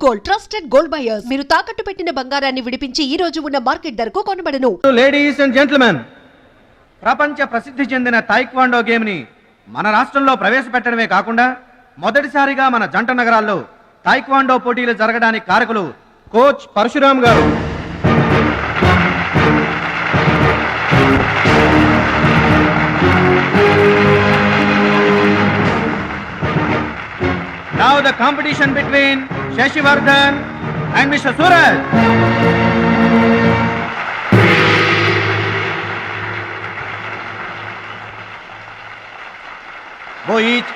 Gold, trusted gold buyers. మీరు తాకట్టు పెట్టిన బంగారాన్ని విడిపించి ఈ రోజు ఉన్న మార్కెట్ ధరకు కొనబడను. లేడీస్ అండ్ జెంట్మెన్, ప్రపంచ ప్రసిద్ధి చెందిన టైక్వాండో గేమ్ ని మన రాష్ట్రంలో ప్రవేశపెట్టడమే కాకుండా మొదటిసారిగా మన జంట నగరాల్లో టైక్వాండో పోటీలు జరగడానికి కారకులు కోచ్ పరశురామ్ గారు. Now the competition between Shashivardhan and Mr. Suraj. Go each.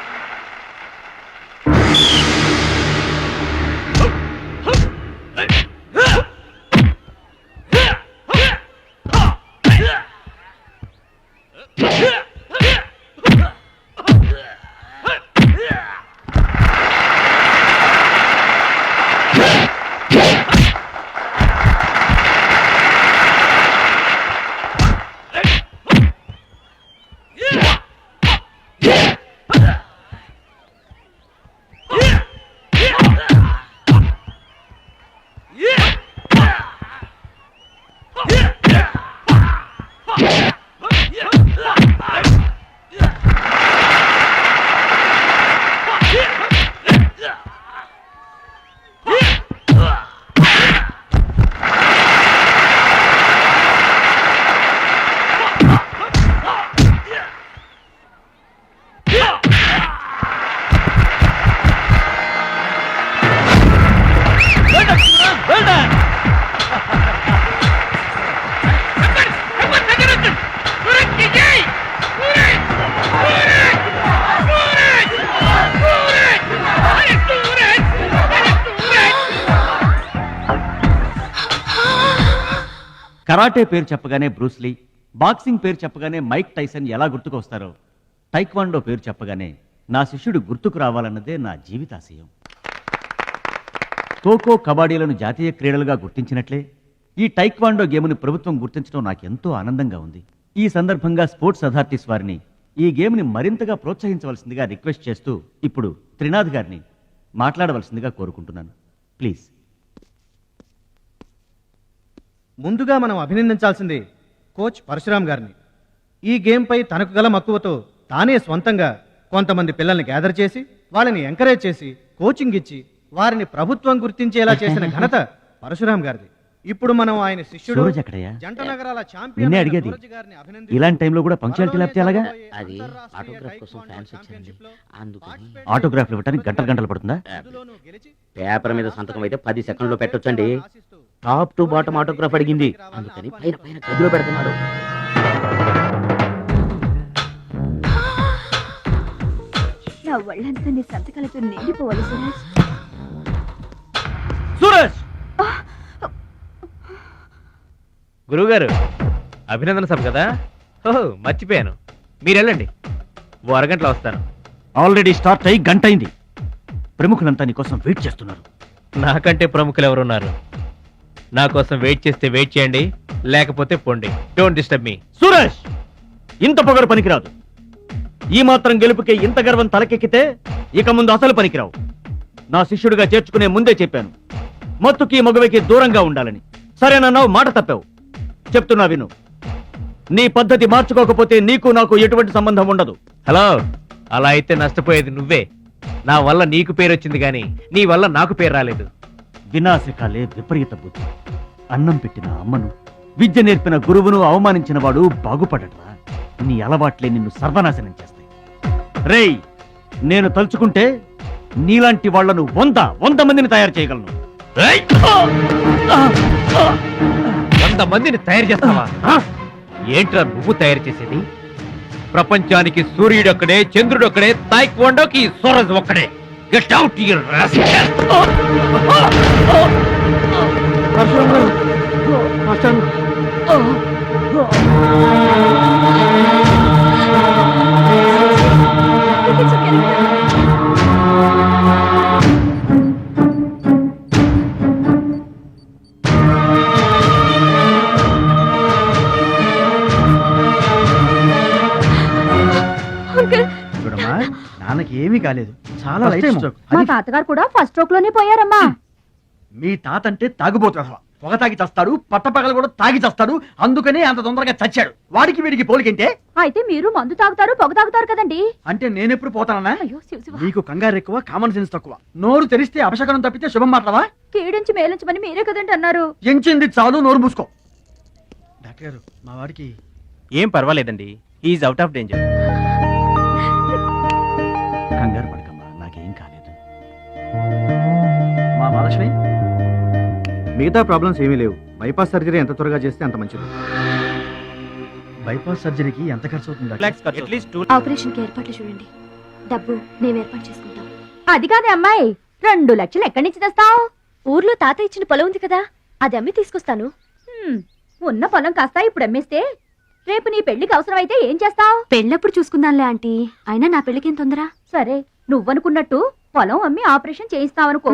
Karate పేరు చెప్పగానే బ్రూస్లీ, బాక్సింగ్ పేరు చెప్పగానే మైక్ టైసన్ ఎలా గుర్తుకొస్తారో, టైక్వాండో పేరు చెప్పగానే నా శిష్యుడు గుర్తుకు రావాలన్నదే నా జీవితాశయం. ఖోఖో, కబడ్డీలను జాతీయ క్రీడలుగా గుర్తించినట్లే ఈ టైక్వాండో గేమ్ని ప్రభుత్వం గుర్తించడం నాకెంతో ఆనందంగా ఉంది. ఈ సందర్భంగా స్పోర్ట్స్ అథారిటీస్ వారిని ఈ గేమ్ని మరింతగా ప్రోత్సహించవలసిందిగా రిక్వెస్ట్ చేస్తూ ఇప్పుడు త్రినాథ్ గారిని మాట్లాడవలసిందిగా కోరుకుంటున్నాను. ప్లీజ్. ముందుగా మనం అభినందించాల్సింది కోచ్ పరశురామ్ గారిని. ఈ గేమ్ పై తనకు గల మక్కువతో తానే స్వంతంగా కొంతమంది పిల్లల్ని గ్యాదర్ చేసి వాళ్ళని ఎంకరేజ్ చేసి కోచింగ్ ఇచ్చి వారిని ప్రభుత్వం గుర్తించేలా చేసిన ఘనత పరశురామ్ గారిది. ఇప్పుడు మనం ఆయన శిష్యుడు జంట నగరాల ఛాంపియన్ సూరజ్ గారిని అభినందించాలి. ఇలాంటి టైంలో కూడా పంక్చువాలిటీ లేకపోతే ఎలాగా? అది ఆటోగ్రాఫ్ కోసం ఫ్యాన్స్ వచ్చారండి, అందుకని. ఆటోగ్రాఫ్లు ఇవ్వడానికి గంటలు పడుతుందా? పేపర్ మీద సంతకం అయితే 10 సెకండ్లో పెట్టొచ్చండి. టాప్ టు బాటమ్ ఆటోగ్రాఫ్ అడిగింది, అందుకని పైన పైన గదిలో పెడుతున్నాడు. నా ఒళ్ళంతా నీ సంతకాలతో నిండిపోవాలి సురేష్. సూరజ్! గురువుగారు, అభినందన సభ కదా? ఓహో, మర్చిపోయాను. మీరు వెళ్ళండి, ఓ అరగంటలో వస్తాను. ఆల్రెడీ స్టార్ట్ అయ్యి గంట అయింది. ప్రముఖులంతా నీ కోసం వెయిట్ చేస్తున్నారు. నాకంటే ప్రముఖులు ఎవరున్నారు? నా కోసం వెయిట్ చేస్తే వెయిట్ చేయండి, లేకపోతే పొండి. Don't disturb me. సూరజ్! ఇంత పొగరు పనికిరాదు. ఈ మాత్రం గెలుపుకే ఇంత గర్వం తలకెక్కితే ఇక ముందు అసలు పనికిరావు. నా శిష్యుడిగా చేర్చుకునే ముందే చెప్పాను, మత్తుకి మగవికి దూరంగా ఉండాలని. సరేనన్నావు, మాట తప్పావు. చెప్తున్నా విను. నీ పద్ధతి మార్చుకోకపోతే నీకు నాకు ఎటువంటి సంబంధం ఉండదు. హలో, అలా అయితే నష్టపోయేది నువ్వే. నా వల్ల నీకు పేరు వచ్చింది కానీ నీ వల్ల నాకు పేరు రాలేదు. వినాశకాలే విపరీత బుద్ధి. అన్నం పెట్టిన అమ్మను, విద్య నేర్పిన గురువును అవమానించిన వాడు బాగుపడటరా? నీ అలవాట్లే నిన్ను సర్వనాశనం చేస్తాయి. రేయ్, నేను తలుచుకుంటే నీలాంటి వాళ్లను 100 మందిని తయారు చేయగలను. 100 మందిని తయారు చేస్తావా? ఏంట్రా నువ్వు తయారు చేసేది? ప్రపంచానికి సూర్యుడు ఒక్కడే, చంద్రుడు ఒక్కడే, టైక్వాండోకి సూరజ్ ఒక్కడే. Get out your rascal. నాన్నకి ఏమీ కాలేదు, చాలా లైట్ స్ట్రోక్. మా తాతగారు కూడా ఫస్ట్ స్ట్రోక్ లోనే పోయారమ్మా. మీ తాత అంటే తాగుబోతాడు, పొగ తాగి చస్తాడు, పట్టపగలు కూడా తాగి చస్తాడు, అందుకనే అంత తొందరగా చచ్చాడు. వాడికి వీడికి పోలికంటే అయితే మీరు మందు తాగుతారు పొగ తాగుతారు కదండి. అంటే నేనెప్పుడు పోతానన్నా? అయ్యో శివ శివ. నీకు కంగారు ఎక్కువ, కామన్ సెన్స్ తక్కువ. నోరు తెరిస్తే అపశకనం తప్పితే శుభం మాట్లాడవా? కీడించి మేలించమని మీరే కదండి అన్నారు. ఎంచింది చాలు, నోరు మూసుకో. డాక్టర్ గారు, మా వాడికి ఏం పర్వాలేదండి, ఈజ్ అవుట్ ఆఫ్ డేంజర్. కంగారు పడకమ్మా, నాకేం కాలేదు. మా మహాలక్ష్మి మిగతా ప్రాబ్లమ్స్ ఏమీ లేవు. బైపాస్ సర్జరీ ఎంత త్వరగా చేస్తే అంత మంచిది. బైపాస్ సర్జరీకి ఎంత ఖర్చు అవుతుంది డాక్టర్? రిలాక్స్ ఖర్చు. అట్లీస్ట్ 2 ఆపరేషన్ కి ఏర్పాట్లు చూడండి. డబ్బు మేము ఏర్పాటు చేసుకుంటాం. అది కాదే అమ్మాయి, 2 లక్షలు ఎక్కడి నుంచి తెస్తావు? ఊర్లో తాత ఇచ్చిన పొలం ఉంది కదా, అది అమ్మి తీసుకొస్తాను. ఉన్న పొలం కాస్త ఇప్పుడు అమ్మేస్తే రేపు నీ పెళ్లికి అవసరమైతే ఏం చేస్తావు? పెళ్ళప్పుడు చూసుకుందాంలే ఆంటీ, అయినా నా పెళ్ళికేం తొందర. సరే, నువ్వనుకున్నట్టు పొలం అమ్మి ఆపరేషన్ చేయిస్తావనుకో.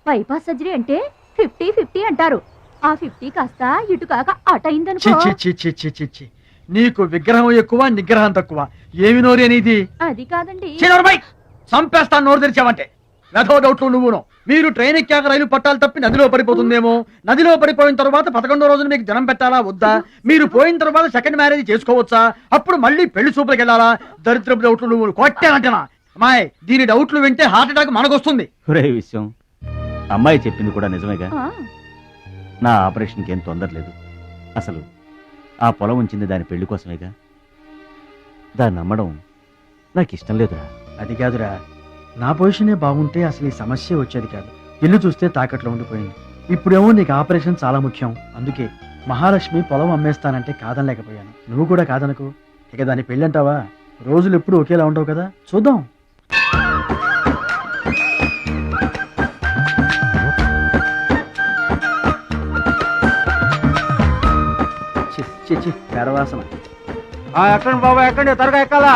బైపాస్ సర్జరీ అంటే 50-50 అంటారు. ఆ 50 కాస్త ఇటు కాక అటు చి అయిందనుకో. చి చి చి చి చి చి. నీకు విగ్రహం ఎక్కువ, నిగ్రహం తక్కువ. ఏమి నోరు అనేది? అది కాదండి. చంపేస్తాను నోరు తెరిచావంటే. వెధవ డౌట్లు నువ్వును. మీరు ట్రైన్ ఎక్కాక రైలు పట్టాలు తప్పి నదిలో పడిపోతుందేమో. నదిలో పడిపోయిన తర్వాత 11వ రోజున మీకు జనం పెట్టాలా వద్దా? మీరు పోయిన తర్వాత సెకండ్ మ్యారేజ్ చేసుకోవచ్చా? అప్పుడు మళ్ళీ పెళ్లి చూపులకు వెళ్ళాలా? దరిద్రపు డౌట్లు నువ్వు కొట్టానంటనా? అమ్మాయి, దీని డౌట్లు వింటే హార్ట్ అటాక్ మనకొస్తుంది. ఒరే విషయం, అమ్మాయి చెప్పింది కూడా నిజమేగా. ఆ, నా ఆపరేషన్కి ఏం తొందర లేదు. అసలు ఆ పొలం ఉంచింది దాని పెళ్లి కోసమేగా. దాన్ని నమ్మడం నాకు ఇష్టం లేదురా. అది కాదురా, నా పొజిషనే బాగుంటే అసలు ఈ సమస్య వచ్చేది కాదు. ఇల్లు చూస్తే తాకట్లో ఉండిపోయింది. ఇప్పుడేమో నీకు ఆపరేషన్ చాలా ముఖ్యం. అందుకే మహాలక్ష్మి పొలం అమ్మేస్తానంటే కాదనలేకపోయాను. నువ్వు కూడా కాదనకు. ఇక దాని పెళ్ళి అంటావా? రోజులు ఎప్పుడు ఒకేలా ఉండవు కదా, చూద్దాం. పెరవాసన. ఎక్కండి బాబా, ఎక్కండి, త్వరగా ఎక్కాలా.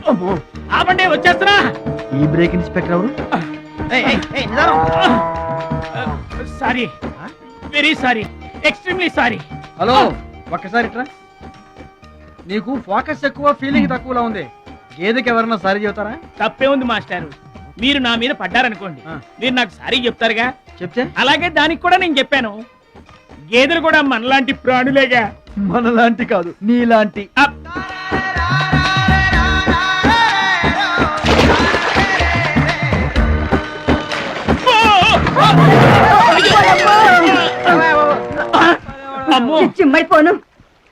అమ్మో, ఆపండి, వచ్చేస్తున్నా. ఈ బ్రేక్ ఇన్స్పెక్టర్ ఎవరు? Sorry, very sorry, extremely sorry. Hello, ఒక్కసారి ఇట్రా. నీకు ఫోకస్ ఎక్కువ, ఫీలింగ్ తక్కువలా ఉంది. గేదెకి ఎవరన్నా సారీ చెబుతారా? తప్పే ఉంది మాస్టారు. మీరు నా మీద పడ్డారనుకోండి, ఆ. మీరు నాకు సారీ చెప్తారుగా. చెప్తే అలాగే దానికి కూడా నేను చెప్పాను. గేదెలు కూడా మనలాంటి ప్రాణులేగా. మనలాంటి కాదు, నీలాంటి. అప్. అమ్మో, చిమ్మైపోను.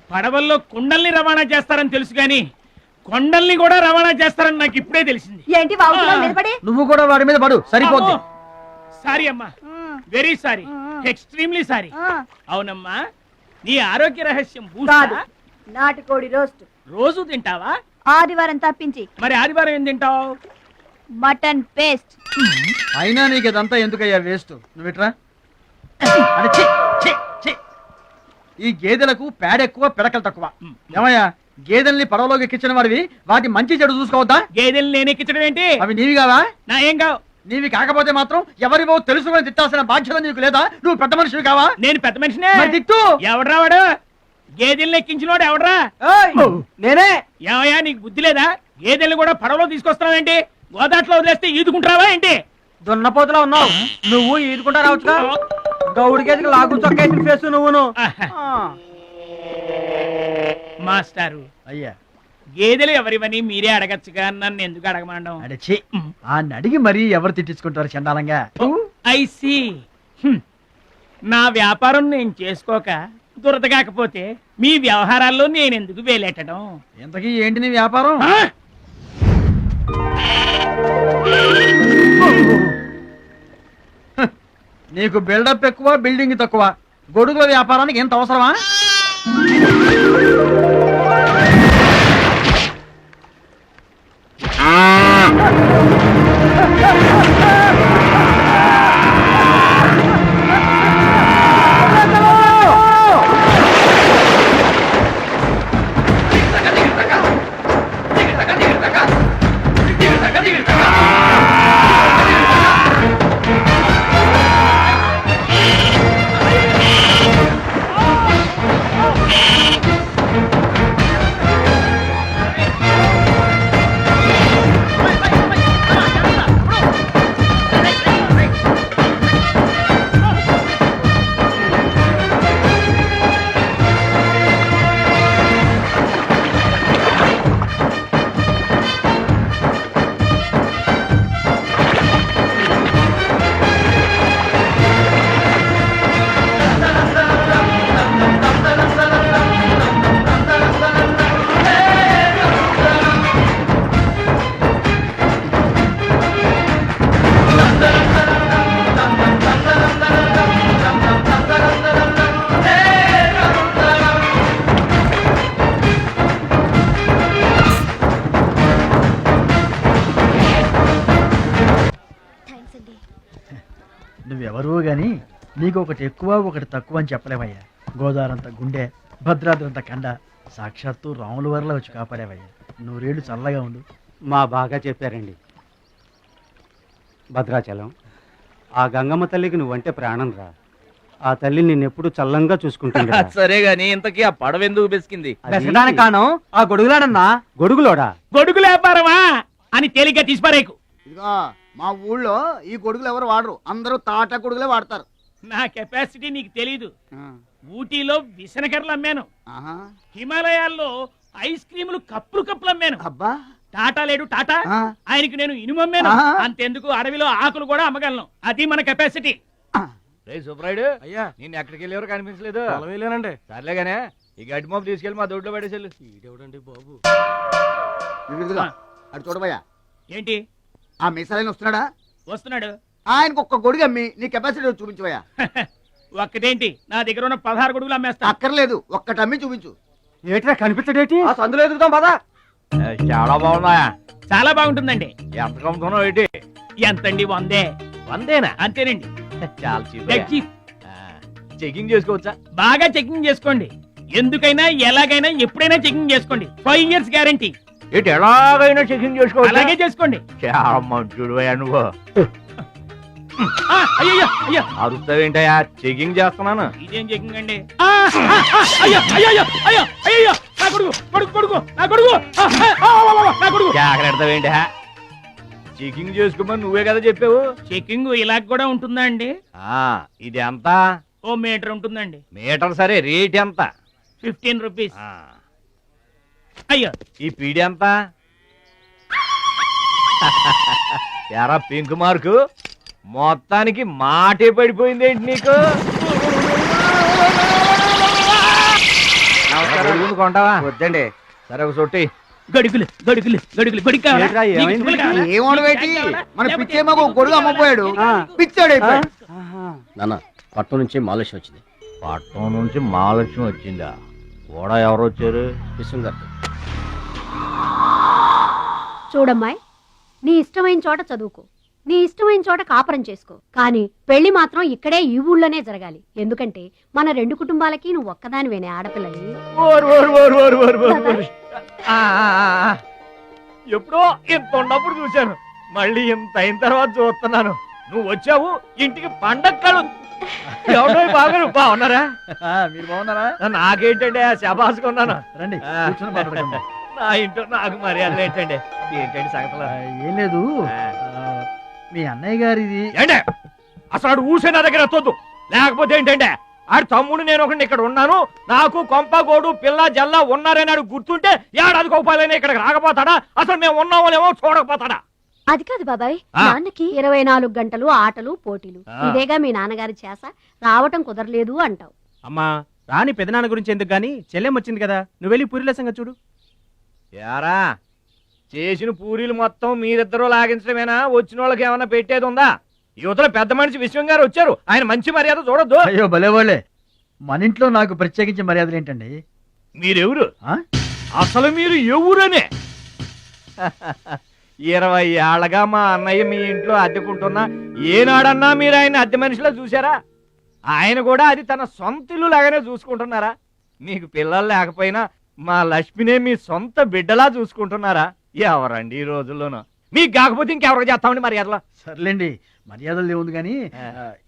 పడవల్లో కుండల్ని రవాణా చేస్తారని తెలుసు గాని కొండల్ని కూడా రవాణా చేస్తారని నాకు ఇప్పుడే తెలిసింది. ఏంటి బాగుతున్నావు నిలబడి? నువ్వు కూడా వాడి మీద పడు, సరిపోద్ది. సారీ అమ్మా, వెరీ సారీ, ఎక్స్ట్రీమ్లీ సారీ. అవునమ్మా, నీ ఆరోగ్య రహస్యం కాదు, బూస్టా? నాటుకోడి రోస్ట్ రోజు తింటావా? ఆదివారం తప్పించి. మరి ఆదివారం ఏం తింటావు? Mutton paste. అయినా నీకు ఇదంతా ఎందుకయ్యా వేస్ట్? నువ్వు ఇట్రా. అరే, ఛీ, ఛీ, ఛీ. ఈ గేదెలకు పేడ ఎక్కువ, పిడకలు తక్కువ. ఏమయ్యా, గేదెల్ని పడవలోకి ఎక్కించిన వాడివి, వాటి మంచి చెడు చూసుకోవద్దా? గేదెల్ని నేను ఎక్కించడం ఏంటి? అవి నీవి కావా? నా ఏం కావు. నీవి కాకపోతే మాత్రం ఎవరివో తెలుసుకొని తిట్టాల్సిన బాధ్యత నీకు లేదా? నువ్వు పెద్ద మనిషివి కావా? నేను పెద్ద మనిషినే. మరి తిట్టు. ఎవడ్రా వాడు? గేదెల్ని ఎక్కించినోడు ఎవడ్రా? నేనే. ఏమయ్యా, నీకు బుద్ధి లేదా? గేదెల్ని కూడా పడవలో తీసుకొస్తున్నావేంటి? గోదాట్లో వదిలేస్తే ఈదుకుంటావా ఏంటి? దున్నపోతులా ఉన్నావు. నువ్వు ఈదుకుంటా రావచ్చుగా. గౌడి గేదెకి లాగు చొక్కేసిన ఫేస్ నువ్వును. మాస్టారు, అయ్యా, గేదెలు ఎవరివని మీరే అడగచ్చుగా, నన్ను ఎందుకు అడగమండం? అడిచి ఆ నడిగి మరీ ఎవరు తిట్టించుకుంటారు చండాలంగా? I see. నా వ్యాపారం నేను చేసుకోక దురద కాకపోతే మీ వ్యవహారాల్లో నేను ఎందుకు వేలెట్టడం? ఇంతకీ ఏంటి నీ వ్యాపారం? ఆ? నీకు బిల్డప్ ఎక్కువ, బిల్డింగ్ తక్కువ. గొడుగుల వ్యాపారానికి ఎంత అవసరమా? గాని నీకు ఒకటి ఎక్కువ ఒకటి తక్కువ అని చెప్పలేవయ్యా. గోదావరంత గుండె, భద్రాద్రంత కండ, సాక్షాత్తు రాముల వరలో వచ్చి కాపాడేవయ్యా. నూరేళ్ళు చల్లగా ఉండు. మా బాగా చెప్పారండి. భద్రాచలం, ఆ గంగమ్మ తల్లికి నువ్వంటే ప్రాణం రా. ఆ తల్లి నిన్నెప్పుడు చల్లంగా చూసుకుంటుంది. సరే గాని ఇంతకీ ఆ పడవ ఎందుకు బెసికింది? కారణం ఆ గొడుగులాడన్నా. గొడుగులోడా? గొడుగులు వ్యాపారమా అని తేలిగ్గా తీసిపారేకు. ఇదిగో మా ఊళ్ళో ఈ గొడుగులు ఎవరు వాడరు, అందరూ తాటా గొడుగులే వాడతారు. నా కెపాసిటీ నీకు తెలీదు. ఊటీలో విసనకర్రలు అమ్మాను, హిమాలయాల్లో ఐస్ క్రీములు కప్పులు అమ్మాను. అబ్బా, టాటా లేడు టాటా, ఆయనకి నేను ఇనుము అమ్మాను. అంతెందుకు అడవిలో ఆకులు కూడా అమ్మగలను. అది మన కెపాసిటీ. సుబ్రాయుడు అయ్యా, నేను ఎక్కడికి వెళ్ళేవారు కనిపించలేదు. వెళ్ళానండి. సర్లేగానే ఈ గడ్డి మోపు తీసుకెళ్ళి మా దొడ్లో పడేసేళ్ళు. ఇదేవిడండి బాబు. అటు చూడబోయా. ఏంటి? ఆ మిసాలైన వస్తున్నాడా? వస్తున్నాడు. ఆయనకు ఒక్క గొడుగు అమ్మి నీ కెపాసిటీ చూపించబోయా. ఒక్కటేంటి, నా దగ్గర ఉన్న 16 గొడుగులు అమ్మేస్తా. అక్కర్లేదు, ఒక్కటి అమ్మి చూపించు. ఏట్రా కనిపించడేటి? ఆ సందులో ఎదుగుతాం పదా. చాలా బాగున్నాయా? చాలా బాగుంటుందండి. ఎంత కమ్ముతున్నావు ఏంటి? ఎంతండి? 100. 100 అంతేనండి. చాలా Dead cheap. చెకింగ్ చేసుకోవచ్చా? బాగా చెకింగ్ చేసుకోండి. ఎందుకైనా ఎలాగైనా ఎప్పుడైనా చెకింగ్ చేసుకోండి. 5 years గ్యారంటీ. ఏంటి ఎలాగైనా చెకింగ్ చేసుకోవచ్చు? అలాగే చేసుకోండి. చాలా మంచుడు నువ్వు. అయ్యో అయ్యో, అరుస్తావేంటయ్యా? చెకింగ్ చేస్తున్నాను. ఇదేం చెకింగ్ అండి? అయ్యో అయ్యో అయ్యో అయ్యో, నా కొడుకు కొడుకు కొడుకు నా కొడుకు నా కొడుకు. జాగ్రత్తవేంటి? చెకింగ్ చేసుకోమని నువ్వే కదా చెప్పావు. చెకింగ్ ఇలా కూడా ఉంటుందా అండి? ఇది ఎంత? ఓ మీటర్ ఉంటుందండి. మీటర్ సరే, రేట్ ఎంత? 15 రూపీస్. అయ్యో, ఈ పీడి ఎంత? ఎరా పింక్ మార్కు, మొత్తానికి మాటే పడిపోయిందేంటి నీకు? కొంటావా? వద్దండి. సరే ఒక సొట్టి. గడుగులు గడుగులు గడుగులు గొడుగు కావాలా? ఏంట్రా, నీకు ఏమైంది? తువ్వలు కావాలా? ఏమోడవేటి, మన పిచ్చేమో గొడుగు అమ్మపోయాడు, పిచ్చాడు అయిపోయాడు. నాన్న పట్నం నుంచి మాలేష్ వచ్చింది. పట్నం నుంచి మహాలక్ష్మి వచ్చిందా? కూడా ఎవరు వచ్చారు? విశ్వం చూడమ్మాయి, నీ ఇష్టమైన చోట చదువుకో, నీ ఇష్టమైన చోట కాపురం చేసుకో, కానీ పెళ్లి మాత్రం ఇక్కడే ఈ ఊళ్ళోనే జరగాలి. ఎందుకంటే మన 2 కుటుంబాలకి నువ్వు ఒక్కదానివేనే ఆడపిల్లని. ఎప్పుడో ఇంత ఉన్నప్పుడు చూశాను, మళ్ళీ ఇంత అయిన తర్వాత చూస్తున్నాను. నువ్వు వచ్చావు ఇంటికి పండగ కలు. ఎవడో బాగున్నారా? మీరు బాగున్నారా? నాకేంటండి శబాసుకున్నాను. రండి కూర్చొని మాట్లాడుకుందాం. నా ఇంట్లో నాకు మర్యాదలు ఏంటండి? ఏంటండి సంగతులు? ఏం లేదు, మీ అన్నయ్య గారిది. ఏంటే అసలు ఆడు ఊసే నా దగ్గర ఎత్తొద్దు. లేకపోతే ఏంటంటే ఆడు తమ్ముడు నేను ఒకటి ఇక్కడ ఉన్నాను, నాకు కొంపగోడు పిల్ల జల్ల ఉన్నారని ఆడు గుర్తుంటే ఏడాది కోపాలైనా ఇక్కడికి రాకపోతాడా? అసలు మేము ఉన్నామో లేమో చూడకపోతాడా? అది కాదు బాబాయ్, నాన్నకి 24 గంటలు ఆటలు పోటీలు, ఇదేగా మీ నాన్నగారి చేస. రావటం కుదరలేదు అంటావు. అమ్మా రాని పెదనాన్న గురించి ఎందుకు గాని, చెల్లెం వచ్చింది కదా, నువ్వు వెళ్ళి పూరిల సంగతి చూడు. యారా చేసిన పూరీలు మొత్తం మీరిద్దరూ లాగించడమేనా? వచ్చిన వాళ్ళకి ఏమన్నా పెట్టేది ఉందా? యువతలో పెద్ద మనిషి విశ్వం గారు వచ్చారు, ఆయన మంచి మర్యాద చూడొద్దు. అయ్యో భలేవాళ్ళే, మన ఇంట్లో నాకు ప్రత్యేకించి మర్యాదలు ఏంటండి? మీరెవరు? అసలు మీరు ఎవరనే? 20 ఏళ్ళగా మా అన్నయ్య మీ ఇంట్లో అద్దెకుంటున్నా ఏనాడన్నా మీరు ఆయన అద్దె మనిషిలో చూసారా? ఆయన కూడా అది తన సొంత ఇల్లు లాగానే చూసుకుంటున్నారా? మీకు పిల్లలు లేకపోయినా మా లక్ష్మినే మీ సొంత బిడ్డలా చూసుకుంటున్నారా? ఎవరండి ఈ రోజుల్లోనూ? మీకు కాకపోతే ఇంకెవరికి చేస్తామండి మర్యాదలో? సర్లేండి, మర్యాదలు ఏముంది కానీ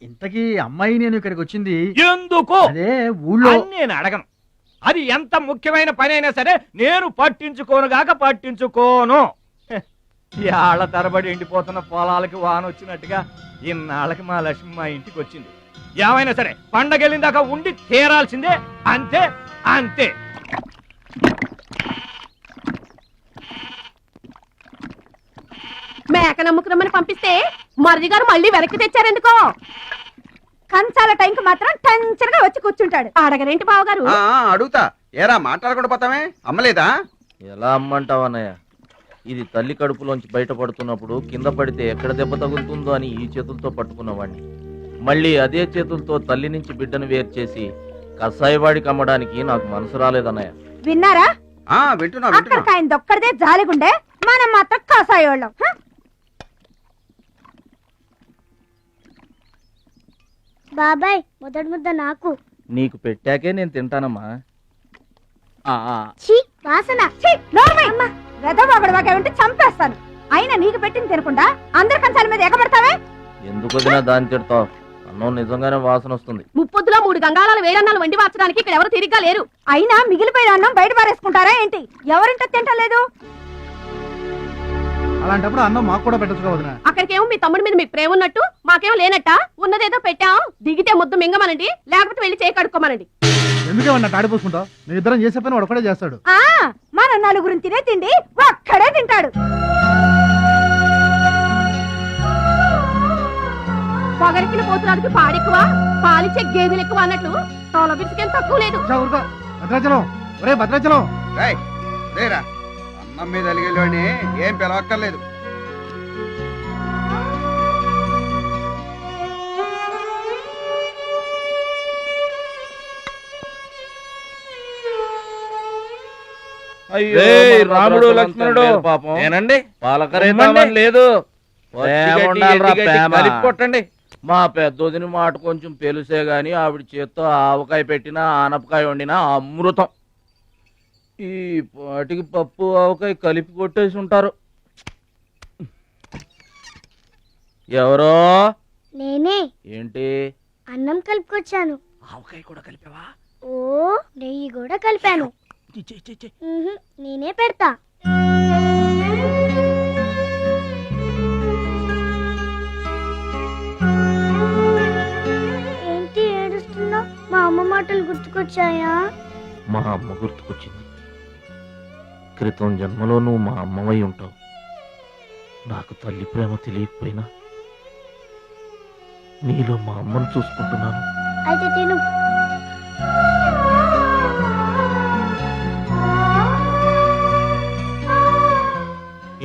ఇంతకీ అమ్మాయి నేను ఇక్కడికి వచ్చింది ఎందుకు? అదే ఊళ్ళో. నేను అడగను. అది ఎంత ముఖ్యమైన పని అయినా సరే నేను పట్టించుకోనుగాక పట్టించుకోను. ఏళ్ల తరబడి ఎండిపోతున్న పొలాలకి వాన వచ్చినట్టుగా ఇన్నాళ్ళకి మా లక్ష్మి మా ఇంటికి వచ్చింది. ఏమైనా సరే పండగ వెళ్ళిన దాకా ఉండి తీరాల్సిందే, అంతే అంతే. మేక నమ్ముకురమ్మని పంపిస్తే మరిది గారు మళ్ళీ వెనక్కి తెచ్చారెందుకో? కంచాల టైంకి మాత్రం టెన్షన్గా వచ్చి కూర్చుంటాడు. అడగరేంటి బావగారు? అడుగుతా. ఏరా మాట్లాడకుండా పోతామే? అమ్మలేదా? ఎలా అమ్మంటావన్నయ్య? ఇది తల్లి కడుపులోంచి బయటపడుతున్నప్పుడు కింద పడితే ఎక్కడ దెబ్బ తగులుతుందో అని ఈ చేతులతో పట్టుకున్నవాడిని, మళ్ళీ అదే చేతులతో తల్లి నుంచి బిడ్డను వేరు చేసి కసాయివాడికి అమ్మడానికి నాకు మనసు రాలేదన్నయ్య. విన్నారా? వింటున్నా. అక్కడికి ఆయన దొక్కడిదే జాలిగుండే, మనం మాత్రం కాసాయోళ్ళం. బాబాయ్ మొదటి ముద్ద నాకు. నీకు పెట్టాకే నేను తింటానమ్మా. ఛీ వాసన. వెదవాగడవాగంటే చంపేస్తాను. అయినా నీకు పెట్టింది తినకుండా అందరి కంచాల మీద ఎగబడతావే. ఎందుకు వదినా దాన్ని తిడతావు? అన్నం నిజంగానే వాసన వస్తుంది. ముప్పొద్దులో 3 గంగాళాల వేడన్నాలు వండి మార్చడానికి ఇక్కడ ఎవరు తిరిగ్గా లేరు. అయినా మిగిలిపోయిన అన్నం బయట పారేసుకుంటారా ఏంటి? ఎవరింట తింటలేదు? అలాంటప్పుడు అన్నం మాకు కూడా పెట్టచ్చు వదినా. అక్కడికేమో మీ తమ్ముడి మీద మీకు ప్రేమ ఉన్నట్టు మాకేమో లేనట్ట. ఉన్నదేదో పెట్టాం, దిగితే ముద్దు మింగమనండి, లేకపోతే వెళ్ళి చేయి కడుక్కోమనండి. ఎందుకేమన్నా తాడిపోసుకుంటావు? నేను ఇద్దరం చేసే పని వాడు ఒకటే చేస్తాడు. మన నలుగురిని తినే తిండి ఒక్కడే తింటాడు. పొగరికిన పోతురానికి పాడెక్కువ, పాలిచ్చే గేదెలు ఎక్కువ అన్నట్లు తోల బిడ్డకేం తక్కువ లేదు. భద్రాచలం, ఒరే భద్రాచలం. రేరా అన్నం మీద అలిగేలోని ఏం పిలవక్కర్లేదు. రాముడు లక్ష్మణుడు నేనండి పాలకరేతామని లేదు. కొట్టండి. మా పెద్దోదిని మాట కొంచెం పెలుసే గాని ఆవిడ చేత్తో ఆవకాయ పెట్టినా ఆనపకాయ వండినా అమృతం. ఈ పాటికి పప్పు ఆవకాయ కలిపి కొట్టేసి ఉంటారు. ఎవరో నేనే. ఏంటి అన్నం కలుపుకొచ్చాను. ఆవకాయ కూడా కలిపావా? ఓ నెయ్యి కూడా కలిపాను. నేనే పెడతా. ఏంటి ఏడుస్తున్నావు? మా అమ్మ మాటలు గుర్తుకొచ్చాయా? మా అమ్మ గుర్తుకొచ్చింది. క్రితం జన్మలో నువ్వు మా అమ్మవై ఉంటావు. నాకు తల్లి ప్రేమ తెలియకపోయినా నీలో మా అమ్మను చూసుకుంటున్నాను. అయితే తిను.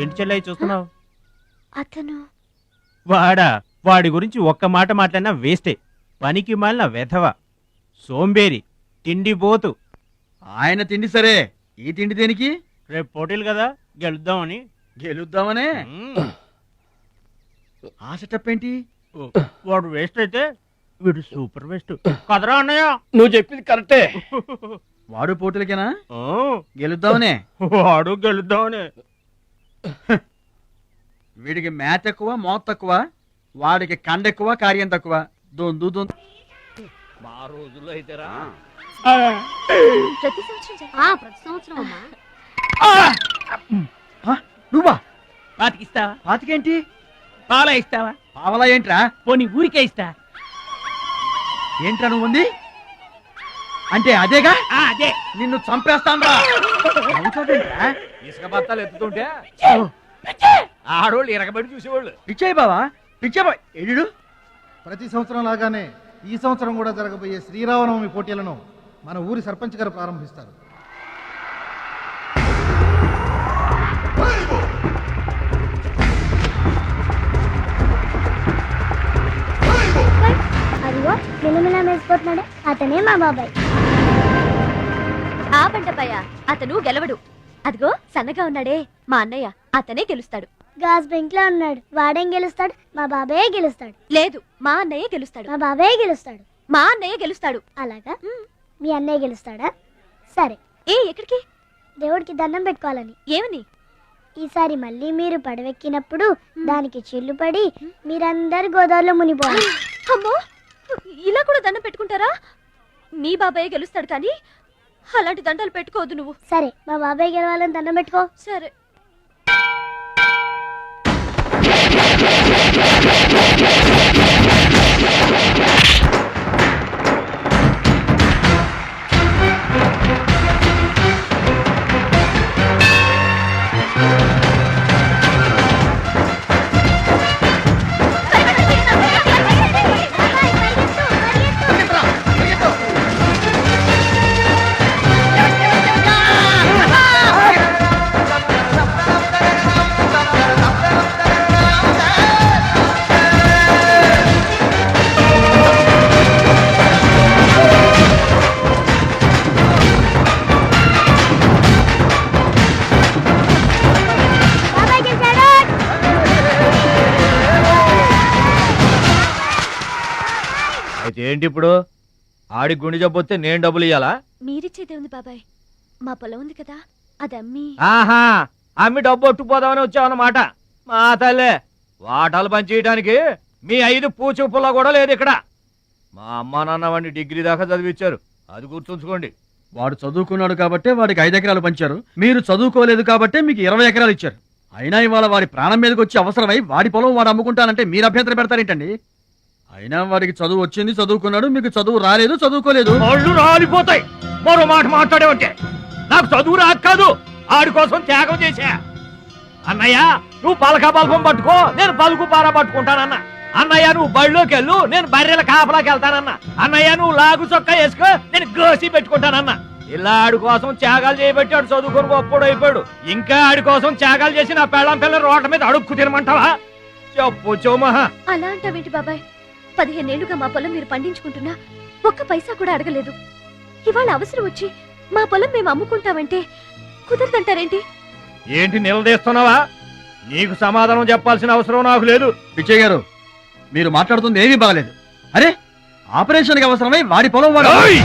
ఏంటి చెల్లయ్య చూస్తున్నావు? అతను వాడి గురించి ఒక్క మాట మాట్లాడినా వేస్టే. పనికి మాలిన వెధవ, సోంబేరి, తిండి పోతు. ఆయన తిండి సరే, ఈ తిండి దేనికి? రేపు పోటీలు కదా, గెలుద్దామని. గెలుద్దామనే? ఆ సెటప్ ఏంటి? వాడు వేస్ట్ అయితే వీడు సూపర్ వేస్ట్ కదరా అన్నయ్య. నువ్వు చెప్పింది కరెక్టే. వాడు పోటీలకేనా? గెలుద్దామనే? వాడు గెలుద్దామని. వీడికి మ్యాథ్ ఎక్కువ, మోత్ తక్కువ. వాడికి కండ ఎక్కువ, కార్యం తక్కువ. దొందు దొందు. మా రోజుల్లో అయితేరా ప్రతి సంవత్సరం అమ్మా. నువ్వా? పాతికిస్తావా? పాతికేంటి? పాలా ఇస్తావా? పావలా ఏంట్రా? పోనీ ఊరికే ఇస్తా. ఏంట్రా నువ్వు ఉంది అంటే అదేగా? అదే. నిన్ను చంపేస్తాన్రా. ఇసుక బత్తాలు ఎత్తుతుంటే ఆడోళ్ళు ఇరగబడి చూసేవాళ్ళు. పిచ్చాయి బావా, పిచ్చాయి బావ. ఎడు ప్రతి సంవత్సరం లాగానే ఈ సంవత్సరం కూడా జరగబోయే శ్రీరామనవమి పోటీలను మన ఊరి సర్పంచ్ గారు ప్రారంభిస్తారు. అదిగో మిలమిలా వేసిపోతున్నాడే, అతనే మా బాబాయ్. ఆ బండపయ్య అతను గెలవడు. అదిగో సన్నగా ఉన్నాడే మా అన్నయ్య, అతనే గెలుస్తాడు. గాజ్ బెంక్ లో ఉన్నాడు, వాడేం గెలుస్తాడు? మా బాబాయే గెలుస్తాడు. లేదు, మా అన్నయ్య గెలుస్తాడు. మా బాబాయే గెలుస్తాడు. మా అన్నయ్య గెలుస్తాడు. అలాగా? మీ అన్నయ్య గెలుస్తాడా? సరే. ఎక్కడికి? దేవుడికి దండం పెట్టుకోవాలని. ఏమని? ఈసారి మళ్ళీ మీరు పడవెక్కినప్పుడు దానికి చిల్లు పడి మీరందరు గోదావరిలో మునిపోవాలి. అమ్మో, ఇలా కూడా దండం పెట్టుకుంటారా? మీ బాబాయ్ గెలుస్తాడు కానీ అలాంటి దండాలు పెట్టుకోవద్దు నువ్వు. సరే, మా బాబాయ్ గెలవాలని దండం పెట్టుకో. సరే. అయితే ఏంటి ఇప్పుడు ఆడి గుండె జబ్బు వస్తే నేను డబ్బులు ఇయ్యాలా? మీరిచ్చేదే ఉంది బాబాయ్, మా పొలం ఉంది కదా అది అమ్మి. ఆహా, అమ్మి డబ్బు ఒట్టుకుపోదామని వచ్చావన్నమాట. మా తల్లే, వాటాలు పంచేయడానికి మీ 5 పూచు పుల్ల కూడా లేదు ఇక్కడ. మా అమ్మా నాన్న వాడిని డిగ్రీ దాకా చదివించారు, అది గుర్తుంచుకోండి. వాడు చదువుకున్నాడు కాబట్టే వాడికి 5 ఎకరాలు పంచారు, మీరు చదువుకోలేదు కాబట్టే మీకు 20 ఎకరాలు ఇచ్చారు. అయినా ఇవాళ వాడి ప్రాణం మీదకి వచ్చి అవసరమై వాడి పొలం వాడు అమ్ముకుంటానంటే మీరు అభ్యంతరం పెడతారేంటండి? అయినా వాడికి చదువు వచ్చింది, చదువుకున్నాడు, మీకు చదువు రాలేదు, చదువుకోలేదు. వాళ్ళు రాలిపోతాయి మరో మాట మాట్లాడేవంటే. నాకు చదువు రాక కాదు, ఆడి కోసం త్యాగం చేశా. అన్నయ్య నువ్వు పలక బల్పం పట్టుకో, నేను పలుకు పార పట్టుకుంటానన్న. అన్నయ్య నువ్వు బళ్ళోకి వెళ్ళు, నేను బర్రెల కాపలాకి వెళ్తానన్న. అన్నయ్య నువ్వు లాగు చొక్కా వేసుకో, నేను గోసి పెట్టుకుంటానన్న. ఇలా ఆడి కోసం త్యాగాలు చేయబట్టి ఆడు చదువుకొని గొప్పడు అయిపోయాడు. ఇంకా ఆడి కోసం త్యాగాలు చేసి నా పెళ్ళం పిల్ల రోడ్ల మీద అడుక్కు తినమంటావా? చెప్పు చోమహా. అలా అంటావేంటి బాబాయ్? 15 ఏళ్లుగా మా పొలం మీరు పండించుకుంటున్నా ఒక్క పైసా కూడా అడగలేదు. ఇవాళ అవసరం వచ్చి మా పొలం మేము అమ్ముకుంటామంటే కుదరదంటారేంటి? ఏంటి నిలదీస్తున్నావా? నీకు సమాధానం చెప్పాల్సిన అవసరం నాకు లేదు. పిచ్చయ్య గారు, మీరు మాట్లాడుతుంది ఏమీ బాగలేదు. అరే, ఆపరేషన్కి అవసరమై వాడి పొలం వాడు. ఓయ్!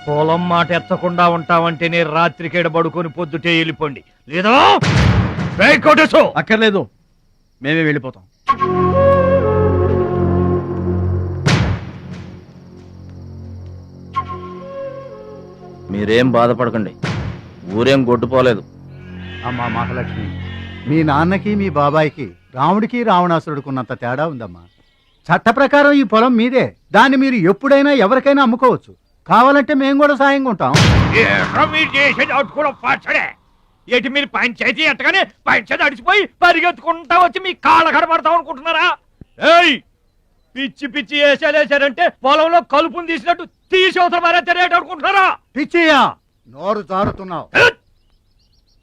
పొలం మాట ఎత్తకుండా ఉంటావంటే నేను రాత్రికేడ పడుకొని పొద్దుటే వెళ్ళిపోండి, లేదా కొట్టేసు. అక్కర్లేదు, మేమే వెళ్ళిపోతాం. మీరేం బాధపడకండి, ఊరేం గొడ్డుపోలేదు. అమ్మా మహాలక్ష్మి, మీ నాన్నకి మీ బాబాయికి రాముడికి రావణాసురుడుకున్నంత తేడా ఉందమ్మా. చట్ట ప్రకారం ఈ పొలం మీదే, దాన్ని మీరు ఎప్పుడైనా ఎవరికైనా అమ్ముకోవచ్చు. కావాలంటే మేము కూడా సాయంగా ఉంటాం. ఏంటి మీరు పంచాయతీ ఎట్టగానే పంచాయతీ అడిచిపోయి పరిగెత్తుకుంటా వచ్చి మీ కాళ్ళ కడబడతాం అనుకుంటున్నారా? ఏయ్, పిచ్చి పిచ్చి వేసారంటే పొలంలో కలుపుని తీసినట్టు తీసి అవసరం మరే తెలియట అనుకుంటున్నారా? పిచ్చియా, నోరు జారుతున్నావు.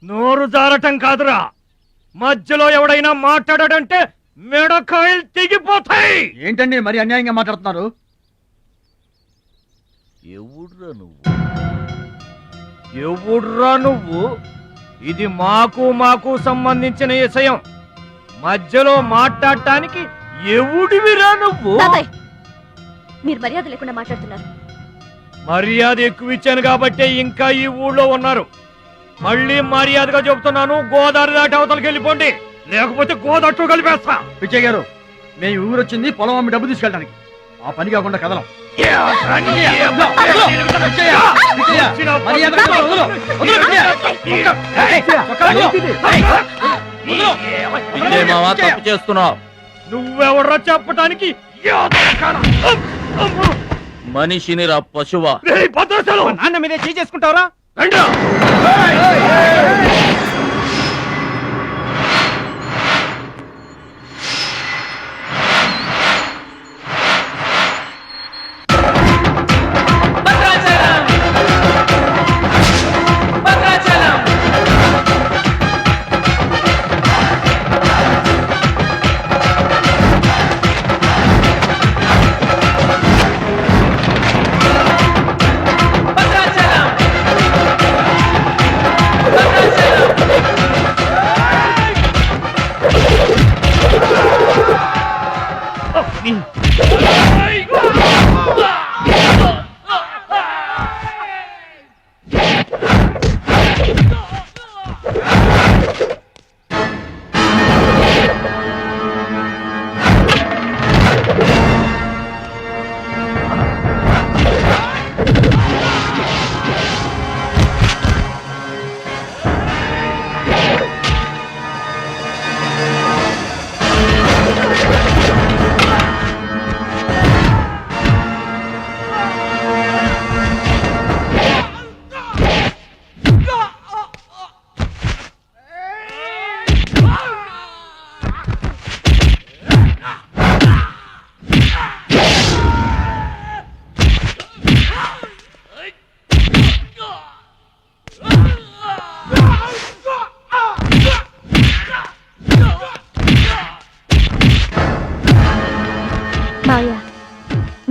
నోరు జారటం కాదురా, మధ్యలో ఎవడైనా మాట్లాడాడంటే మెడకాయలు తెగిపోతాయి. ఏంటండి మరి అన్యాయంగా మాట్లాడుతున్నారు? ఎవడ్రా నువ్వు? ఇది మాకు సంబంధించిన విషయం. మధ్యలో మాట్లాడటానికి ఎవడివిరా నువ్వు? బాబాయ్, మీరు మర్యాద లేకుండా మాట్లాడుతున్నారు. మర్యాద ఎక్కువ ఇచ్చాను కాబట్టే ఇంకా ఈ ఊళ్ళో ఉన్నారు. మళ్ళీ మర్యాదగా చెబుతున్నాను, గోదావరి దాటి అవతలకి వెళ్ళిపోండి, లేకపోతే గోదట్టు కలిపేస్తా. పిచ్చయ్య గారు, మేము ఊరొచ్చింది పొలం అమ్మి డబ్బు తీసుకెళ్ళడానికి, ఆ పని కాకుండా కదలం. తప్పు చేస్తున్నావు. నువ్వెవడ్రా చెప్పటానికి? మనిషిని రా పశువా. నాన్న మీదే చేసుకుంటావరా? మాయా,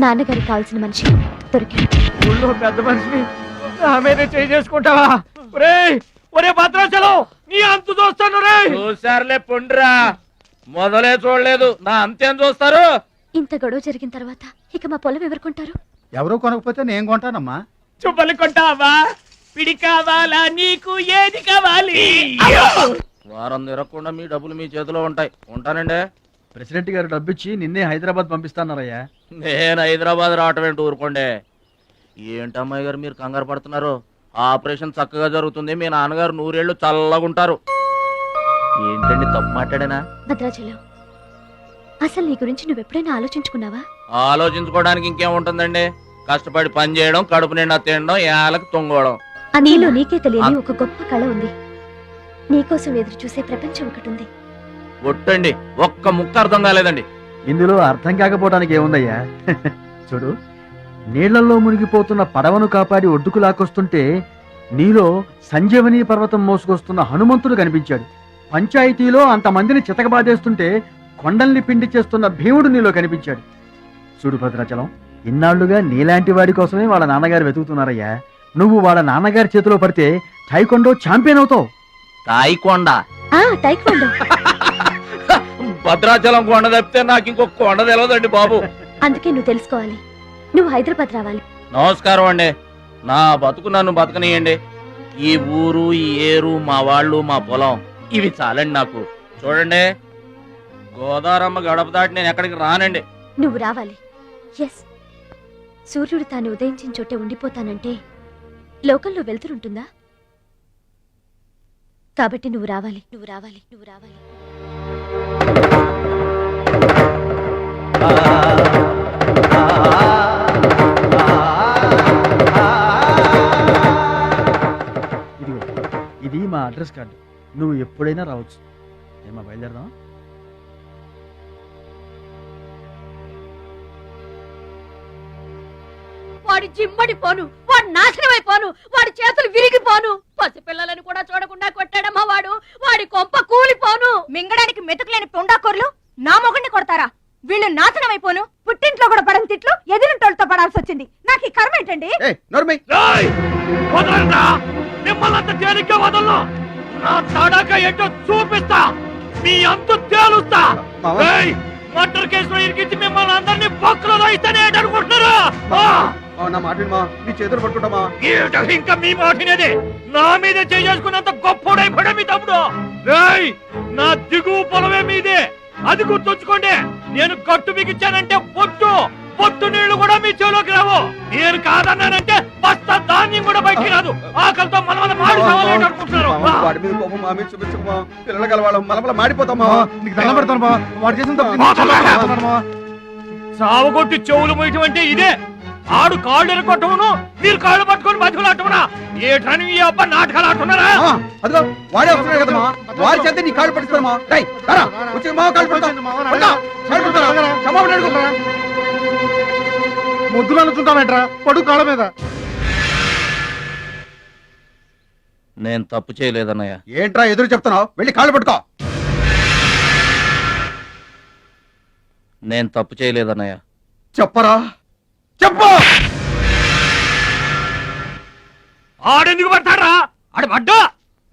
నాన్నగారికి కావాల్సిన మనిషి దొరికాడు. ఊళ్ళో పెద్ద మనిషిని నా మీదే చేసుకుంటావా? ఒరే భద్రాచలం, నీ అంతు చూస్తాను రే. చూసారులే పొండ్రా, మొదలే చూడలేదు, నా అంతేం చూస్తారు? ఇంత గొడవ జరిగిన తర్వాత ఇక మా పొలం ఎవరు కొంటారు? ఎవరూ కొనకపోతే నేను కొంటానమ్మా. చుప్పలు కొంటావా? పిడి కావాలా? నీకు ఏది కావాలి? వారం తిరగకుండా మీ డబ్బులు మీ చేతిలో ఉంటాయి. ఉంటానండి. ప్రెసిడెంట్ గారు డబ్బిచ్చి నిన్నే హైదరాబాద్ పంపిస్తాన్నారయ్యా. నేను హైదరాబాద్ రావటం ఏంటి ఊరుకోండే. ఏంటమ్మాయి గారు మీరు కంగారు పడుతున్నారు? ఆపరేషన్ చక్కగా జరుగుతుంది. మీ నాన్నగారు 100 ఏళ్ళు చల్లగుంటారు. ఏంటండి తప్పు మాట్లాడానా? భద్రాచలం, అసలు నీ గురించి నువ్వెప్పుడైనా ఆలోచించుకున్నావా? ఆలోచించుకోవడానికి ఇంకేముంటుందండి? కష్టపడి పని చేయడం, కడుపు నిండా తినడం, ఏళ్ళకి తొంగోవడం. నీలో నీకే తెలియని ఒక గొప్ప కళ ఉంది. నీకోసం ఎదురు చూసే ప్రపంచం ఒకటి ఉంది. ఒట్టండి, ఒక్క ముక్క అర్థం కాలేదండి. ఇందులో అర్థం కాకపోవడానికి ఏముందయ్యా? చూడు, నీళ్లలో మునిగిపోతున్న పడవను కాపాడి ఒడ్డుకు లాక్కొస్తుంటే నీలో సంజీవని పర్వతం మోసుకొస్తున్న హనుమంతుడు కనిపించాడు. పంచాయతీలో అంతమందిని చితకబాదేస్తుంటే కొండల్ని పిండి చేస్తున్న భీముడు నీలో కనిపించాడు. చూడు భద్రాచలం, ఇన్నాళ్లుగా నీలాంటి వాడి కోసమే వాళ్ళ నాన్నగారు వెతుకుతున్నారయ్యా. నువ్వు వాళ్ళ నాన్నగారి చేతిలో పడితే టైకొండో ఛాంపియన్ అవుతావు. తాయికొండ టైక్వాండో. భద్రాచలం కొండ తప్పితే నాకు ఇంకొక కొండ తెలియదండి బాబు. అందుకే నువ్వు తెలుసుకోవాలి. నువ్వు హైదరాబాద్ రావాలి. నమస్కారం అండి. నా బతుకు నన్ను బతకనియండి. ఈ ఊరు, ఈ ఏరు, మా వాళ్ళు, మా పొలం ఇవి చాలండి నాకు. చూడండి, గోదారమ్మ గడప దాటి నేను ఎక్కడికి రానండి. నువ్వు రావాలి. ఎస్, సూర్యుడు తాను ఉదయించిన చోటే ఉండిపోతానంటే లోకంలో వెళ్తురుంటుందా? కాబట్టి నువ్వు రావాలి, నువ్వు రావాలి, నువ్వు రావాలి. ఇదిగో, ఇది మా అడ్రస్ కార్డు. నువ్వు ఎప్పుడైనా రావచ్చు. ఏమా బయలుదేరదాం? వాడి జిమ్మడిపోను, వాడు నాశనమైపోను, వాడి చేతులు విరిగిపోను. పసిపిల్లలను కూడా చూడకుండా కొట్టాడమ్మా వాడు. వాడి కొంప కూలిపోను. మింగడానికి మెతుకులేని పొండాకొర్లు నా మొగుడిని కొడతారా? వీళ్ళు నాశనమైపోను. పుట్టింట్లో కూడా పడని తిట్లు ఎదిరింటోళ్ళతో పడాల్సి వచ్చింది. నాకు ఈ కర్మ ఏంటండి? మిమ్మల్ని తేలిగ్గా వదలను. నా తడాక ఏంటో చూపిస్తా. మీ అంతు తేలుస్తా. మర్డర్ కేసులో ఇరికించి మిమ్మల్ని అందరినీ పక్కలో రాయిస్తానే అనుకుంటున్నారా? నా మాట నీ చేతులు పట్టుకుంటామా? ఇంకా మీ మాటినేది. నా మీద చేసుకున్నంత గొప్పోడైపోయా మీ తమ్ముడు. నా దిగువ పొలమే మీదే, అది గుర్తుంచుకోండి. నేను కట్టు బిగించానంటే పొట్టు నీళ్లు కూడా మీ చెవులోకి రావు. నేను కాదన్నానంటే బస్తా ధాన్యం కూడా బయటికి రాదు. ఆకలితో మన మాడి అనుకుంటున్నారు. వాడి మీద కోపం మా మీద చూపించమా? పిల్లలు కలవాళ్ళం మలమల మాడిపోతామా? నీకు దండం పెడతాను. వాడు చేసిన సావుగొట్టి చెవులు మొయ్యటం అంటే ఇదే. ఆడు కాళ్ళు ఎరగొట్టమును, మీరు కాళ్ళు పట్టుకొని బతుకులాటమునా? ఏటని ఈ అబ్బా నాటకాలు ఆడుతున్నారా? అదిగో వాడే వస్తున్నాడు కదమ్మా. వాడి చేత నీ కాళ్ళు పట్టిస్తామా? వచ్చి మా కాళ్ళు పడతాం. ముద్దులు అనుకుంటామేట్రా పడు కాళ్ళ మీద. నేను తప్పు చేయలేదన్నయ్య. ఏంట్రా ఎదురు చెప్తున్నావు? వెళ్ళి కాళ్ళు పట్టుకో. నేను తప్పు చేయలేదన్నయ్య. చెప్పరా, చెప్పు. ఆడెందుకు పడతారా? ఆడు పడ్డా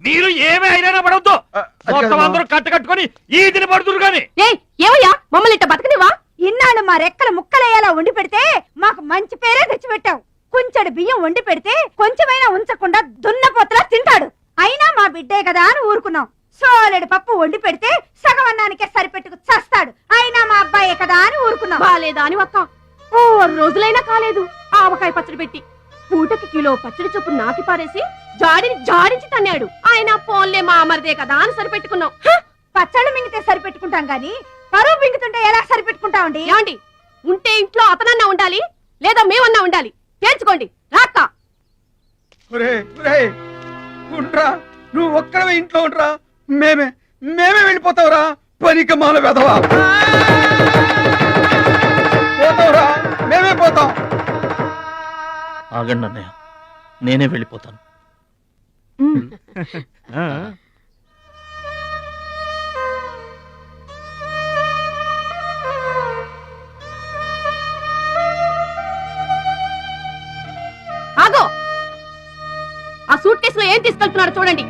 మీరు ఏమీ అయినా పడవద్దు. మొత్తం అందరూ కట్టుకొని ఈదిని పడుతురు గాని. ఏమయ్యా, మమ్మల్ని ఇట్ట బతకనివా? ఇన్నాళ్ళు మా రెక్కల ముక్కలయ్యేలా వండి పెడితే మాకు మంచి పేరే తెచ్చిపెట్టావు. కొంచెడు బియ్యం వండి పెడితే కొంచెమైనా ఉంచకుండా దున్నపోతలా తింటాడు. అయినా మా బిడ్డే కదా అని ఊరుకున్నాం. సోలెడు పప్పు వండి పెడితే సగం అన్నానికే సరిపెట్టుకు చస్తాడు. అయినా మా అబ్బాయే కదా అని ఊరుకున్నాం. బాలేదా అని ఒక్క 4 రోజులైనా కాలేదు ఆవకాయ పచ్చడి పెట్టి పూటకి కిలో పచ్చడి చొప్పు నాకి పారేసి జాడించి తన్నాడు. ఆయన పోన్లే మా అమరదే కదా అని సరిపెట్టుకున్నాం. పచ్చళ్ళు మింగితే సరిపెట్టుకుంటాం గాని పరువు మింగుతుంటే ఎలా సరిపెట్టుకుంటామండి? ఏమండి, ఉంటే ఇంట్లో అతనన్నా ఉండాలి, లేదా మేమన్నా ఉండాలి. తేల్చుకోండి. రాక్క నువ్వు ఒక్కడవే ఇంట్లో ఉండరా. మేమే వెళ్ళిపోతావురా. పనికి మాల వెధవా. పోతావురా, మేమే పోతాం. ఆగండి అన్నయ్య, నేనే వెళ్ళిపోతాను. ఆగో, ఆ సూట్ కేసులో ఏం తీసుకెళ్తున్నారో చూడండి.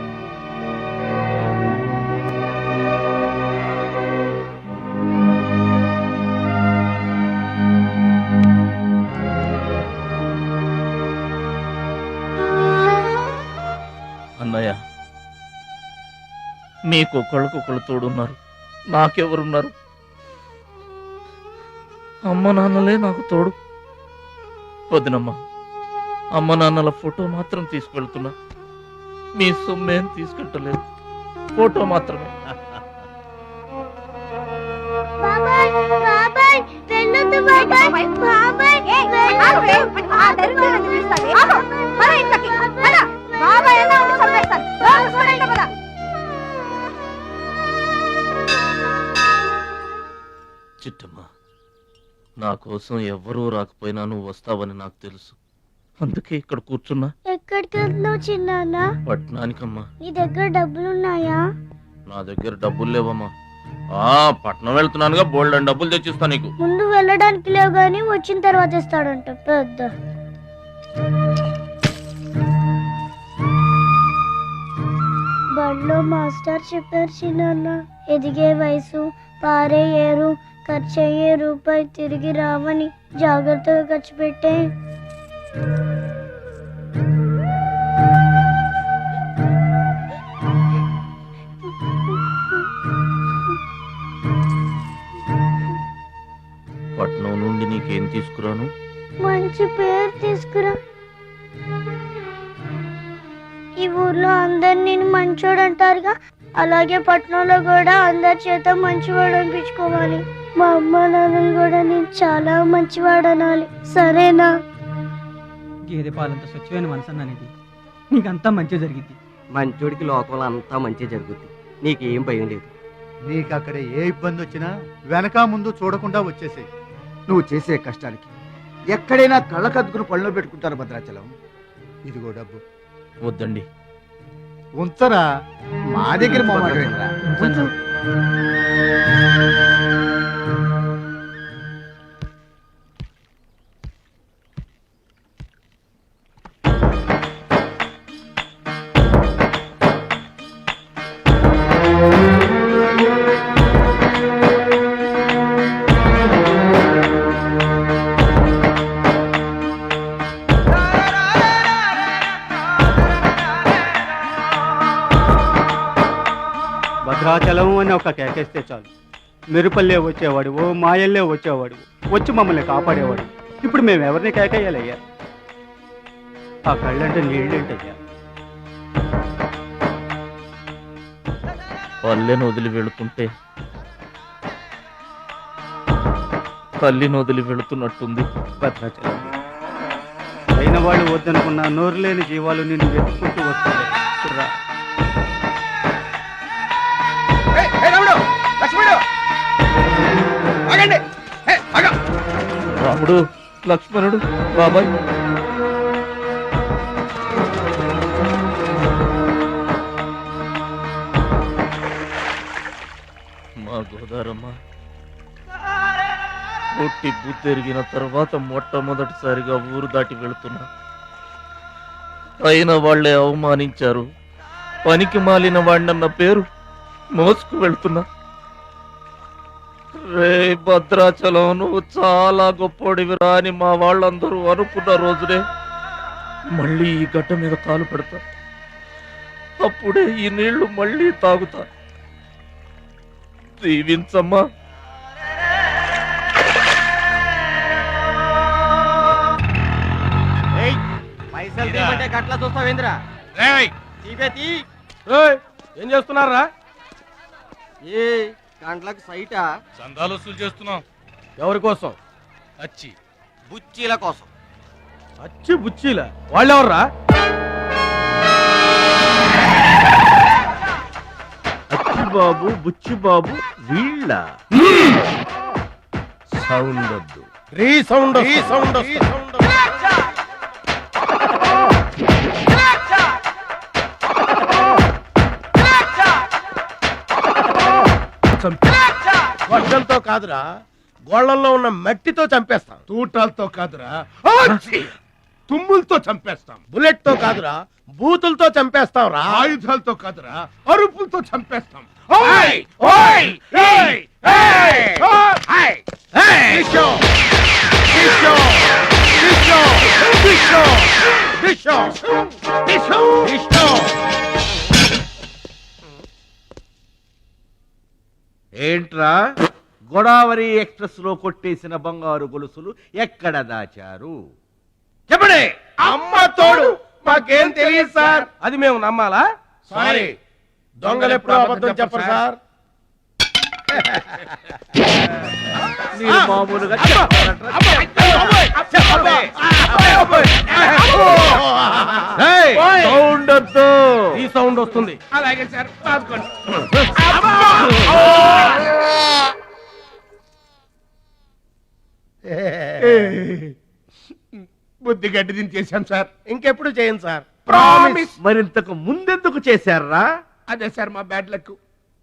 మీకు ఒకళ్ళకొకళ్ళు తోడున్నారు, నాకెవరున్నారు? అమ్మ నాన్నలే నాకు తోడు. వదినమ్మా, అమ్మ నాన్నల ఫోటో మాత్రం తీసుకెళ్తున్నా, మీ సొమ్మేం తీసుకెళ్ళలేదు, ఫోటో మాత్రమే. బాబాయ్ బాబాయ్ వెళ్ళొద్దు బాబాయ్ బాబాయ్ చిట్టమ్మా, నా కోసం ఎవ్వరూ రాకపోయినా నువ్వు వస్తావని నాకు తెలుసు, అందుకే ఇక్కడ కూర్చున్నా. ఎక్కడికి వెళ్తున్నావు చిన్నాన్న? పట్నానికమ్మా. నీ దగ్గర డబ్బులున్నాయా? నా దగ్గర డబ్బులు లేవమ్మా. పట్నం వెళ్తున్నానుగా, బోల్డ్ అని డబ్బులు తెచ్చిస్తా నీకు. ముందు వెళ్ళడానికి లేవు గాని వచ్చిన తర్వాత ఇస్తాడంట పెద్ద. బడిలో మాస్టర్ చెప్పారు చిన్నాన్న, ఎదిగే వయసు, పారే ఏరు, ఖర్చయ్యే రూపాయి తిరిగి రావని, జాగ్రత్తగా ఖర్చు పెట్టే. పట్నం నుండి నీకేం తీసుకురాను? మంచి పేరు తీసుకురా. ఈ ఊర్లో అందరు నేను మంచోడు అంటారుగా, అలాగే పట్నంలో కూడా అందరి చేత మంచివాడు అనిపించుకోవాలి. మా అమ్మ నాన్నలు కూడా నేను చాలా మంచివాడు అనాలి, సరేనా? గేదె పాలంత స్వచ్ఛమైన మనసు అన్నానండి, నీకంతా మంచి జరిగింది. మంచోడికి లోకంలో అంతా మంచి జరుగుద్ది, నీకేం భయం లేదు. నీకు అక్కడ ఏ ఇబ్బంది వచ్చినా వెనక ముందు చూడకుండా వచ్చేసేయ్. నువ్వు చేసే కష్టానికి ఎక్కడైనా కళ్ళకద్దుకుని పళ్ళలో పెట్టుకుంటారు భద్రాచలం. ఇదిగో డబ్బు వద్దండి. ఉంచరా. మా దగ్గర భద్రాచలం అని ఒక కేకేస్తే చాలు, మెరుపల్లే వచ్చేవాడు, ఓ మాయల్లే వచ్చేవాడు, వచ్చి మమ్మల్ని కాపాడేవాడు. ఇప్పుడు మేము ఎవరిని కేకేయాలయ్యా? ఆ కళ్ళంటే నీళ్ళేంటయ్యా? పల్లెను వదిలి వెళుతుంటే తల్లిని వదిలి వెళుతున్నట్టుంది. భద్రాచలం అయిన వాళ్ళు వద్దనుకున్న నోరు లేని జీవాలు నిన్ను వెతుక్కుంటూ వస్తాయి. రా. రాముడు, లక్ష్మణుడు, బాబాయ్. మా గోదారమ్మ పుట్టి బుద్ధెరిగిన తర్వాత మొట్టమొదటిసారిగా ఊరు దాటి వెళుతున్నా. అయిన వాళ్లే అవమానించారు, పనికి మాలిన వాడినన్న పేరు మోసుకు వెళ్తున్నా. రే భద్రాచలం, నువ్వు చాలా గొప్పోడివిరా అని మా వాళ్ళందరూ అనుకున్న రోజునే మళ్ళీ ఈ గడ్డ మీద కాలు పెడతా. అప్పుడే ఈ నీళ్లు మళ్ళీ తాగుతా. దీవించమ్మా. గట్లా చూస్తావేంద్రా? ఏం చేస్తున్నారా? ఏ గంటలకు సైటా? చందాలు వసూలు చేస్తున్నాం. ఎవరి కోసం? అచ్చి బుచ్చీల కోసం. అచ్చి బుచ్చీల వాళ్ళెవర్రా? అచ్చి బాబు, బుచ్చి బాబు వీళ్ళ సౌండ్ వద్దు. రీసౌండ్ వర్షంతో కాదురా, గోళ్లలో ఉన్న మట్టితో చంపేస్తాం. తూటాలతో కాదురా, తుమ్ములతో చంపేస్తాం. బుల్లెట్ తో కాదురా, బూతులతో చంపేస్తాం రా. ఆయుధాలతో కాదురా, అరుపులతో చంపేస్తాం. ఏంట్రా గోదావరి ఎక్స్ప్రెస్ లో కొట్టేసిన బంగారు గొలుసులు ఎక్కడ దాచారు? చెప్పండి. అమ్మ తోడు మాకేం తెలియదు సార్. అది మేము నమ్మాలా? సారీ, దొంగలు ఎప్పుడు అబద్ధం చెప్పరు సార్. మీరు మామూలుగా చెప్పాలంటారా? ఏయ్, సౌండ్ వద్దు. ఈ సౌండ్ వస్తుంది. అలాగే సార్. బుద్ధి గడ్డి దించేసాం సార్. ఇంకెప్పుడు చేయండి సార్. ప్రామిస్. మరింతకు ముందెందుకు చేశారా? అదే సార్ మా బ్యాడ్ లక్.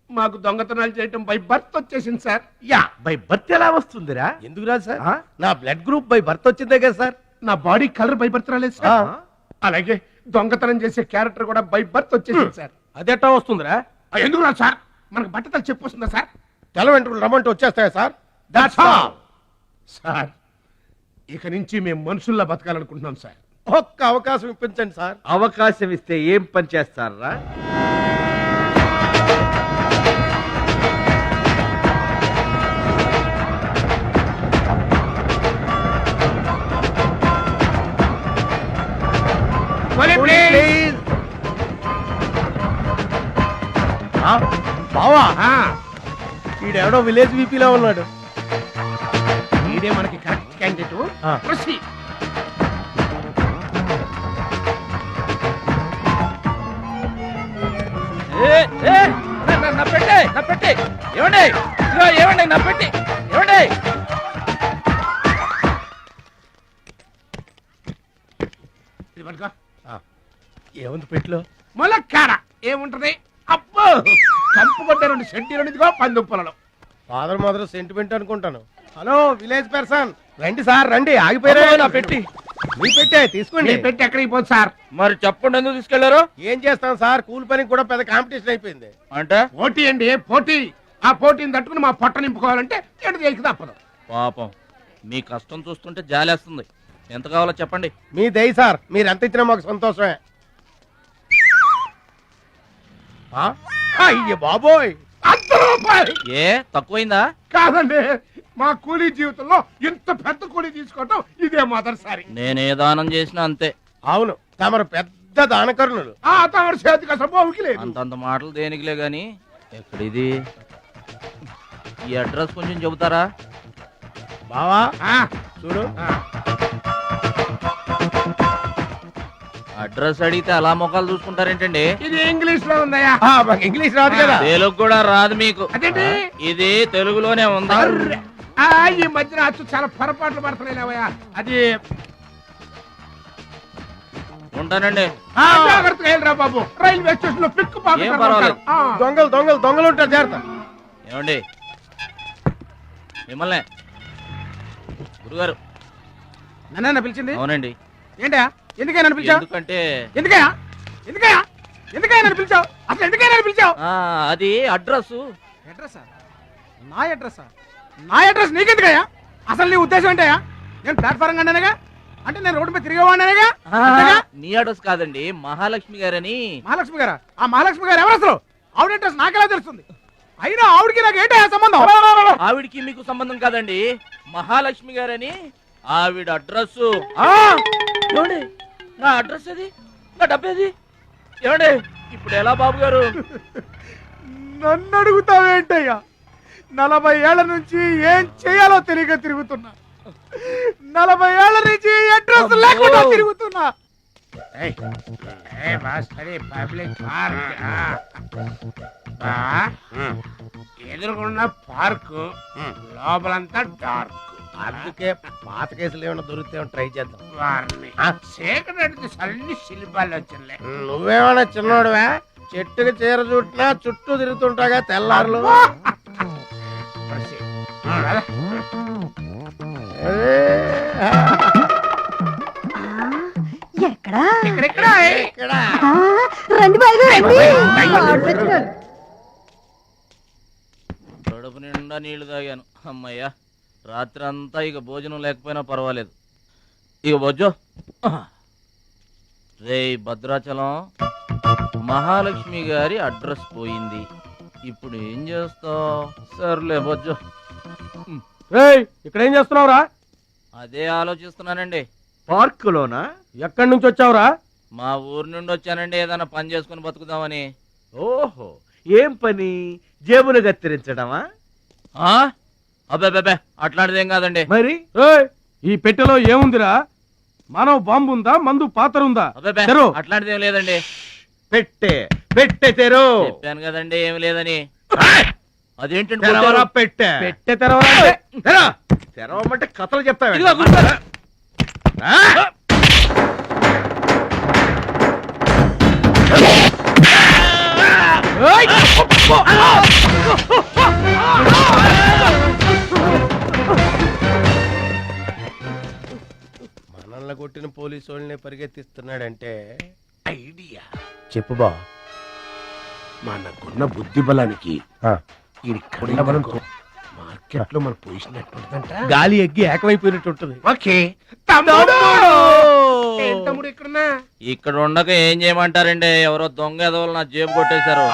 మాకు దొంగతనాలు చేయటం బై బర్త్ వచ్చేసింది సార్. యా, బై బర్త్ ఎలా వస్తుందిరా? ఎందుకు రాదు సార్? ఆ? నా బ్లడ్ గ్రూప్ బై బర్త్ వచ్చిందే కదా సార్. నా బాడీ కలర్ బై బర్త్ రాలేదు సార్. అలాగే దొంగతనం చేసే క్యారెక్టర్ కూడా బై బర్త్ వచ్చేసింది సార్. అదెట్టా వస్తుందిరా? ఎందుకు రాదు సార్? మనకు బట్టతలు చెప్పు వస్తుందా సార్? తెల వెంట్రులు రమ్మంటే వచ్చేస్తాయా సార్? That's all sir. ఇక నుంచి మేము మనుషుల్లా బతకాలనుకుంటున్నాం సార్. ఒక్క అవకాశం ఇప్పించండి సార్. అవకాశం ఇస్తే ఏం పని చేస్తారా? ప్లీజ్. బావా, ఈడెవడో విలేజ్ వీపీలో ఉన్నాడు. ఈడే మనకి కరెక్ట్ క్యాండిడేట్. ప్రొసీడ్. నా పెట్టే ఏమండి, ఇదిగో ఏమండి నా పెట్టి ఏమండి. ఏముంది పెట్టిలో? ములక్కాడ ఏముంటది? అబ్బో, కంపు కొట్ట 2 సెంటీలు పందుప్పలలో. ఫాదర్ మదర్ సెంటిమెంట్ అనుకుంటాను. హలో విలేజ్ పర్సన్, రండి సార్ రండి. ఆగిపోయారా? నా పెట్టి మీ పెట్టే తీసుకోండి. పెట్టి ఎక్కడికి పోదు సార్. మరి చెప్పండి, ఎందుకు తీసుకెళ్లారు? ఏం చేస్తాం సార్, కూలి పనికి కూడా పెద్ద కాంపిటీషన్ అయిపోయింది. అంటే పోటీ అండి, పోటీ. ఆ పోటీని తట్టుకుని మా పొట్ట నింపుకోవాలంటే ఎటు చేయక తప్పదు. పాపం, మీ కష్టం చూస్తుంటే జాలేస్తుంది. ఎంత కావాలో చెప్పండి. మీ దయ సార్, మీరు ఎంత ఇచ్చినా మాకు సంతోషమే. అయ్య బాబోయ్, ₹100. ఏ తక్కువైందా? కాదండి, మా కూలీ జీవితంలో ఇంత పెద్ద కూలీ తీసుకోవటం ఇదే మొదటిసారి. నేనే దానం చేసినా అంతే. అవును, తమరు పెద్ద దానకరుణులు. తమరు చేతికి అసలు బావుకి లేదు. అంతంత మాటలు దేనికిలే గాని, ఎక్కడిది? ఈ అడ్రస్ కొంచెం చెబుతారా? బావా చూడు, అడ్రస్ అడిగితే అలా మొఖాలు చూసుకుంటారేంటండి? ఇది ఇంగ్లీష్ లో ఉందయ్యా. ఇంగ్లీష్ రాదు కదా. తెలుగు కూడా రాదు మీకు. అదేంటి? ఇది తెలుగులోనే ఉంది. ఈ మధ్యన అచ్చు చాలా పొరపాట్లు పడుతున్నాయిలేవయ్యా. అది ఉంటానండి. జాగ్రత్తగా వెళ్ళరా బాబు, రైల్వే స్టేషన్ లో పిక్కు ఏం పర్వాలేదు. దొంగలు ఉంటారు, జాగ్రత్త. ఏమండి, మిమ్మల్ని గురుగారు. నన్ను పిలిచింది? అవునండి. ఏంటయ్యా, ఎందుకైనా పిలిచావు? ఎందుకంటే ఎందుకయ్యా నన్ను పిలిచావు? అసలు ఎందుకైనా పిలిచావు? అది అడ్రస్. అడ్రస్ నా అడ్రస్ నీకెందుకయ్యా? అసలు నీ ఉద్దేశం ఏంటయ్యా? నేను ప్లాట్ఫారం కండానగా, అంటే నేను రోడ్డు మీద తిరిగేవాడినగా. నీ అడ్రస్ కాదండి, మహాలక్ష్మి గారని. మహాలక్ష్మి గారా? ఆ మహాలక్ష్మి గారు ఎవరు అసలు? ఆవిడ అడ్రస్ నాకెలా తెలుస్తుంది? అయినా ఆవిడకి నాకు ఏంటయ్యా సంబంధం? ఆవిడికి మీకు సంబంధం కాదండి, మహాలక్ష్మి గారని ఆవిడ అడ్రస్. ఏమండి, నా అడ్రస్ అది, నా డబ్బేది? ఏమండి, ఇప్పుడు ఎలా బాబు గారు? నన్ను అడుగుతావేంటయ్యా? 40 ఏళ్ల నుంచి ఏం చేయాలో తెలియక తిరుగుతున్నా. 40 ఏళ్ల నుంచి అడ్రస్ లేకుండా తిరుగుతున్నా. ఎదురుకున్న పార్కు లోపలంతా డార్క్. అందుకే పాత కేసులు ఏమైనా దొరికితే ట్రై చేద్దాం. చీకటి అన్ని శిల్పాలు వచ్చినాయి. నువ్వేమైనా చిన్నోడువా? చెట్టుకి చీర చుట్టినా చుట్టూ తిరుగుతుంటాగా తెల్లారులు. కడుపు నిండా నీళ్లు తాగాను. అమ్మయ్యా, రాత్రి అంతా ఇక భోజనం లేకపోయినా పర్వాలేదు. ఇక బొజ్జో. రే భద్రాచలం, మహాలక్ష్మి గారి అడ్రస్ పోయింది. ఇప్పుడు ఏం చేస్తావు? సర్లే బొజ్జు. ఇక్కడ ఏం చేస్తున్నావురా? అదే ఆలోచిస్తున్నానండి. పార్కులోనా? ఎక్కడి నుంచి వచ్చావురా? మా ఊరు నుండి వచ్చానండి, ఏదైనా పని చేసుకుని బతుకుదామని. ఓహో, ఏం పని? జేబులు కత్తిరించడమా? అబ్బే అట్లాంటిదేం కాదండి. మరి ఈ పెట్టెలో ఏముందిరా? మానవ బాంబు ఉందా? మందు పాత్ర ఉందా? అబ్బే తెరు. అట్లాంటిదేం లేదండి. పెట్టె తెరు. చెప్పాను కదండి ఏమి లేదని. అదేంటండి తెరవరా పెట్టె. పెట్టె తెరవాలంటే తెరవమంటే కథలు చెప్తావా? ఇదిగో కూర్చో. మనల్ని కొట్టిన పోలీసు వాళ్ళని పరిగెత్తిస్తున్నాడంటే ఐడియా చెప్పు బా. మనకున్న బుద్ధి బలానికి ఈ కళ్ళ బలంతో మార్కెట్ లో మన పొజిషన్ ఎట్లుంటుందంట? గాలి ఎగ్గి ఏకమైపోయినట్టు ఉంటుంది. ఓకే తమ్ముడు. ఏం తమ్ముడు ఇక్కడున్నా? ఇక్కడ ఉండక ఏం చేయమంటారండి? ఎవరో దొంగ ఎదవలు నా జేబు కొట్టేశారు.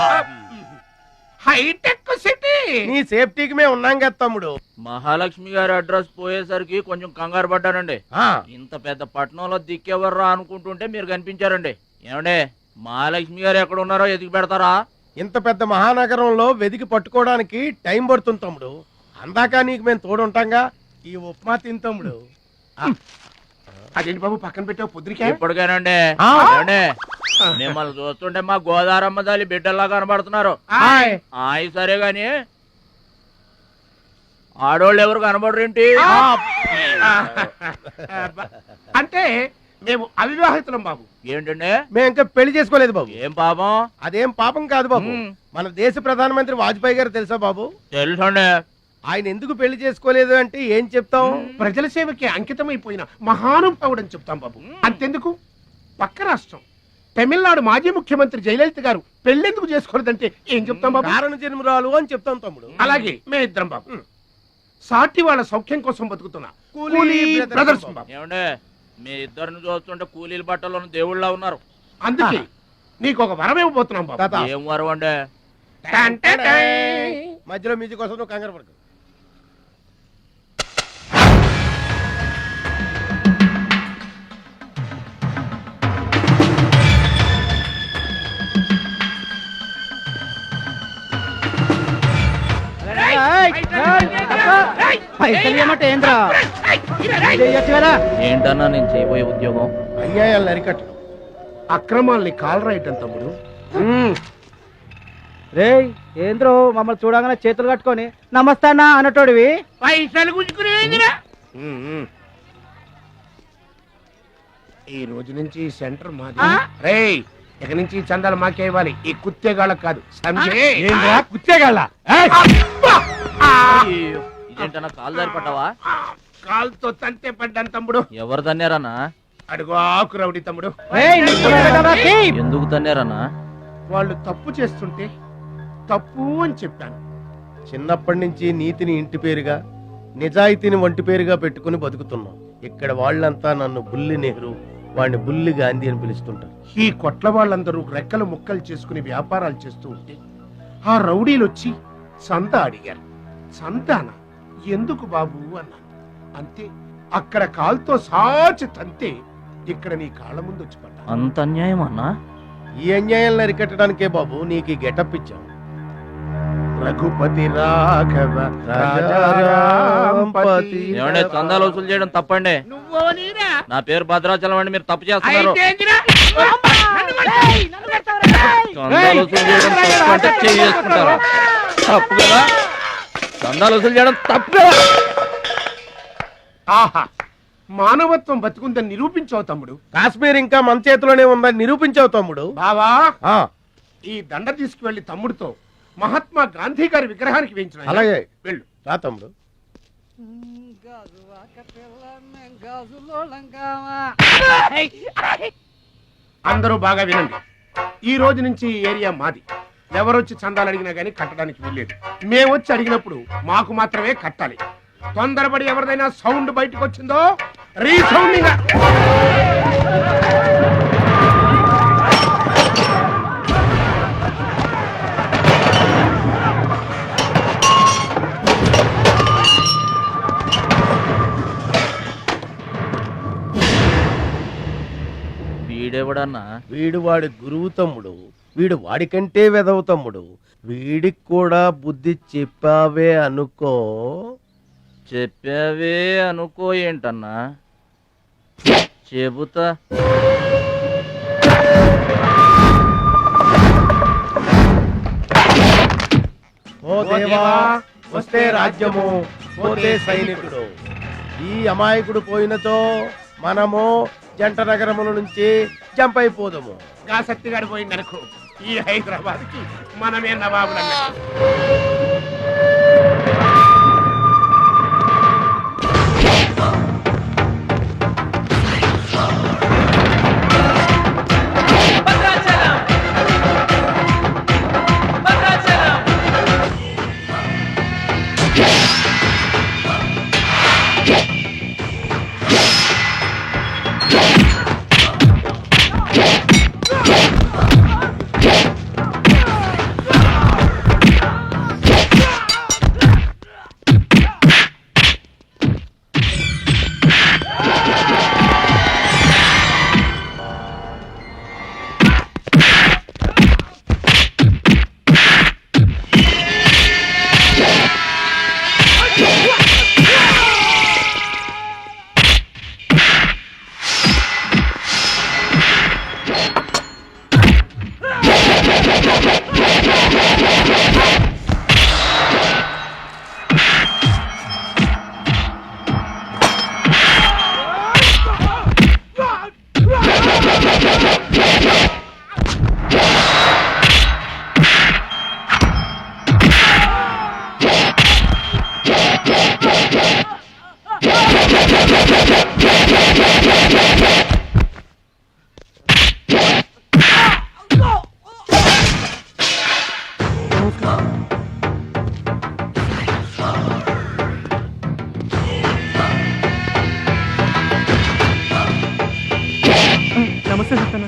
Hitech city. నీ సేఫ్టీకి మేము ఉన్నాం కదా తమ్ముడు. మహాలక్ష్మి గారి అడ్రస్ పోయేసరికి కొంచెం కంగారు పడ్డానండి. ఇంత పెద్ద పట్టణంలో దిక్కెవర్రా అనుకుంటుంటే మీరు కనిపించారండి. ఏమండే, మహాలక్ష్మి గారు ఎక్కడ ఉన్నారో ఎదిగి పెడతారా? ఇంత పెద్ద మహానగరంలో వెదికి పట్టుకోవడానికి టైం పడుతుంది తమ్ముడు. అందాక నీకు మేము తోడుంటాంగా. ఈ ఉప్మా తిని తమ్ముడు. అదేంటి బాబు పక్కన పెట్టావు పొద్దురికే? ఇప్పటికేనండి. ఏమండే, మిమ్మల్ని చూస్తుంటే మా గోదారమ్మ తల్లి బిడ్డల్లా కనబడుతున్నారు. ఆయి సరే గాని ఆడోళ్ళు ఎవరు కనబడరేంటి? అంటే మేము అవివాహితులం బాబు. ఏంటండి? మేము ఇంకా పెళ్లి చేసుకోలేదు బాబు. ఏం పాపం? అదేం పాపం కాదు బాబు. మన దేశ ప్రధానమంత్రి వాజ్పేయి గారు తెలుసా బాబు? తెలుసండి. ఆయన ఎందుకు పెళ్లి చేసుకోలేదు అంటే ఏం చెప్తాం? ప్రజల సేవకి అంకితమైపోయిన మహానుభావుడు అని చెప్తాం బాబు. అంతెందుకు, పక్క రాష్ట్రం తమిళనాడు మాజీ ముఖ్యమంత్రి జయలలిత గారు పెళ్ళెందుకు చేసుకోలేదంటే ఏం చెప్తాం బాబు? కారణ జన్మరాలు అని చెప్తాం తమ్ముడు. అలాగే మేమిద్దరం బాబు సాటి వాళ్ళ సౌఖ్యం కోసం బతుకుతున్నా కూలీ బ్రదర్స్ బాబు. ఏమండే, మీ ఇద్దరిని చూస్తుంటే కూలీల బట్టలో దేవుళ్ళ ఉన్నారు. అందుకే నీకు ఒక వరం ఇవ్వబోతున్నాం బాబు. ఏం వరం అండి? మధ్యలో మ్యూజిక్ కోసం నువ్వు కంగారు పడకు. ఏంటన్నా నేను చేయబోయే ఉద్యోగం? అన్యాయాలను అరికట్టడం, అక్రమాల్ని కాలరాయటం తమ్ముడు. రే ఏంద్రో మమ్మల్ని చూడగానే చేతులు కట్టుకొని నమస్తానా అన్నటోడివి. పైసలు గుంజుకునేదిరా. ఈ రోజు నుంచి సెంటర్ మాది. రేయ్, ఇక నుంచి ఈ చందాలు మాకే ఇవ్వాలి, ఈ కుత్తేగాళ్ళకి కాదు. కుత్తేగాళ్ళ ఇదేంటన్నా కాలు దారి పడ్డావా? కాలుతో తంతే పడ్డాను తమ్ముడు. ఎవరు తన్నారన్నా? అడుగు ఆకు రౌడీ తమ్ముడు. ఎందుకు తన్నారన్నా? వాళ్ళు తప్పు చేస్తుంటే తప్పు అని చెప్పాను. చిన్నప్పటి నుంచి నీతిని ఇంటి పేరుగా, నిజాయితీని వంటి పేరుగా పెట్టుకుని బతుకుతున్నాం. ఇక్కడ వాళ్ళంతా నన్ను బుల్లి నెహ్రూ, వాడిని బుల్లి గాంధీ అని పిలుస్తుంటారు. ఈ కొట్ల వాళ్ళందరూ రెక్కలు ముక్కలు చేసుకుని వ్యాపారాలు చేస్తూ ఉంటే ఆ రౌడీలు వచ్చి సంత అడిగారు. సంతానా? ఎందుకు బాబు అన్నాను. అంతే, అక్కడ కాలుతో సాచి తంతే ఇక్కడ నీ కాళ్ళ ముందు వచ్చి పడ్డా. అంత అన్యాయం అన్నా? ఈ అన్యాయాలను అరికట్టడానికే బాబు నీకు ఈ గెటప్ ఇచ్చాం. రఘుపతి రాఘవ రాజారాంపతి. ఏమంటే, చందాలు వసూలు చేయడం తప్పండి. నా పేరు భద్రాచలం అండి, మీరు తప్పు చేస్తున్నారు. చందాలు వసూలు చేయడం తప్పు అంటే చేసుకుంటారా? తప్పు కదా? చందాలు వసూలు చేయడం తప్పు కదా? ఆహా, మానవత్వం బతుకుందని నిరూపించావు తమ్ముడు. కాశ్మీర్ ఇంకా మన చేతిలోనే ఉందని నిరూపించావు తమ్ముడు. బావా, ఆ, ఈ దండ తీసుకువెళ్లి తమ్ముడితో మహాత్మా గాంధీ గారి విగ్రహానికి వేయించిన. అలాగే వెళ్ళు. రా తమ్ముడు. అందరూ బాగా వినండి. ఈ రోజు నుంచి ఈ ఏరియా మాది. ఎవరొచ్చి చందాలు అడిగినా గానీ కట్టడానికి వీల్లేదు. మేమొచ్చి అడిగినప్పుడు మాకు మాత్రమే కట్టాలి. తొందరపడి ఎవరిదైనా సౌండ్ బయటకు వచ్చిందో రీసౌండింగ్. వీడెవడన్నా? వీడు వాడి గురువు తమ్ముడు, వీడు వాడికంటే వెదవ తమ్ముడు. వీడికి కూడా బుద్ధి చెప్పావే అనుకో. చెప్పావే అనుకో ఏంటన్నా? చెబుతా. ఓ దేవా, వస్తే రాజ్యము, పోతే సైనికుడు. ఈ అమాయకుడు పోయినతో మనము జంట నగరముల నుంచి జంప్ అయిపోదాము. గా సత్తిగాడు పోయిందనుకో, ఈ హైదరాబాద్ కి మనమే నవాబులన్న. నమస్తే సత్తన్న.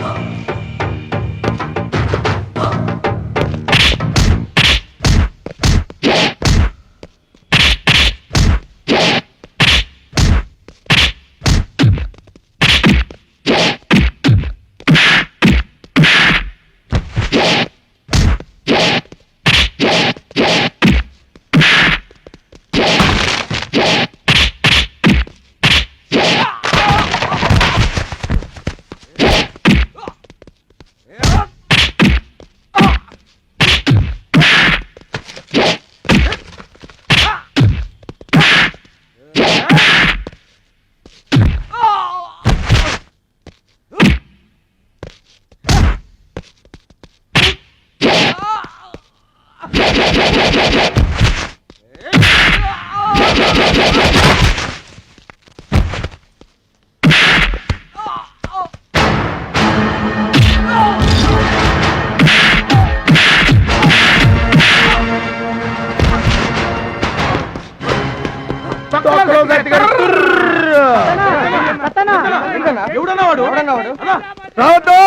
రావద్దు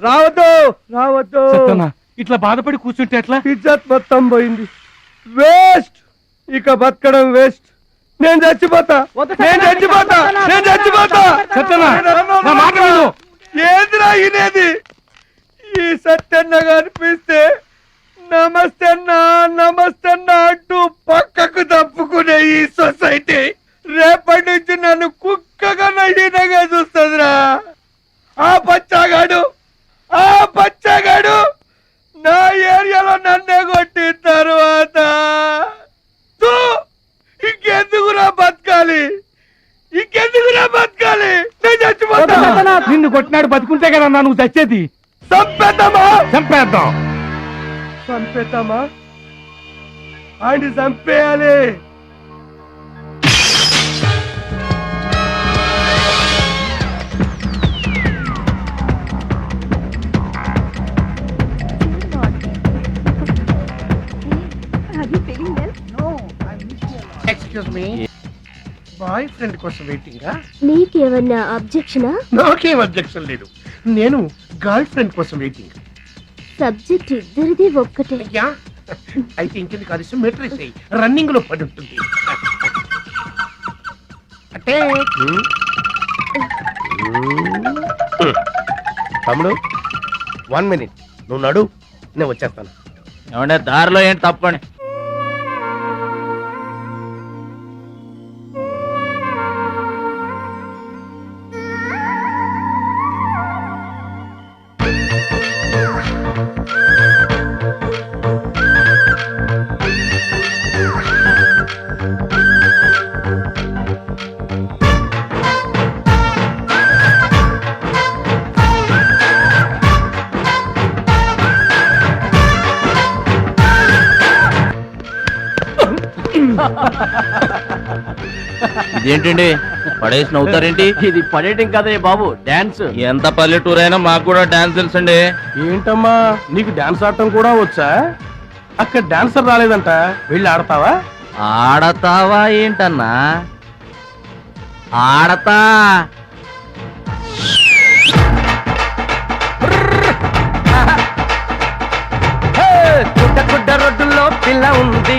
రావద్దు రావద్దు. ఇట్లా బాధపడి కూర్చుంటే ఎట్లా? ఇజ్జత్ మొత్తం పోయింది. వేస్ట్, ఇక బతకడం వేస్ట్. నేను చచ్చిపోతా, నేను చచ్చిపోతా, నేను చచ్చిపోతా. ఏందిరా ఇనేది? ఈ సత్యన్న కనిపిస్తే నమస్తే అన్నా నమస్తే అన్నా అంటూ పక్కకు తప్పుకునే ఈ సొసైటీ రేపటి నుంచి నన్ను కుక్కగా నయ్యనగా చూస్తుందిరా. ఆ పచ్చగాడు నా ఏరియాలో నన్నే కొట్టిన తర్వాత ఇంకెందుకురా బతకాలి, ఇంకెందుకురా బతకాలి? నేను చచ్చిపోతా. నిన్ను కొట్టినాడు బతుకుంటే కదా నువ్వు చచ్చేది. చంపేద్దామా? చంపేద్దాం. చంపేద్దామా? ఆయన చంపేయాలి. ఎక్స్క్యూజ్ మీ, బాయ్ ఫ్రెండ్ కోసం వెయిటింగ్. నీకేమన్నా అబ్జెక్షనా? నాకేం అబ్జెక్షన్ లేదు. నేను గర్ల్ ఫ్రెండ్ కోసం వెయిటింగ్. సబ్జెక్ట్ ఇద్దరిది ఒక్కటే. యా, అయితే ఇంకెందుకు కలిసి మెట్రిక్ రన్నింగ్ లో పడి ఉంటుంది. అంటే తమ్ముడు 1 minute, నువ్వు నడు, నేను వచ్చేస్తాను. ఏమంటే దారిలో ఏంటి తప్పండి. ఇదేంటండి పడేసి నవ్వుతారేంటి? ఇది పడేయటం కదే బాబు, డాన్స్. ఎంత పల్లెటూరు అయినా మాకు కూడా డాన్స్ తెలుసండి. ఏంటమ్మా నీకు డాన్స్ ఆడటం కూడా వచ్చా? అక్కడ డాన్సర్ రాలేదంట, వెళ్ళి ఆడతావా? ఆడతావా ఏంటన్నా? ఆడతా. గుడ్డ రోడ్డులో పిల్ల ఉంది,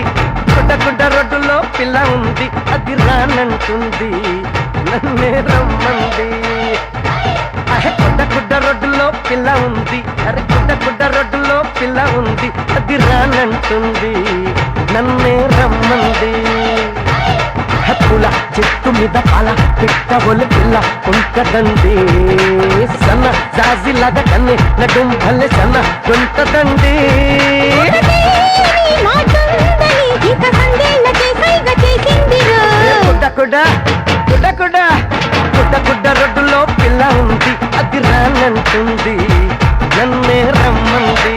గుడ్డ రోడ్డులో పిల్ల ఉంది, అది రానంటుంది, నన్నే రమ్మంది. గుడ్డ రోడ్డులో పిల్ల ఉంది, అరే గుడ్డ రోడ్డులో పిల్ల ఉంది, అది రానంటుంది, నన్నే రమ్మంది. పూల చెట్టు మీద పాల పెట్టబోలు పిల్ల ఉంటదండి, సన్న జాజిలాగా కన్నే నడుం భలే సన్న ఉంటదండి. గుడ్డ రోడ్డులో పిల్ల ఉంది, అది రానంటుంది, నన్నే రమ్మంది.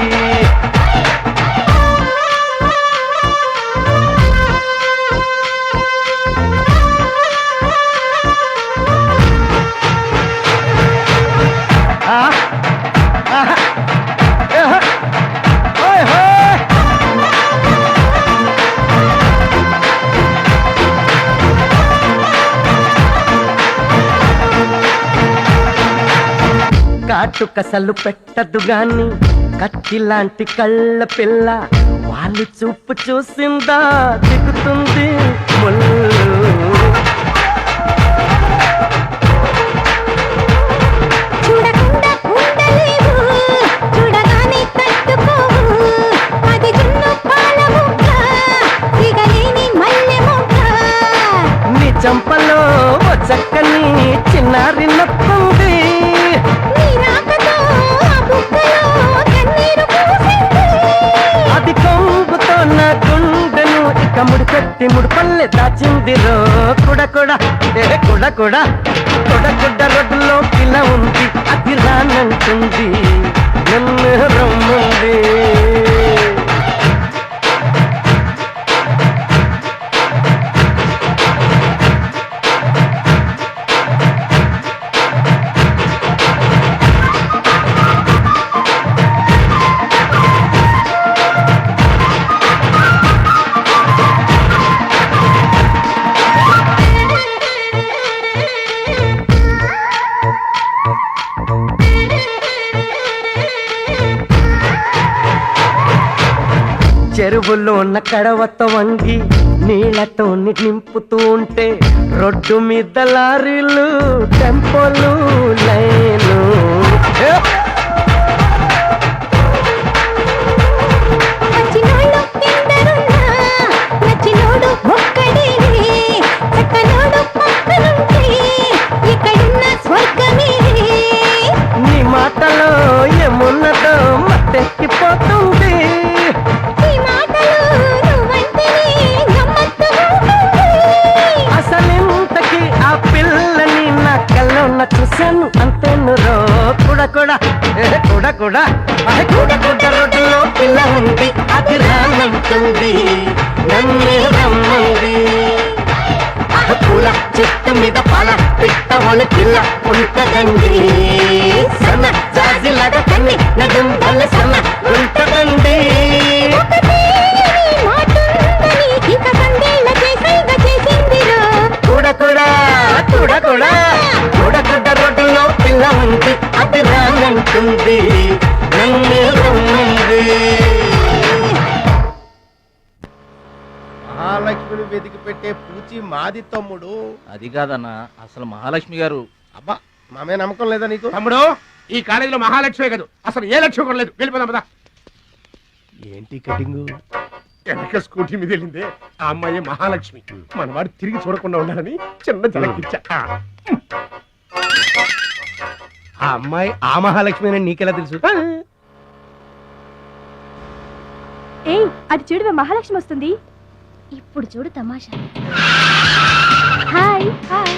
కాటు కసలు పెట్టదు గాని కత్తిలాంటి కళ్ళ పిల్ల, వాళ్ళు చూపు చూసిందా దిగుతుంది ముళ్ళు. నీ చంపలో చక్కని చిన్నారి నొప్పుంది, అది కొంగుతో నా గుండెను ఇక ముడిపెట్టి ముడిపల్లె దాచిందిరో. గుడ్డ రోడ్డులో పిల్ల ఉంది, అది రానంటుంది, నన్ను రమ్మంది. చెరువులో ఉన్న కడవతో వంగి నీళ్లతో నింపుతూ ఉంటే, రోడ్డు మీద లారీలు టెంపోలు లైను. నీ మాటలో ఏమున్నదో మత్తెక్కిపోతుంది, అసలింతకి ఆ పిల్లని నా కళ్ళున్న చూశాను అంతేను రో. గుడ్డ రోడ్డులో పిల్ల ఉంది, అది రానంటుంది, నన్నే రమ్మంది. పూల చెట్టు మీద పాల పెట్టవోలు పిల్ల ఉంటదండి, సన్న జాజిలాగా కన్ని నడుం భలే సన్న ఉంటదండి. గుడ్డ రోడ్డులో పిల్ల ఉంది, అది రానంటుంది, నన్నే రమ్మంది. మహాలక్ష్మిని వెతికి పెట్టే పూచి మాది తమ్ముడు. అది కాదన్నా, అసలు మహాలక్ష్మి గారు. అబ్బా, మామే నమ్మకం లేదా నీకు? తమ్ముడు ఈ కాలేజీలో మహాలక్ష్మే కాదు అసలు ఏ లక్ష్యం కూడా లేదు. వెళ్ళిపోదాం పదా. ఏంటి కటింగ్? వెనక స్కూటీ మీద వెళ్ళిందే ఆ అమ్మాయి మహాలక్ష్మి. మన వాడు తిరిగి చూడకుండా ఉండాలని చిన్న జలకిచ్చా. ఆ అమ్మాయి ఆ మహాలక్ష్మి అని నీకెలా తెలుసు? ఏయ్ అది చూడు మహాలక్ష్మి వస్తుంది. ఇప్పుడు చూడు తమాషా. Hi hi.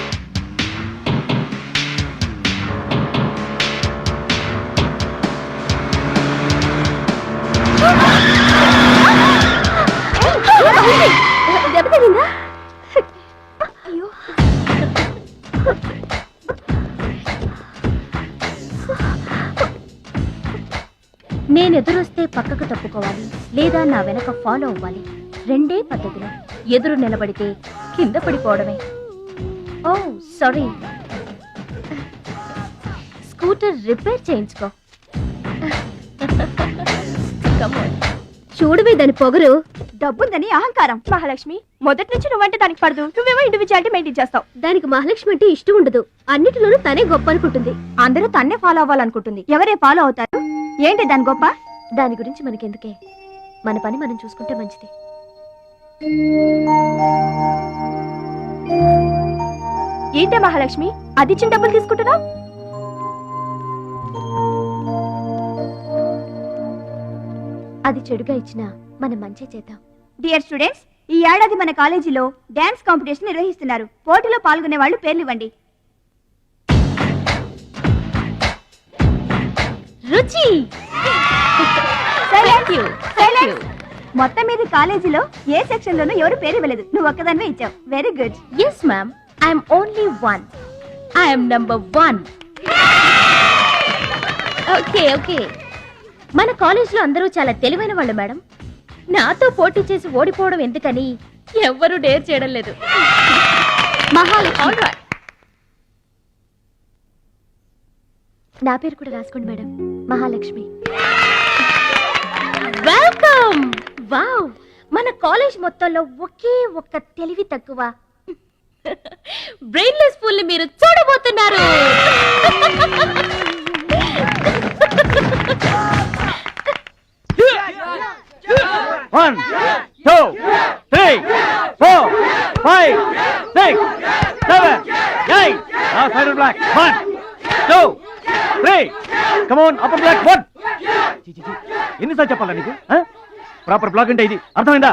దెబ్బ తగిలిందా? అయ్యో నేను ఎదురొస్తే పక్కకు తప్పుకోవాలి, లేదా నా వెనక ఫాలో అవ్వాలి. రెండే పద్ధతులు. ఎదురు నిలబడితే కింద పడిపోవడమే. ఓ సారీ, స్కూటర్ రిపేర్ చేయించుకో. చూడవే దాని పొగరు. డబ్బుందని అహంకారం. మహాలక్ష్మి మొదటి నుంచి నువ్వంటే దానికి పడదు. నువ్వేమో ఇండివిజువాలిటీ మెయింటైన్ చేస్తావు. దానికి మహాలక్ష్మి అంటే ఇష్టం ఉండదు. అన్నిటిలోనూ తనే గొప్ప అనుకుంటుంది. అందరూ తన్నే ఫాలో అవ్వాలనుకుంటుంది. ఎవరే ఫాలో అవుతారు? ఏంటి దాని గొప్ప? దాని గురించి మనకెందుకే, మన పని మనం చూసుకుంటే మంచిది. ఏంటే మహాలక్ష్మి అది ఇచ్చిన డబ్బులు తీసుకుంటున్నావు? అది చెడుగా ఇచ్చినా మనం మంచి చేద్దాం. డియర్ స్టూడెంట్స్, ఈ ఏడాది మన కాలేజీలో డాన్స్ కాంపిటీషన్ నిర్వహిస్తున్నారు. పోటీలో పాల్గొనే వాళ్ళు పేర్లు ఇవ్వండి. రుచి. మొత్తం మీద కాలేజీలో ఏ సెక్షన్ లోనూ ఎవరు పేరు ఇవ్వలేదు. నువ్వు ఒక్కదానివే ఇచ్చావు. Very good. Yes ma'am, I'm only one. I'm number 1. Okay okay. మన కాలేజీలో అందరూ చాలా తెలివైన వాళ్ళు మేడం. నాతో పోటీ చేసి ఓడిపోవడం ఎందుకని ఎవ్వరూ డేర్ చేయడం లేదు. మహాలక్ష్మి. నా పేరు కూడా రాసుకోండి మేడం, మహాలక్ష్మి. వెల్కమ్. వావ్, మన కాలేజ్ మొత్తంలో ఒకే ఒక్క తెలివి తక్కువ బ్రెయిన్లెస్ ఫుల్ మీరు చూడబోతున్నారు. One, two, three, 4, 5, 6, 7, 8. Now side black. 1, 2, 3. Come on, upper black. 1. ఎన్నిసార్లు చెప్పాలా నీకు? ప్రాపర్ బ్లాక్ అంటే ఇది, అర్థమైందా?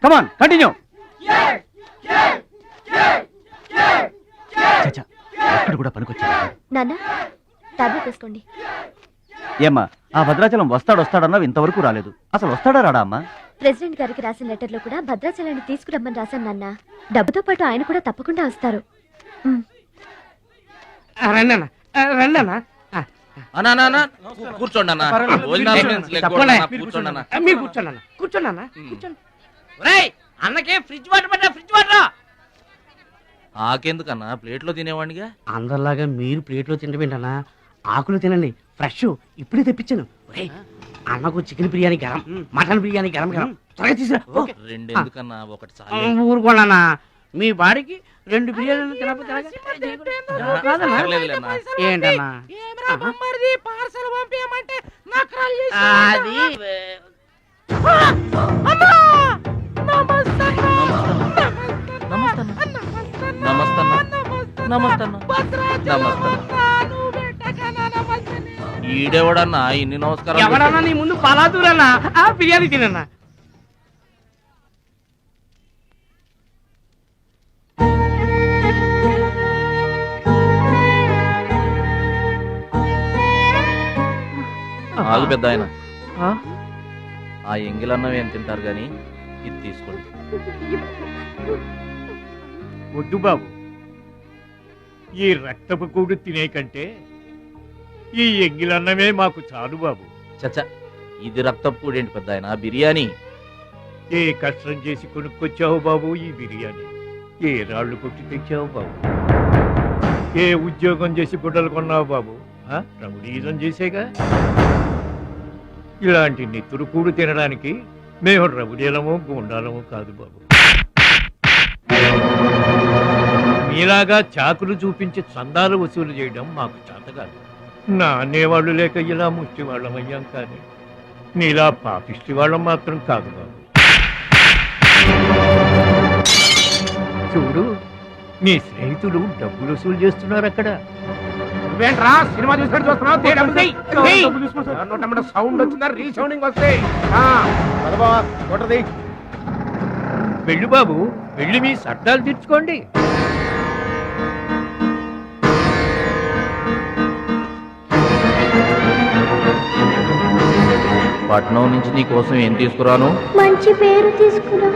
కమాన్ కంటిన్యూ. ఎక్కడ కూడా పనికొచ్చా నాన్న, టాబ్లెట్ వేసుకోండి. ఏమ్మా, ఆ భద్రాచలం వస్తాడన్నావు, ఇంతవరకు రాలేదు. అసలు వస్తాడా రాడా అమ్మా? ప్రెసిడెంట్ గారికి రాసిన లెటర్ లో కూడా భద్రాచలాన్ని తీసుకురమ్మని రాశాను నాన్న. డబ్బుతో పాటు ఆయన కూడా తప్పకుండా వస్తారు. కూర్చోండి అన్న. అన్నకే ఫ్రిడ్జ్ వాటర్ పడ్డా, ఫ్రిడ్జ్ వాటర్. ఆకెందుకన్నా, ప్లేట్లో తినేవాడిగా. అందరిలాగా మీరు ప్లేట్లో తినబెట్టనా? ఆకులు తినండి, ఫ్రెష్ ఇప్పుడే తెప్పించాను. అన్నకు చికెన్ బిర్యానీ గరం, మటన్ బిర్యానీ గరం గరం. త్వరగా తీసుకురా. రెండు ఎందుకన్నా, ఒకటి చాలు. ఊరుకోండి, మీ బాడీకి 2 బిర్యానీలు తినకపోతే ఏంటన్నా? అది ఈడెవడన్నా ఇన్ని నమస్కారం? ఎవడన్నా నీ ముందు పలాదూరన్నా బిర్యానీ తినన్నా. ఆగు పెద్ద ఆయన, ఆ ఎంగిలన్నం ఏం తింటారు గాని ఇది తీసుకోండి. వద్దు బాబు, ఈ రక్తపు కూడు తినే కంటే ఈ ఎంగిలన్నమే మాకు చాలు బాబు. చచ్చా, ఇది రక్తపు కూడేంటి పెద్ద ఆయన, బిర్యానీ. ఏ కష్టం చేసి కొనుక్కొచ్చావు బాబు ఈ బిర్యానీ? ఏ రాళ్ళు కొట్టి తెచ్చావు బాబు? ఏ ఉద్యోగం చేసి గుడ్డలు కొన్నావు బాబు? రౌడీజం చేసేగా. ఇలాంటి నెత్తురు కూడు తినడానికి మేము రౌడీలము గుండాలము కాదు బాబు. మీలాగా చాకులు చూపించి చందాలు వసూలు చేయడం మాకు చేత కాదు. నా అనేవాళ్ళు లేక ఇలా ముష్టి వాళ్ళం అయ్యాం కానీ నీలా పాపిష్టి వాళ్ళం మాత్రం కాదు బాబు. చూడు, నీ స్నేహితులు డబ్బులు వసూలు చేస్తున్నారు అక్కడ. నువ్వేంట్రా సినిమా చూసినట్టు చూస్తున్నావు? సౌండ్ వచ్చిందా? రీసౌండింగ్ వస్తాయి. వెళ్ళు బాబు, వెళ్ళి మీ సర్దాలు తీర్చుకోండి. పట్నం నుంచి నీ కోసం ఏం తీసుకురాను? మంచి పేరు తీసుకురా.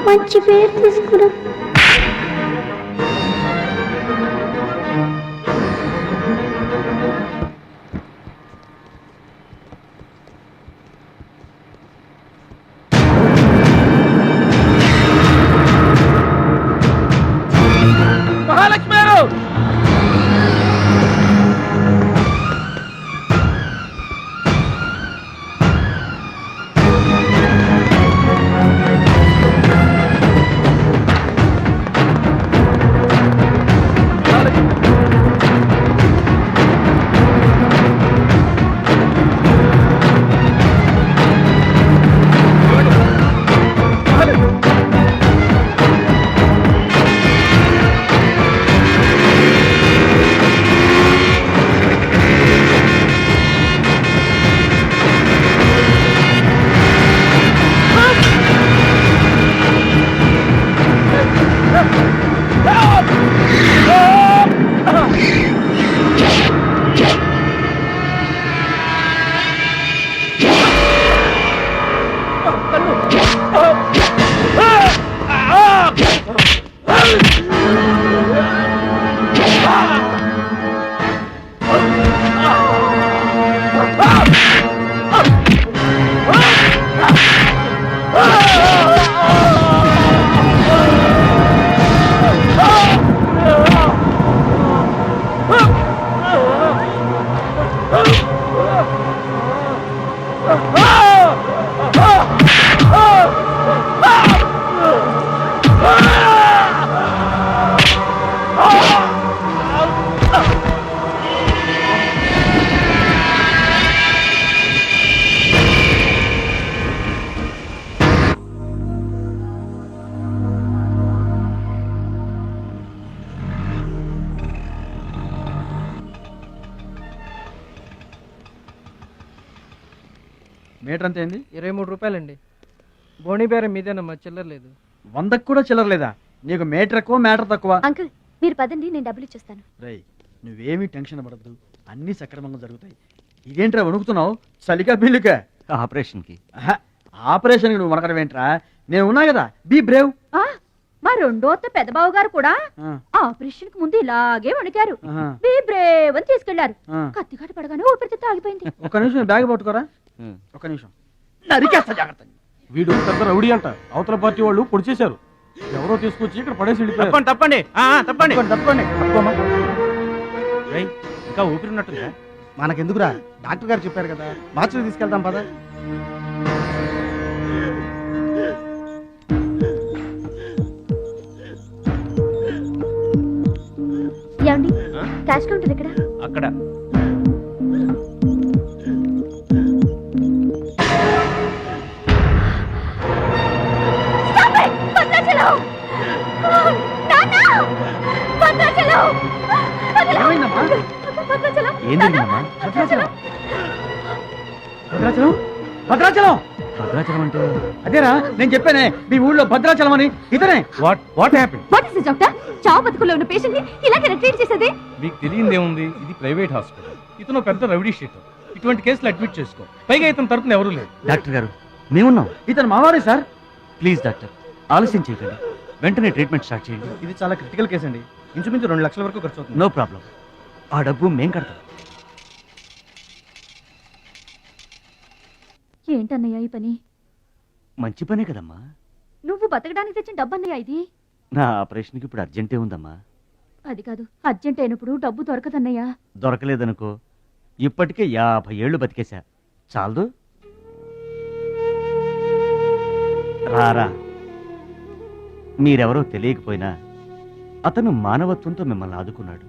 మంచి పేరు తీసుకురా. మహాలక్ష్మి గారు! మీటర్ అంత ఏంది? 23 రూపాయలండి. బోణి బేరం మీదేనమ్మా, చిల్లర లేదు. 100కు కూడా చిల్లరలేదా? నీకు మీటర్ ఎక్కువ మ్యాటర్ తక్కువ. అంకుల్ మీరు పదండి, నేను డబ్బులు ఇచ్చేస్తాను. రేయ్, నువ్వేమీ టెన్షన్ పడద్దు, అన్ని సక్రమంగా జరుగుతాయి. ఇదేంట్రా వణుకుతున్నావు? చలికా బిల్లుకా? ఆపరేషన్కి ఆపరేషన్ నువ్వు వనకడం ఏంట్రా? నేను ఉన్నా కదా, బీ బ్రేవ్. మా రెండో పెద్దబాబు గారు కూడా ఆపరేషన్ కు ముందు ఇలాగే వణికారు. బ్రేవ్ అని తీసుకెళ్లారు. కత్తిగాట పడగానే ఊపిరితిత్తు ఆగిపోయింది. ఒక్క నిమిషం బ్యాగ్ పట్టుకోరా. ఒక్క నిమిషం, నరికేస్తా జాగ్రత్త. వీడు పెద్ద రౌడీ అంట. అవతల పార్టీ వాళ్ళు పొడి చేశారు. ఎవరో తీసుకొచ్చి ఇక్కడ పడేసి వెళ్ళిపోయారు. తప్పండి తప్పండి. తప్పండి. ఇంకా ఊపిరినట్టుందా? మనకెందుకురా, డాక్టర్ గారు చెప్పారు కదా, మార్చిలో తీసుకెళ్తాం పద. ఏమండి, క్యాష్ కౌంటర్ ఎక్కడ? అక్కడ. ఏందమ్మా? భద్రాచలం? భద్రాచలం భద్రాచలం అంటే అదేరా నేను చెప్పానే, మీ ఊళ్ళో భద్రాచలం అని. ఇతనే. What happen? What is this doctor? చావు బతుకుల్లో ఉన్న పేషెంట్ ని ఇలాగే ట్రీట్ చేసేది? మీకు తెలియదేముంది, ఇది ప్రైవేట్ హాస్పిటల్. ఇతను పెద్ద రౌడీ షీటర్. ఇటువంటి కేసులు అడ్మిట్ చేసుకో. పైగా ఇతని తరపున ఎవరూ లేరు. డాక్టర్ గారు మేమున్నాం. ఇతను మావాడే సార్. ప్లీజ్ డాక్టర్, ఆలస్యం చేయకండి, వెంటనే ట్రీట్మెంట్ స్టార్ట్ చేయండి. ఇది చాలా క్రిటికల్ కేసు అండి. ఇంచుమించు 2 లక్షల వరకు ఖర్చు అవుతుంది. నో ప్రాబ్లం, ఆ డబ్బు మేం కడతాం. ఏంటన్నయ్య ఈ పని? మంచి పనే కదమ్మా. నువ్వు బతకడానికి తెచ్చిన డబ్బన్నయ్య ఇది. నా ఆపరేషన్కి ఇప్పుడు అర్జెంటే ఉందమ్మా. అది కాదు, అర్జెంట్ అయినప్పుడు డబ్బు దొరకదన్నయ్యా. దొరకలేదనుకో, ఇప్పటికే 50 ఏళ్ళు బతికేశా, చాలదు. రారా, మీరెవరో తెలియకపోయినా అతను మానవత్వంతో మిమ్మల్ని ఆదుకున్నాడు.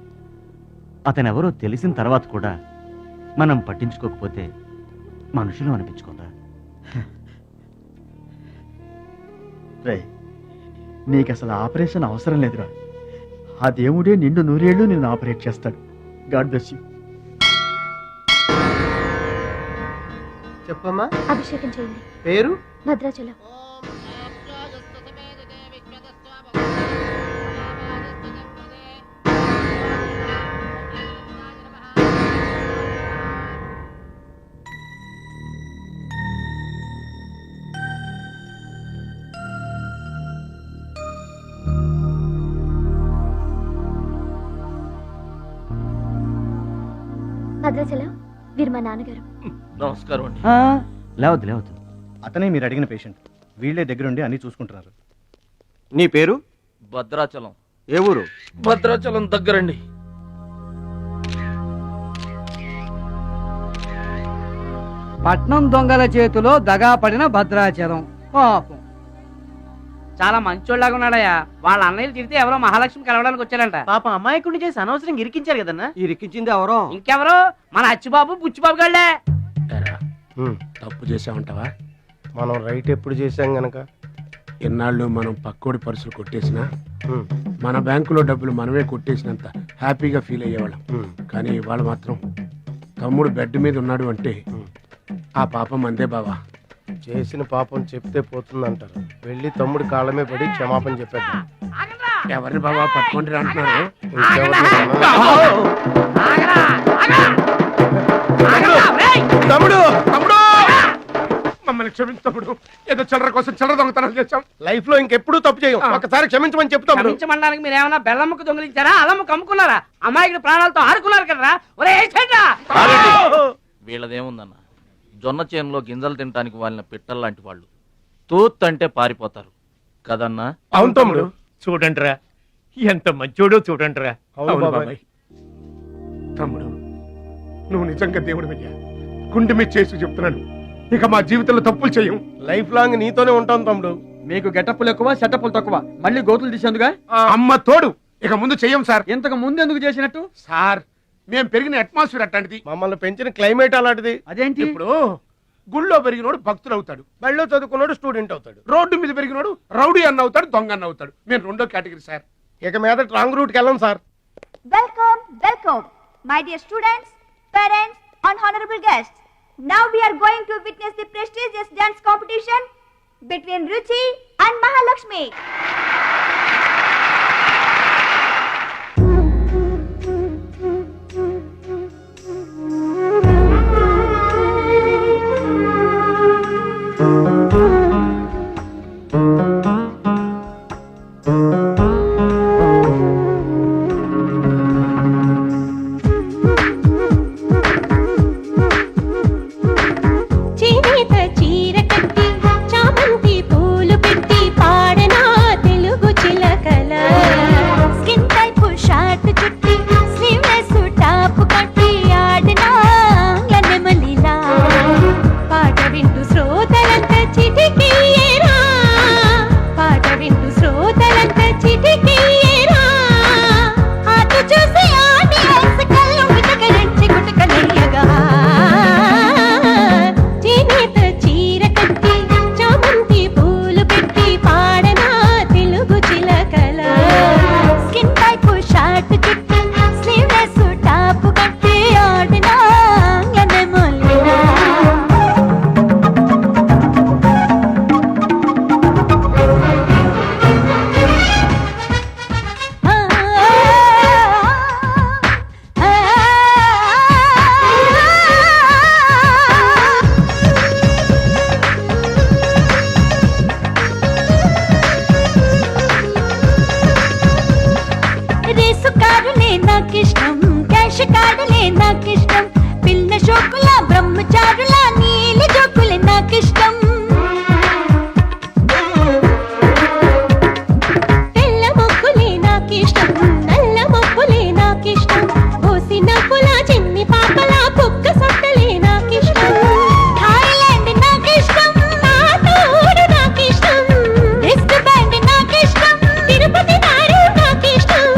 అతనెవరో తెలిసిన తర్వాత కూడా మనం పట్టించుకోకపోతే మనుషులు అనిపించుకోదా? రే, నీకు అసలు ఆపరేషన్ అవసరం లేదురా. ఆ దేవుడే నిండు నూరేళ్లు నిన్ను ఆపరేట్ చేస్తాడు. God bless you. చెప్పమ్మా. అభిషేకం చేయండి. పేరు? భద్రాచలం. భద్రాచలం, వీరు మా నాన్నగారు. నమస్కారం అండి. లేవద్దు లేవద్దు. అతనే మీరు అడిగిన పేషెంట్. వీళ్ళే దగ్గరుండి అన్ని చూసుకుంటున్నారు. నీ పేరు? భద్రాచలం. ఏ ఊరు? భద్రాచలం దగ్గరండి. పట్నం దొంగల చేతిలో దగా పడిన భద్రాచలం పాపం. చాలా మంచోళ్ళగా ఉన్నాడయ్యా. వాళ్ళ అన్నయ్యలు తిడితే ఎవరో మహాలక్ష్మి కలవడానికి వచ్చారంట. పాపం అమాయకుడిని చేసి అనవసరంగా ఇరికించారు కదన్నా. ఇరికించింది ఎవరో? ఇంకెవరో మన అచ్చిబాబు బుచ్చిబాబు గాళ్ళే. తప్పు చేసామంటావా? మనం రైట్ ఎప్పుడు చేశాం గనక ఎన్నాళ్ళు మనం పక్కోడి పర్సులు కొట్టేసినా మన బ్యాంకులో డబ్బులు మనమే కొట్టేసినంత హ్యాపీగా ఫీల్ అయ్యేవాళ్ళం. కానీ ఇవాళ మాత్రం తమ్ముడు బెడ్ మీద ఉన్నాడు అంటే ఆ పాపం అందే బావా. చేసిన పాపం చెప్తే పోతుందంటారు. వెళ్ళి తమ్ముడి కాళ్ళమే పడి క్షమాపణ చెప్పేద్దాం. ఎవరిని బావా పట్టుకుంటారు అంటున్నారు? తమ్ముడు తమ్ముడు మమ్మల్ని క్షమించు తమ్ముడు. ఏదో చిల్లర కోసం చిల్లర దొంగతనాలు చేశాం. లైఫ్ లో ఇంకెప్పుడు తప్పు చేయం. ఒకసారి క్షమించమని చెప్తాం. క్షమించమనడానికి మీరు ఏమన్నా బెల్లమ్మకు దొంగిలించారా, అల్లమ్మకు అమ్ముకున్నారా? అమాయకుడి ప్రాణాలతో ఆడుకున్నారు కదరా. ఒరే వీళ్ళదేముందన్న, జొన్న చేనులో గింజలు తినడానికి వాళ్ళ పిట్టల్లాంటి వాళ్ళు. తూత్ అంటే పారిపోతారు కదన్నా. అవును తమ్ముడు. చూడండిరా ఎంత మంచోడో చూడండిరా. అవును బాబాయ్. తమ్ముడు నువ్వు నిజంగా దేవుడు అయ్యా. గుండె మీద చేసి చెప్తున్నాను, ఇక మా జీవితంలో తప్పులు చేయం. లైఫ్ లాంగ్ నీతోనే ఉంటాం తమ్ముడు. మీకు గెటప్పులు ఎక్కువ, సెటప్పులు తక్కువ. మళ్ళీ గోతులు తీసేందుగా అమ్మ తోడు. ఇక ముందు చెయ్యం సార్. ఇంతకు ముందు ఎందుకు చేసినట్టు? సార్ మేము పెరిగిన అట్మాస్ఫియర్ అట్లాంటిది. మమ్మల్ని పెంచిన క్లైమేట్ అలాంటిది. అదేంటి? ఇప్పుడు గుళ్ళో పెరిగినోడు భక్తుడు అవుతాడు, బళ్ళో చదువుకున్నాడు స్టూడెంట్ అవుతాడు, రోడ్డు మీద పెరిగినోడు రౌడీ అన్న అవుతాడు, దొంగ అన్న అవుతాడు. మేము రెండో కేటగిరీ సార్. ఇక మీద రాంగ్ రూట్కి వెళ్ళం sir. Welcome, welcome, my dear students, parents, and honorable guests. Now we are going to witness the prestigious dance competition between Ruchi and Mahalakshmi. Tirupati నారు నాకిష్టం.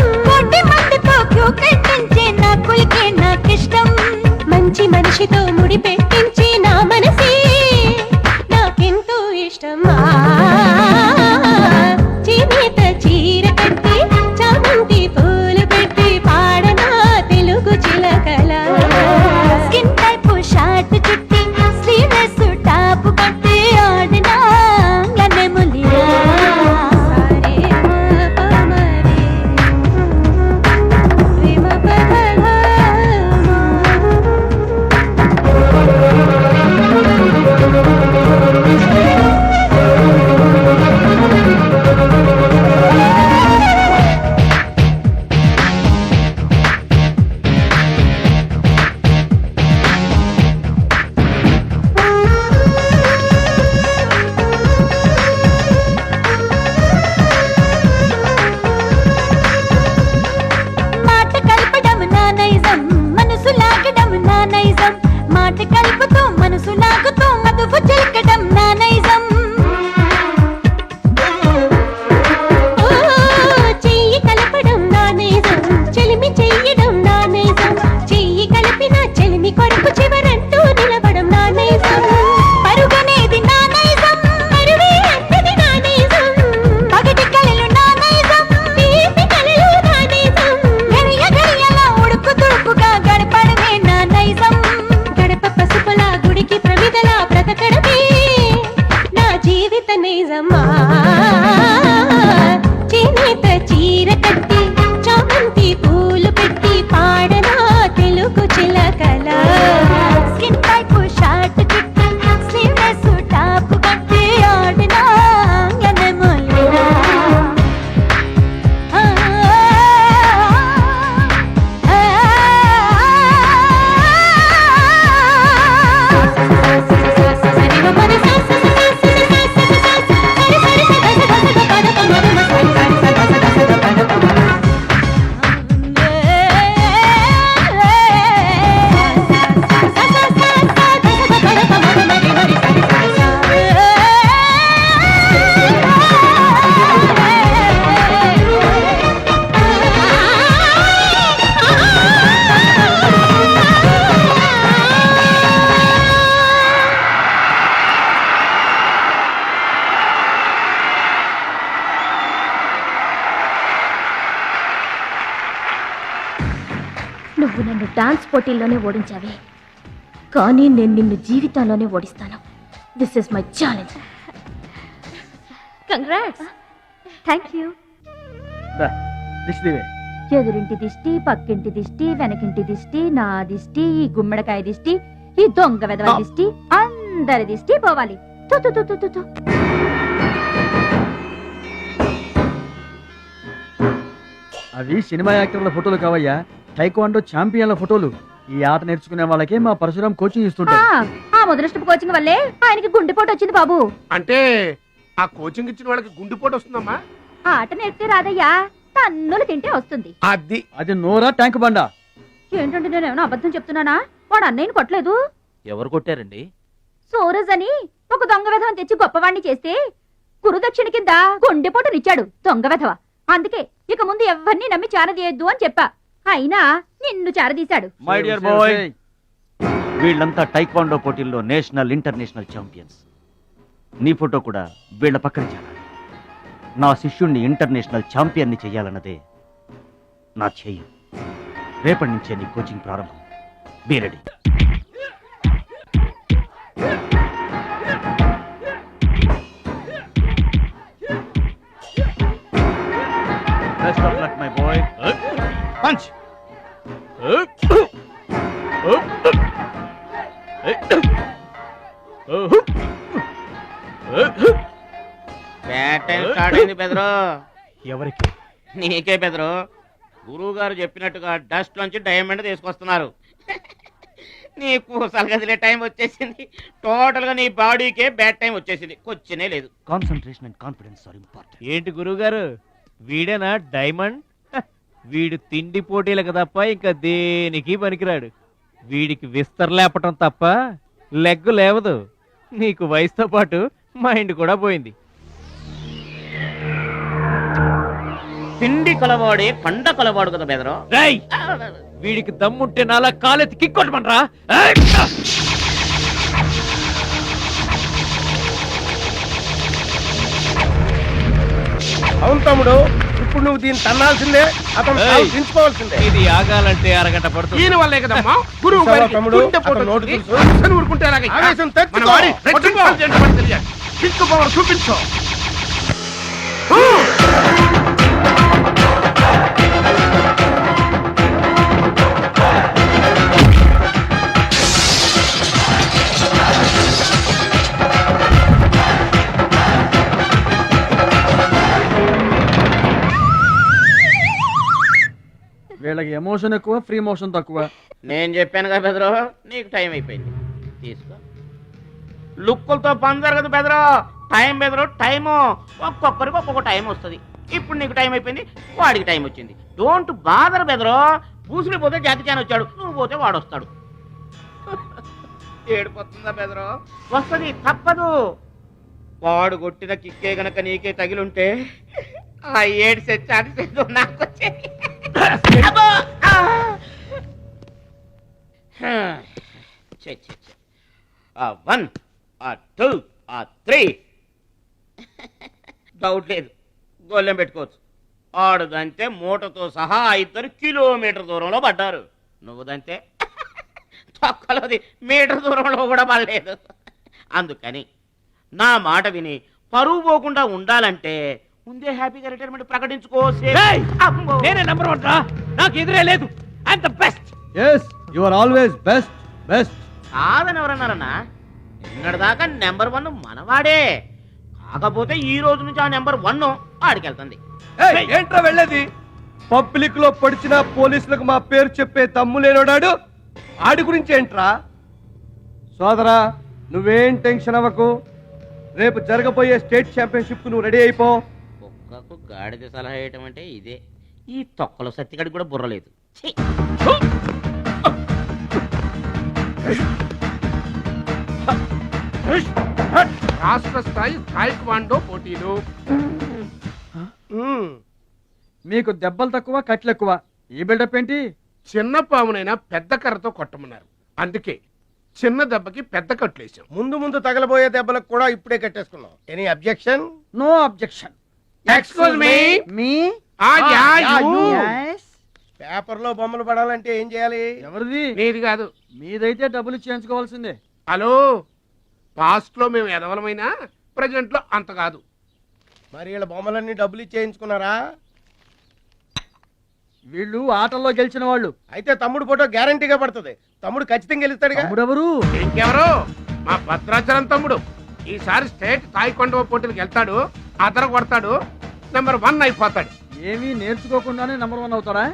నువ్వు నన్ను డాన్స్ పోటీల్లోనే ఓడించావే, కానీ నేను నిన్ను జీవితంలోనే ఓడిస్తాను. This is my challenge. Congrats. Thank you. ఎదురింటి దిష్టి, పక్కింటి దిష్టి, వెనకింటి దిష్టి, నా దిష్టి, ఈ గుమ్మడికాయ దిష్టి, ఈ దొంగ వెధవ దిష్టి, అందరి దిష్టి పోవాలి. తు తు తు తు తు తు. అవి సినిమా యాక్టర్ల ఫోటోలు కావయ్యా, టైక్వాండో ఛాంపియన్ల ఫోటోలు. ఈ ఆట నేర్చుకునే వాళ్ళకే మా పరశురాం కోచింగ్ ఇస్తుంటారు. ఆ మొదలష్టపు కోచింగ్ వల్లే ఆయనకి గుండెపోటు వచ్చింది బాబు. అంటే ఆ కోచింగ్ ఇచ్చిన వాళ్ళకి గుండెపోటు వస్తుందమ్మా? ఆ ఆట నేర్పితే రాదయ్యా, తన్నులు తింటే వస్తుంది. అది నోరా ట్యాంక్ బండా? ఏంటంటే నేనేమైనా అబద్ధం చెప్తున్నానా? వాడు అన్నయ్యని కొట్టలేదు. ఎవరు కొట్టారండి? సూరజ్ అని ఒక దొంగ వెధవని తెచ్చి గొప్పవాణ్ణి చేస్తే గురుదక్షిణ కింద గుండెపోటునిచ్చాడు దొంగ వెధవ. అందుకే ఇక ముందు ఎవరిని నమ్మి చారదీయద్దు అని చెప్పా. అయినా నిన్ను చారదీశాడు. మై డియర్ బాయ్, వీళ్ళంతా టైక్వాండో పోటీల్లో నేషనల్ ఇంటర్నేషనల్ ఛాంపియన్స్. నీ ఫోటో కూడా వీళ్ళ పక్కన చేరాలి. నా శిష్యుణ్ణి ఇంటర్నేషనల్ ఛాంపియన్ని చెయ్యాలన్నదే నా ధ్యేయం. రేపటి నుంచే నీ కోచింగ్ ప్రారంభం. Be ready. Best of luck, my boy. Punch. Bat time start అయింది బెదరు. ఎవరికి? నీకే బెదరు. గురువు గారు చెప్పినట్టుగా డస్ట్ నుంచి డైమండ్ తీసుకొస్తున్నారు. నీకు సలగదిలే టైం వచ్చేసింది. టోటల్ గా నీ బాడీకే బ్యాడ్ టైం వచ్చేసింది. కొచ్చినే లేదు. Concentration and confidence are important. ఏంటి గురువుగారు, వీడేనా డైమండ్? వీడు తిండి పోటీలకు తప్ప ఇంకా దేనికి పనికిరాడు. వీడికి విస్తరలేపటం తప్ప లెగ్గు లేవదు. నీకు వయసుతో పాటు మైండ్ కూడా పోయింది. తిండి కలవాడే పండ కలవాడు కదా బెదరు. రేయ్, వీడికి దమ్ముంటే నాలా కాలెత్తి కిక్కొట్టమనరా? అవును తమ్ముడు, ఇప్పుడు నువ్వు దీన్ని తన్నాల్సిందే, అతను దించుకోవాల్సిందే. ఇది ఆగాలంటే అరగంట పడుతుంది. ఈయన వల్లే కదమ్మా గురువు గారికి తమ్ముడు, గుండెపోటు అతను నోటు వచ్చింది. తెలుసు. అసలు ఊరుకుంటే ఎలాగ? ఆవేశం మన తెచ్చుకో. వాడి రెట్టింపు చేయడం తెలియాలి. కిక్ పవర్ చూపించు. వీళ్ళకి ఎమోషన్ ఎక్కువ, ఫ్రీ మోషన్ తక్కువ. నేను చెప్పాను కదా బెదరు, నీకు టైం అయిపోయింది. తీసుకో. లుక్కులతో పని జరగదు బెదరు. టైం బెదరు, టైము. ఒక్కొక్కరికి ఒక్కొక్క టైం వస్తుంది. ఇప్పుడు నీకు టైం అయిపోయింది, వాడికి టైం వచ్చింది. డోంట్ బాదర్ బెదరు. పూసులు పోతే జాతి చాన్ వచ్చాడు, నువ్వు పోతే వాడు వస్తాడు. ఏడిపోతుందా బెదరు? వస్తుంది, తప్పదు. వాడు కొట్టిన కిక్కే గనక నీకే తగిలుంటే ఆ ఏడ్సే ఛాన్స్ నాకు వచ్చేది. అబ్బో! ఆ 1 ఆ 2 ఆ 3 డౌట్ లేదు, గోళ్ళెం పెట్టుకోవచ్చు. ఆడుదంతే మూటతో సహా 2 కిలోమీటర్ దూరంలో పడ్డారు. నువ్వుదంతే తొక్కలోది మీటర్ దూరంలో కూడా పడలేదు. అందుకని నా మాట విని పరువు పోకుండా ఉండాలంటే ముందే హ్యాపీగా రిటైర్మెంట్ ప్రకటించుకో. నేనే నంబర్ 1 రా, నాకు ఎదురే లేదు. I'm the best. yes you are always best. కాదని ఎవరన్నారన్నా? నిన్నటిదాకా నెంబర్ 1 మనవాడే. కాకపోతే ఈ రోజు నుంచి ఆ నెంబర్ 1 ఆడికెళ్తుంది. ఏంట్రా వెళ్ళేది? పబ్లిక్ లో పొడిచిన పోలీసులకు మా పేరు చెప్పే తమ్ము లేనోడాడు. ఆడి గురించి ఏంట్రా? సోదరా, నువ్వేం టెన్షన్ అవ్వకు. రేపు జరగబోయే స్టేట్ ఛాంపియన్షిప్ నువ్వు రెడీ అయిపో. కుక్కకు గాడిద సలహా వేయటం అంటే ఇదే. ఈ తొక్కలో సత్తిగడికి కూడా బుర్రలేదు. ఛీ! రాష్ట్ర స్థాయి తాయిక్వాండో పోటీలు. మీకు దెబ్బలు తక్కువ, కట్లు ఎక్కువ. ఈ బిల్డప్ ఏంటి? చిన్న పామునైనా పెద్ద కర్రతో కొట్టమన్నారు, అందుకే చిన్న దెబ్బకి పెద్ద కట్లేసాం. ముందు ముందు తగలబోయే దెబ్బలకు కూడా ఇప్పుడే కట్టేసుకున్నాం. Any objection? No objection. Excuse me. మీ పేపర్లో బొమ్మలు పడాలంటే ఏం చేయాలి? ఎవరిది? నీది కాదు. మీదైతే డబ్బులు చేయించుకోవాల్సిందే. హలో, పాస్ట్ లో మేము ఎదవలమైనా ప్రజెంట్ లో అంత కాదు. మరి వీళ్ళ బొమ్మలన్నీ డబ్బులు ఇచ్చేయించుకున్నారా? వీళ్ళు ఆటల్లో గెలిచిన వాళ్ళు. అయితే తమ్ముడు ఫోటో గ్యారంటీగా పడుతుంది. తమ్ముడు ఖచ్చితంగా గెలుస్తాడుగా. తమ్ముడెవరు? ఇంకెవరు? మా భద్రాచలం తమ్ముడు. ఈసారి స్టేట్ తాయికొండ పోటీలకు వెళ్తాడు, అదర కొడతాడు, నెంబర్ 1 అయిపోతాడు. ఏమీ నేర్చుకోకుండానే నెంబర్ 1 అవుతారా?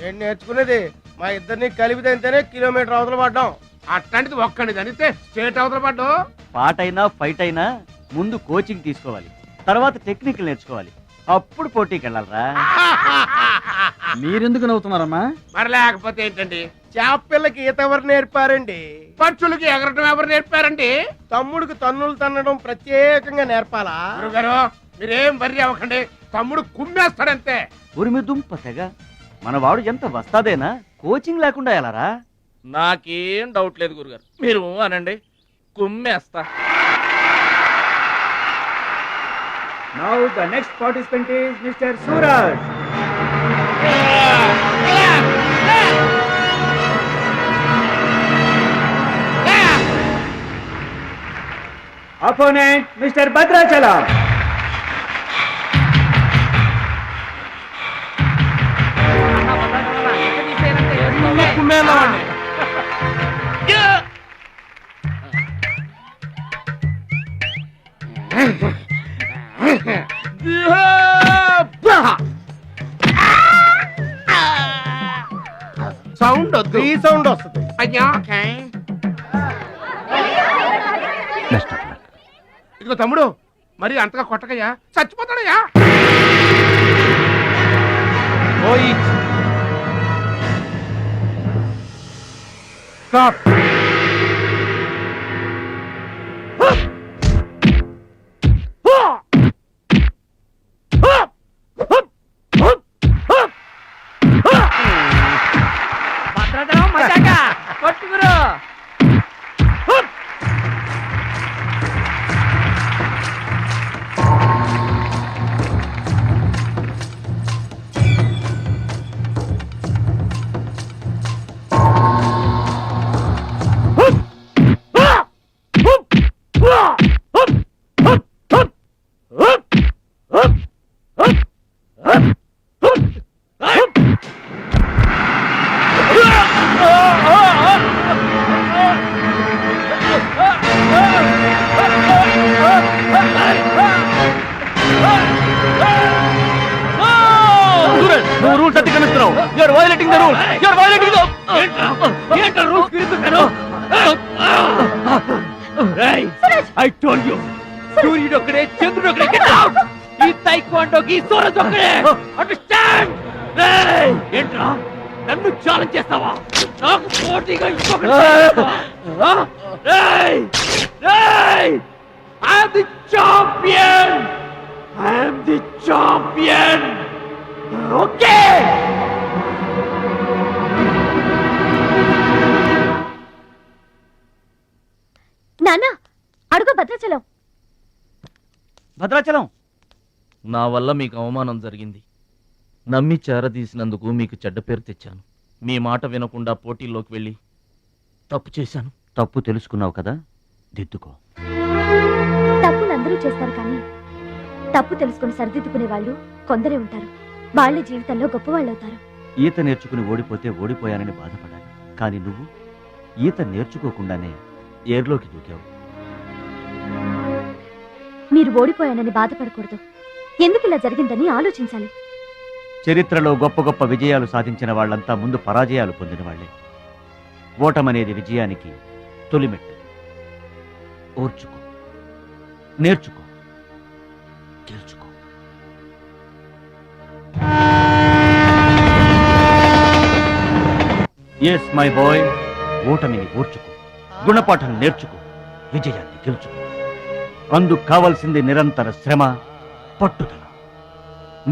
ఏం నేర్చుకునేది? మా ఇద్దరిని కలిపితేనే కిలోమీటర్ అవతల పడ్డాం. అట్లాంటిది ఒక్కడిది అనితే స్టేట్ అవతల పడ్డు. పాట అయినా ఫైట్ అయినా ముందు కోచింగ్ తీసుకోవాలి, తర్వాత టెక్నికల్ నేర్చుకోవాలి, అప్పుడు పోటీకి వెళ్ళాలరా. మీరెందుకు నవ్వుతున్నారమ్మా? మరి లేకపోతే ఏంటండి? చేప పిల్లకి ఈత ఎవరు నేర్పారండి? పక్షులకి ఎగరటం ఎవరు నేర్పారండి? తమ్ముడికి తన్నులు తన్నడం ప్రత్యేకంగా నేర్పాలా? గురుగారు మీరేం వర్రీ అవ్వకండి, తమ్ముడు కుమ్మేస్తాడంతే. ఉరిమి దుంప తెగ మనవాడు ఎంత వస్తాదేనా, కోచింగ్ లేకుండా ఎలారా? నాకేం డౌట్ లేదు గురుగారు, మీరు అనండి, కుమ్మేస్తా. Now the next participant is mister Suraj. Opponent mister Bhadrachalam. Sound వద్దు. ఈ సౌండ్ వస్తుంది. అయ్యా ఇదిగో తమ్ముడు, మరి అంతగా కొట్టకయ్యా, చచ్చిపోతాడయ్యా. స్టాప్. నువ్వు రూల్స్ అతిక్రమిస్తున్నావు. You are violating the rules. You are violating the ఏంట్రా రూల్స్ తిరుగుతున్నాను. ఐ టోల్డ్ యు, సూర్యుడు ఒక్కడే, చంద్రుడు ఒక్కడే. Get out. ఈ తైక్వాండోకి సూరజ్ ఒక్కడే. అండర్స్టాండ్? ఏంట్రా నన్ను ఛాలెంజ్ చేస్తావా? నాకు పోటీగా ఇంకొకటి I am the champion. I am the champion. Okay. నాన్న అడుగు భద్రాచలం. భద్రాచలం, నా వల్ల మీకు అవమానం జరిగింది. నమ్మి చేరదీసినందుకు మీకు చెడ్డ పేరు తెచ్చాను. మీ మాట వినకుండా పోటీల్లోకి వెళ్ళి తప్పు చేశాను. తప్పు తెలుసుకున్నావు కదా, దిద్దుకో. తప్పులు అందరూ చేస్తారు, కానీ తప్పు తెలుసుకుని సరిదిద్దుకునే వాళ్ళు కొందరే ఉంటారు. వాళ్ళ జీవితంలో గొప్పవాళ్ళు అవుతారు. ఈత నేర్చుకుని ఓడిపోతే ఓడిపోయానని బాధపడాలి, కానీ నువ్వు ఈత నేర్చుకోకుండానే ఏర్లోకి దూకావు. మీరు ఓడిపోయానని బాధపడకూడదు. ఎందుకు ఇలా జరిగిందని ఆలోచించాలి. చరిత్రలో గొప్ప గొప్ప విజయాలు సాధించిన వాళ్ళంతా ముందు పరాజయాలు పొందిన వాళ్లే. ఓటమనేది విజయానికి తొలిమెట్టు. ఓర్చుకో, నేర్చుకో, గెలుచుకో. ఎస్ మై బాయ్, ఓటమిని ఓర్చుకో, గుణపాఠం నేర్చుకో, విజయాన్ని గెలుచుకో. అందుకు కావాల్సింది నిరంతర శ్రమ, పట్టుదల.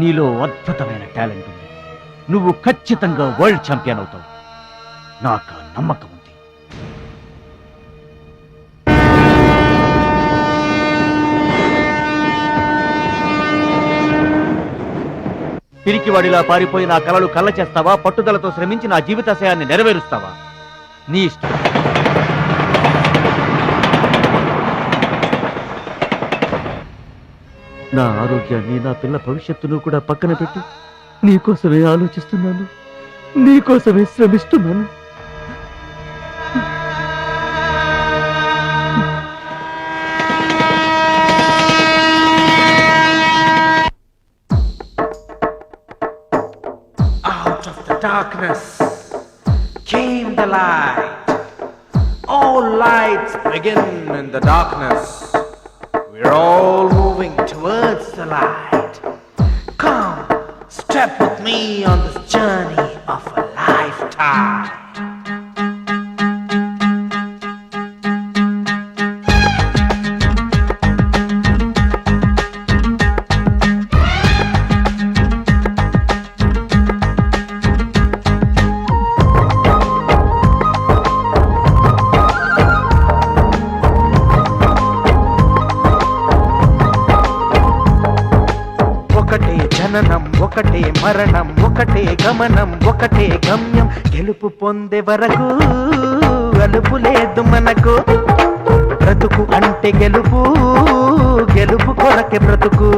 నీలో అద్భుతమైన టాలెంట్ ఉంది. నువ్వు ఖచ్చితంగా వరల్డ్ ఛాంపియన్ అవుతావు. నాకు ఆ నమ్మకం ఉంది. పిరికివాడిలా పారిపోయి నా కలలు కళ్ళ చేస్తావా, పట్టుదలతో శ్రమించి నా జీవితాశయాన్ని నెరవేరుస్తావా? నీ ఇష్టం. నా ఆరోగ్యాన్ని, నా పిల్ల భవిష్యత్తును కూడా పక్కన పెట్టి నీకోసమే ఆలోచిస్తున్నాను, నీకోసమే శ్రమిస్తున్నాను. Out of the darkness came the light. All lights begin in the darkness. We're all moving towards the light. Come, step with me on this journey of a lifetime. ఒకటే జననం, ఒకటే మరణం, ఒకటే గమనం, ఒకటే గమ్యం. గెలుపు పొందే వరకు అలుపు లేదు మనకు. బ్రతుకు అంటే గెలుపు, గెలుపు కొరకే బ్రతుకు.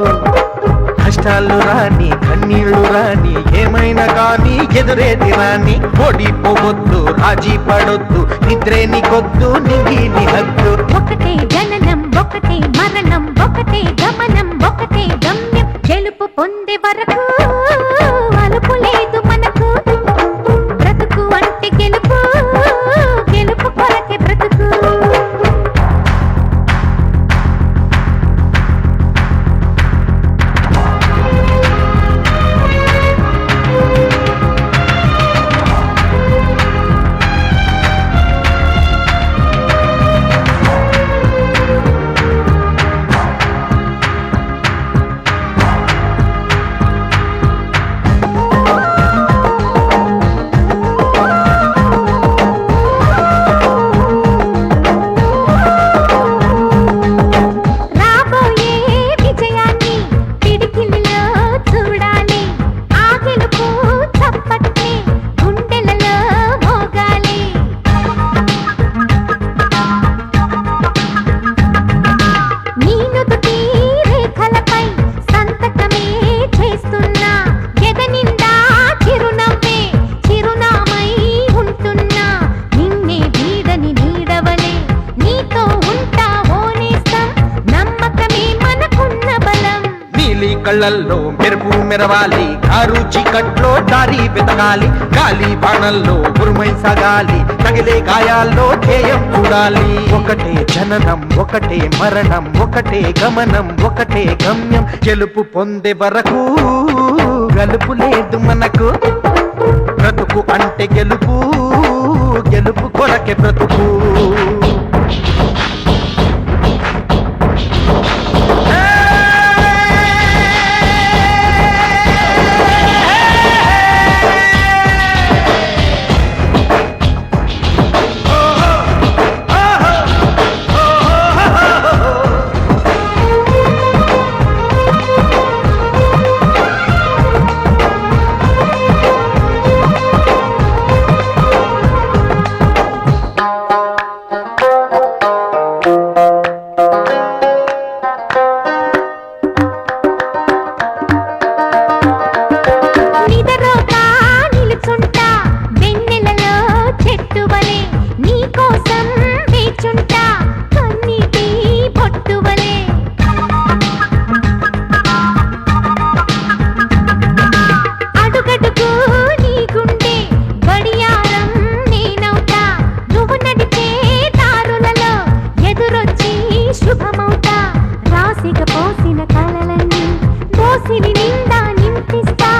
కష్టాలు రాని, కన్నీళ్లు రాని, ఏమైనా కానీ ఎదురేది రాని. ఓడిపోవద్దు, రాజీ పడొద్దు, నిద్రే నీకొద్దు, నింగి నీ హద్దు. ఒకటే జననం, ఒకటే మరణం, ఒకటే గమనం, ఒకటే గమ్యం. గెలుపు పొందే వరకు అలుపు లేదు మనకు. బ్రతుకు అంటే గెలుపు, గెలుపు కొరకే బ్రతుకు. రాబోయే విజయాన్ని పిడికిలిలో చూడాలి. ఆ గెలుపు చప్పట్లే గుండెలలో మోగాలి. నీ నుదుటి రేఖలపై సంతకమే చేస్తున్నా. ఎద నిండా చిరునవ్వే చిరునామై ఉంటున్నా. నిన్నే వీడని నీడవలే నీతో ఉంటా ఓనేస్తం. నమ్మకమే మనకున్న బలం. నీలి కళ్ళల్లో మెరుపు మెరవాలి, కారు చీకట్లో దారి వెతకాలి. గాలి బాణల్లో ఉరుమై సాగాలి, తగిలే గాయాల్లో ధ్యేయం చూడాలి. ఒకటే జననం, ఒకటే మరణం, ఒకటే గమనం, ఒకటే గమ్యం. గెలుపు పొందే వరకు గలుపు లేదు మనకు. బ్రతుకు అంటే గెలుపు, గెలుపు కొరకే బ్రతుకు. నిదరోగా నిలుచుంటా వెన్నెలలో చెట్టువలే. నీకోసం వేచుంటా కన్నీటి బొట్టువలే. అడుగడుగు నీ గుండె గడియారం నేనవుతా. నువ్వు నడిచే దారులలో ఎదురొచ్చి శుభమవుతా. రాసిక పోసిన కలలన్నీ దోసిలి నిండా నింపిస్తా.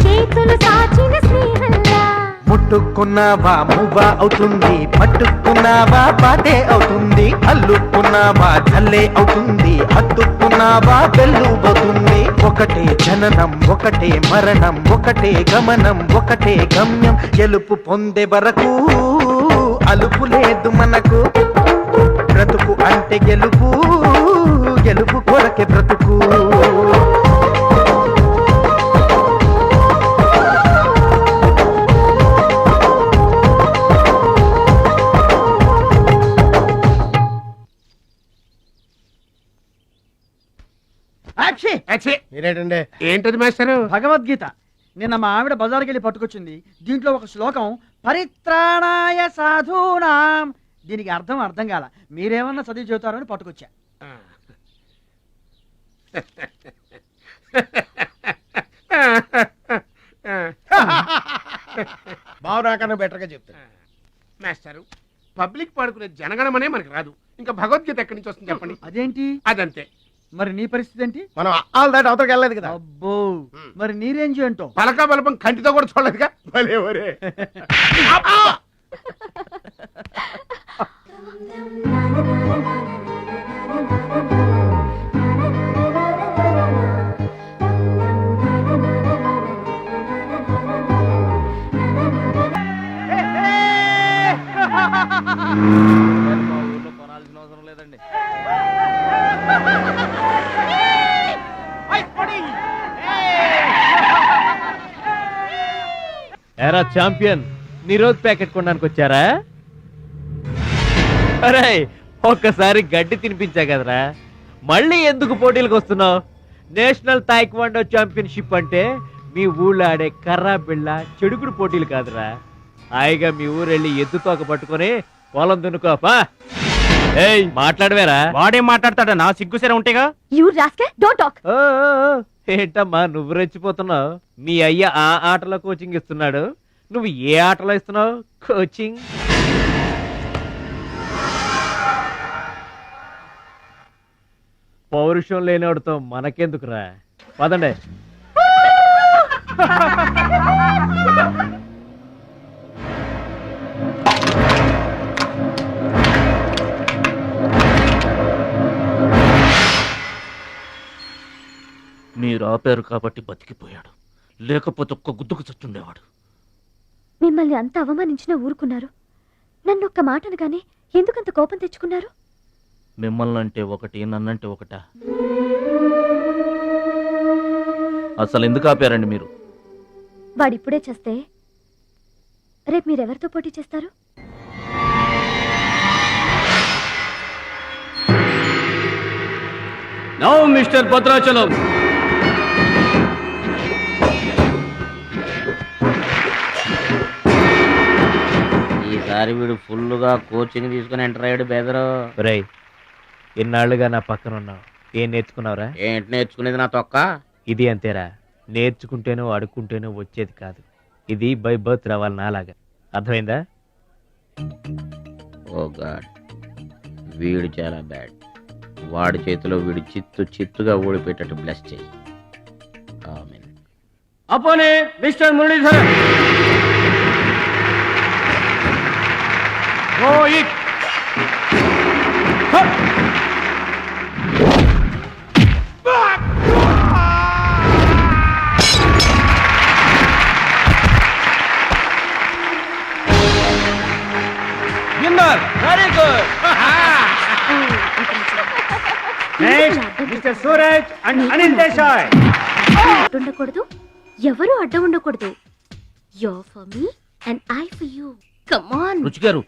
చేతులు సాచిన స్నేహంలా. ముట్టుకున్నావా మువ్వా అవుతుంది, పట్టుకున్నావా బాటే అవుతుంది. అల్లుకున్నావా జల్లే అవుతుంది, హత్తుకున్నావా బెల్లుబోతుంది. ఒకటే జననం, ఒకటే మరణం, ఒకటే గమనం, ఒకటే గమ్యం. గెలుపు పొందే వరకు అలుపు లేదు మనకు. బ్రతుకు అంటే గెలుపు, గెలుపు కొరకే బ్రతుకు. మీరేటండి ఏంటది మాస్టారు? భగవద్గీత నిన్న మా ఆవిడ బజార్కి వెళ్ళి పట్టుకొచ్చింది. దీంట్లో ఒక శ్లోకం పరిత్రాణాయ సాధూనాం, దీనికి అర్థం కాల. మీరేమన్నా చదివి చెబుతారని పట్టుకొచ్చా. బావు నాకన్నా బెటర్ గా చెప్తాను. మాస్టారు, పబ్లిక్ పాడుకునే జనగణమనే మనకి రాదు, ఇంకా భగవద్గీత ఎక్కడి నుంచి వస్తుంది చెప్పండి? అదేంటి? అదంతే. మరి నీ పరిస్థితి ఏంటి? మనం ఆల్ దాటి అవతలకి వెళ్ళలేదు కదా. అబ్బో, మరి నీ రేంజ్ ఏంటో? పలకా బలపం కంటితో కూడా చూడలేదుగా. భలే ఒరే. అబ్బా! మా ఊర్లో కొనాల్సిన అవసరం లేదండి. ఎరా ఛాంపియన్, నిరోధ్ ప్యాకెట్ కొనడానికి వచ్చారా? అరే, ఒక్కసారి గడ్డి తినిపించా కదరా, మళ్ళీ ఎందుకు పోటీలకు వస్తున్నావు? నేషనల్ తాయిక్వాండో ఛాంపియన్షిప్ అంటే మీ ఊళ్ళో ఆడే కర్రా బిళ్ళ చెడుగుడు పోటీలు కాదురా. హాయిగా మీ ఊరెళ్ళి ఎద్దు తోక పట్టుకొని పొలం దున్నుకోపా. ఏయ్, మాట్లాడవేరా? వాడేం మాట్లాడతాడా? నా సిగ్గుసెర ఉంటేగా. You rascal, don't talk. ఏంటమ్మా నువ్వు రెచ్చిపోతున్నావు? మీ అయ్య ఆ ఆటలో కోచింగ్ ఇస్తున్నాడు, నువ్వు ఏ ఆటలో ఇస్తున్నావు కోచింగ్? పౌరుషం లేనివాడితో మనకెందుకురా, పదండి. మీరు ఆపారు కాబట్టి బతికిపోయాడు, లేకపోతే ఒక్క గుద్దుకు చచ్చుండేవాడు. మిమ్మల్ని అంత అవమానించినా ఊరుకున్నారు. నన్ను ఒక్క మాట అనగానే ఎందుకంత కోపం తెచ్చుకున్నారు? మిమ్మల్ని అంటే ఒకటి, నన్నంటే ఒకటా? అసలు ఎందుకు ఆపారండి మీరు? వాడిప్పుడే చేస్తే రేపు మీరెవరితో పోటీ చేస్తారు? నౌ మిస్టర్ భద్రాచలం, ఈసారి వీడు ఫుల్గా కోచింగ్ తీసుకుని ఎంటర్ అయ్యాడు బెదరు. రేయ్, ఇన్నాళ్ళుగా నా పక్కన ఉన్నావు, ఏం నేర్చుకున్నావురా? ఏంటి నేర్చుకునేది నా తొక్క? ఇది అంతేరా, నేర్చుకుంటేనో అడుక్కుంటేనో వచ్చేది కాదు. ఇది బై బర్త్ రావాలి నాలాగా, అర్థమైందా? ఓ గాడ్, వీడు చాలా బ్యాడ్. వాడి చేతిలో వీడు చిత్తుగా ఓడిపోయేటట్టు బ్లెస్ చేయి. Amen. Opponent mister Muralidharan. Go it. Winner. Very good. Next, Mr. Suraj and Anil Desai. ఉండకూడదు, ఎవరు అడ్డం ఉండకూడదు. You for me and I for you. Come on. రుచి గారు,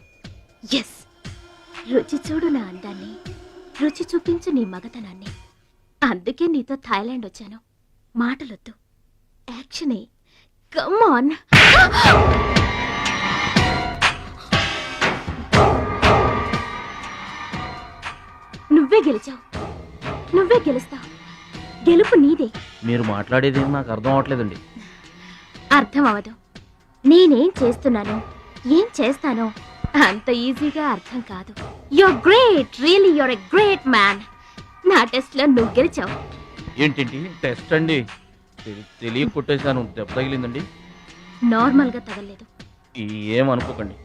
ఎస్, రుచి చూడు నా అందాన్ని, రుచి చూపించు నీ మగతనాన్ని. అందుకే నీతో థాయిలాండ్ వచ్చాను. మాటలొద్దు, యాక్షనే. Come on. నువ్వే గెలిచావు, నువ్వే గెలుస్తావు. గెలుపు నీదే. మీరు మాట్లాడేది నాకు అర్థం అవట్లేదండి. అర్థం అవదు. నేనేం చేస్తున్నానో, ఏం చేస్తానో అంత ఈజీగా అర్థం కాదు. You're great, really you're a great man. నా టెస్ట్ లో నువ్వు గెలిచావు. ఏంటండి టెస్ట్ అండి? తెలియ కొట్టేశాను, దెబ్బ తగిలిందండి. నార్మల్ గా తగలేదు. ఏమనుకోకండి.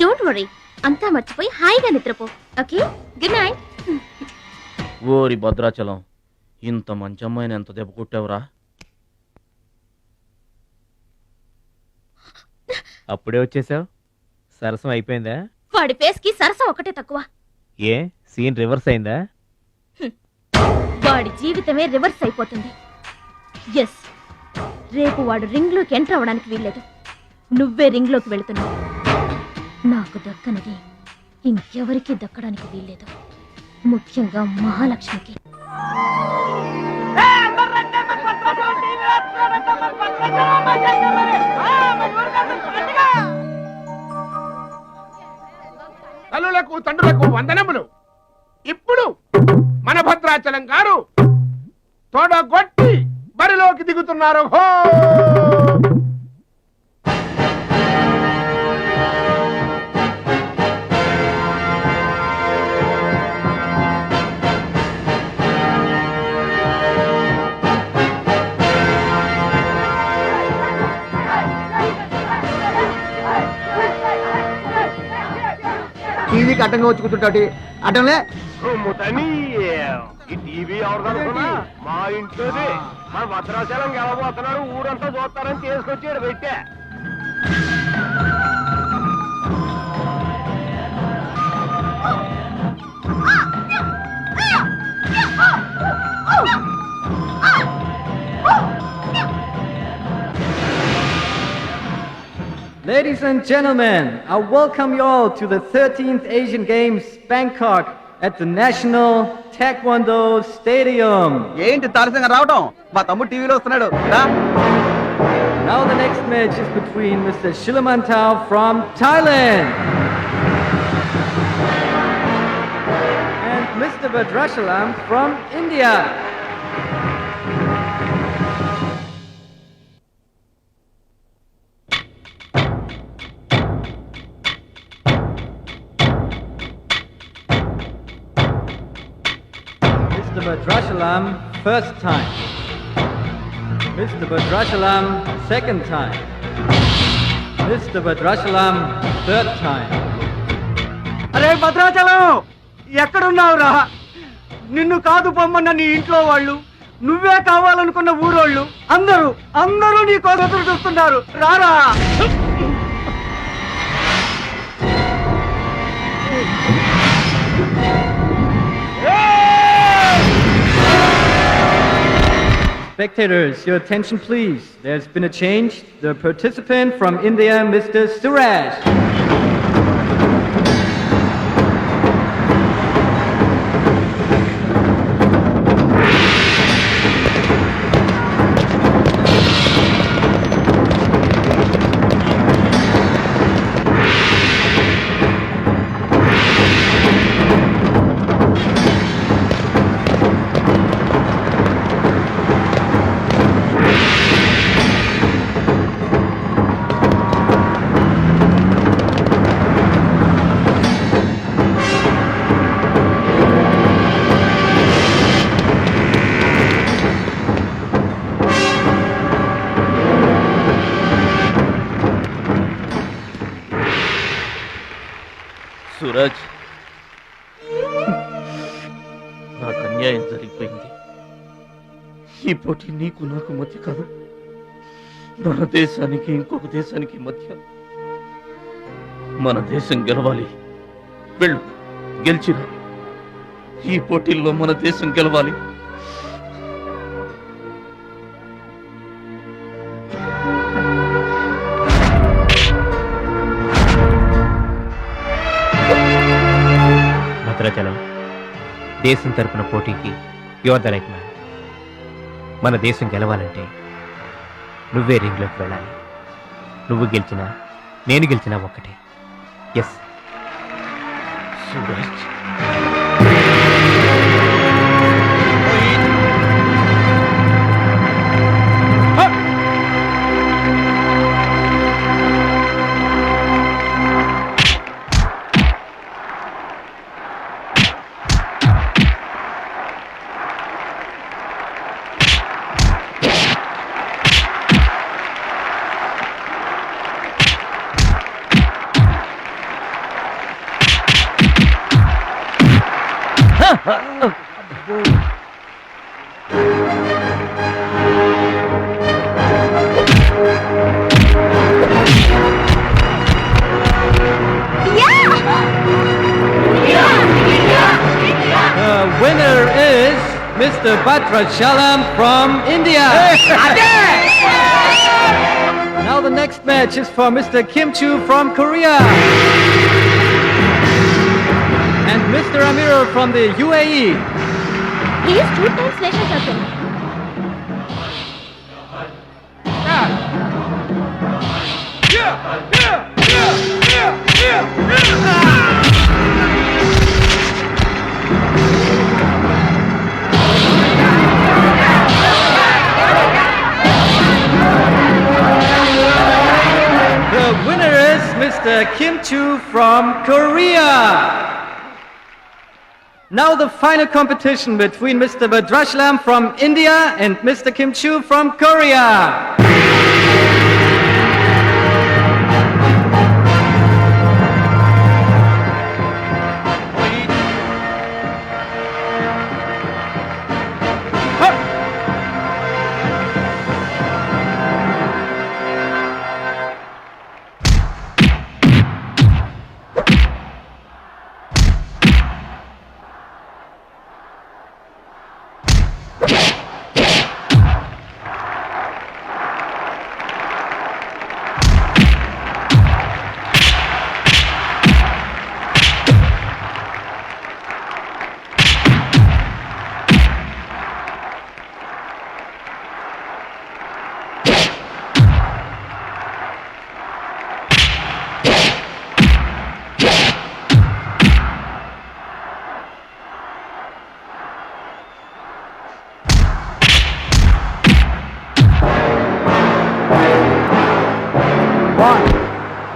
డోంట్ వరీ, అంతా మర్చిపోయి హాయిగా నిద్రపో. Okay, good night. ఓరి భద్రాచలం, ఇంత మంచి అమ్మాయిని ఎంత దెబ్బ కొట్టావురా? అప్పుడే వచ్చేసావు, సరసం అయిపోయిందా? వాడి ఫేస్ కి సరసం ఒకటే తక్కువ. ఏ సీన్ రివర్స్ అయిందా? వాడి జీవితమే రివర్స్ అయిపోతుంది. ఎస్, రేపు వాడు రింగ్ లోకి ఎంటర్ అవడానికి వీల్లేదు. నువ్వే రింగ్ లోకి వెళుతున్నావు. నాకు దక్కనది ఇంకెవరికి దక్కడానికి వీల్లేదు, ముఖ్యంగా మహాలక్ష్మికి. తల్లులకు తండ్రులకు వందనములు. ఇప్పుడు మన భద్రాచలం గారు తోడగొట్టి బరిలోకి దిగుతున్నారు. హో! టీవీకి అడ్డంగా వచ్చి కూర్చుంటాటి అడ్డంలే. ఈ టీవీ ఎవరిదనుకున్నా మా ఇంట్లోనే మన భద్రాచలం గెలబోతున్నాడు, ఊరంతా చూస్తారని తీసుకొచ్చాడు పెట్టా. Ladies and gentlemen, I welcome you all to the 13th Asian Games, Bangkok, at the National Taekwondo Stadium. ఏంటి తారసంగా రావడం? మా తమ్ముడు టీవీలో వస్తున్నాడు. Now the next match is between Mr. Shilamantau from Thailand and Mr. Badrashalam from India. Mr. Badrashalam, first time. Mr. Badrashalam, second time. Mr. Badrashalam, third time. అరే భద్రాచలం, ఎక్కడున్నావురా? నిన్ను కాదు పొమ్మన్న నీ ఇంట్లో వాళ్ళు, నువ్వే కావాలనుకున్న ఊరోళ్ళు అందరూ నీ కోసం చూస్తున్నారు. రారా. Spectators, your attention please. There's been a change. The participant from India, Mr. Suraj. Suraj, నాకు అన్యాయం జరిగిపోయింది. ఈ పోటీ నీకు నాకు మధ్య కాదు, మన దేశానికి ఇంకొక దేశానికి మధ్య. మన దేశం గెలవాలి. వెళ్ళు, గెలిచిరా. ఈ పోటీల్లో మన దేశం గెలవాలి. భద్రాచలం, దేశం తరపున పోటీకి యువర్ ద రైట్ మ్యాన్. మన దేశం గెలవాలంటే నువ్వే రింగ్లోకి వెళ్ళాలి. నువ్వు గెలిచినా నేను గెలిచినా ఒక్కటే. Yes Suraj. The winner is Mr. Badrashalam from India. Now the next match is for Mr. Kim Chu from Korea and Mr. Amir from the UAE. He is 2 times national champion. Mr. Kim Chu from Korea. Now the final competition between Mr. Badrashlam from India and Mr. Kim Chu from Korea.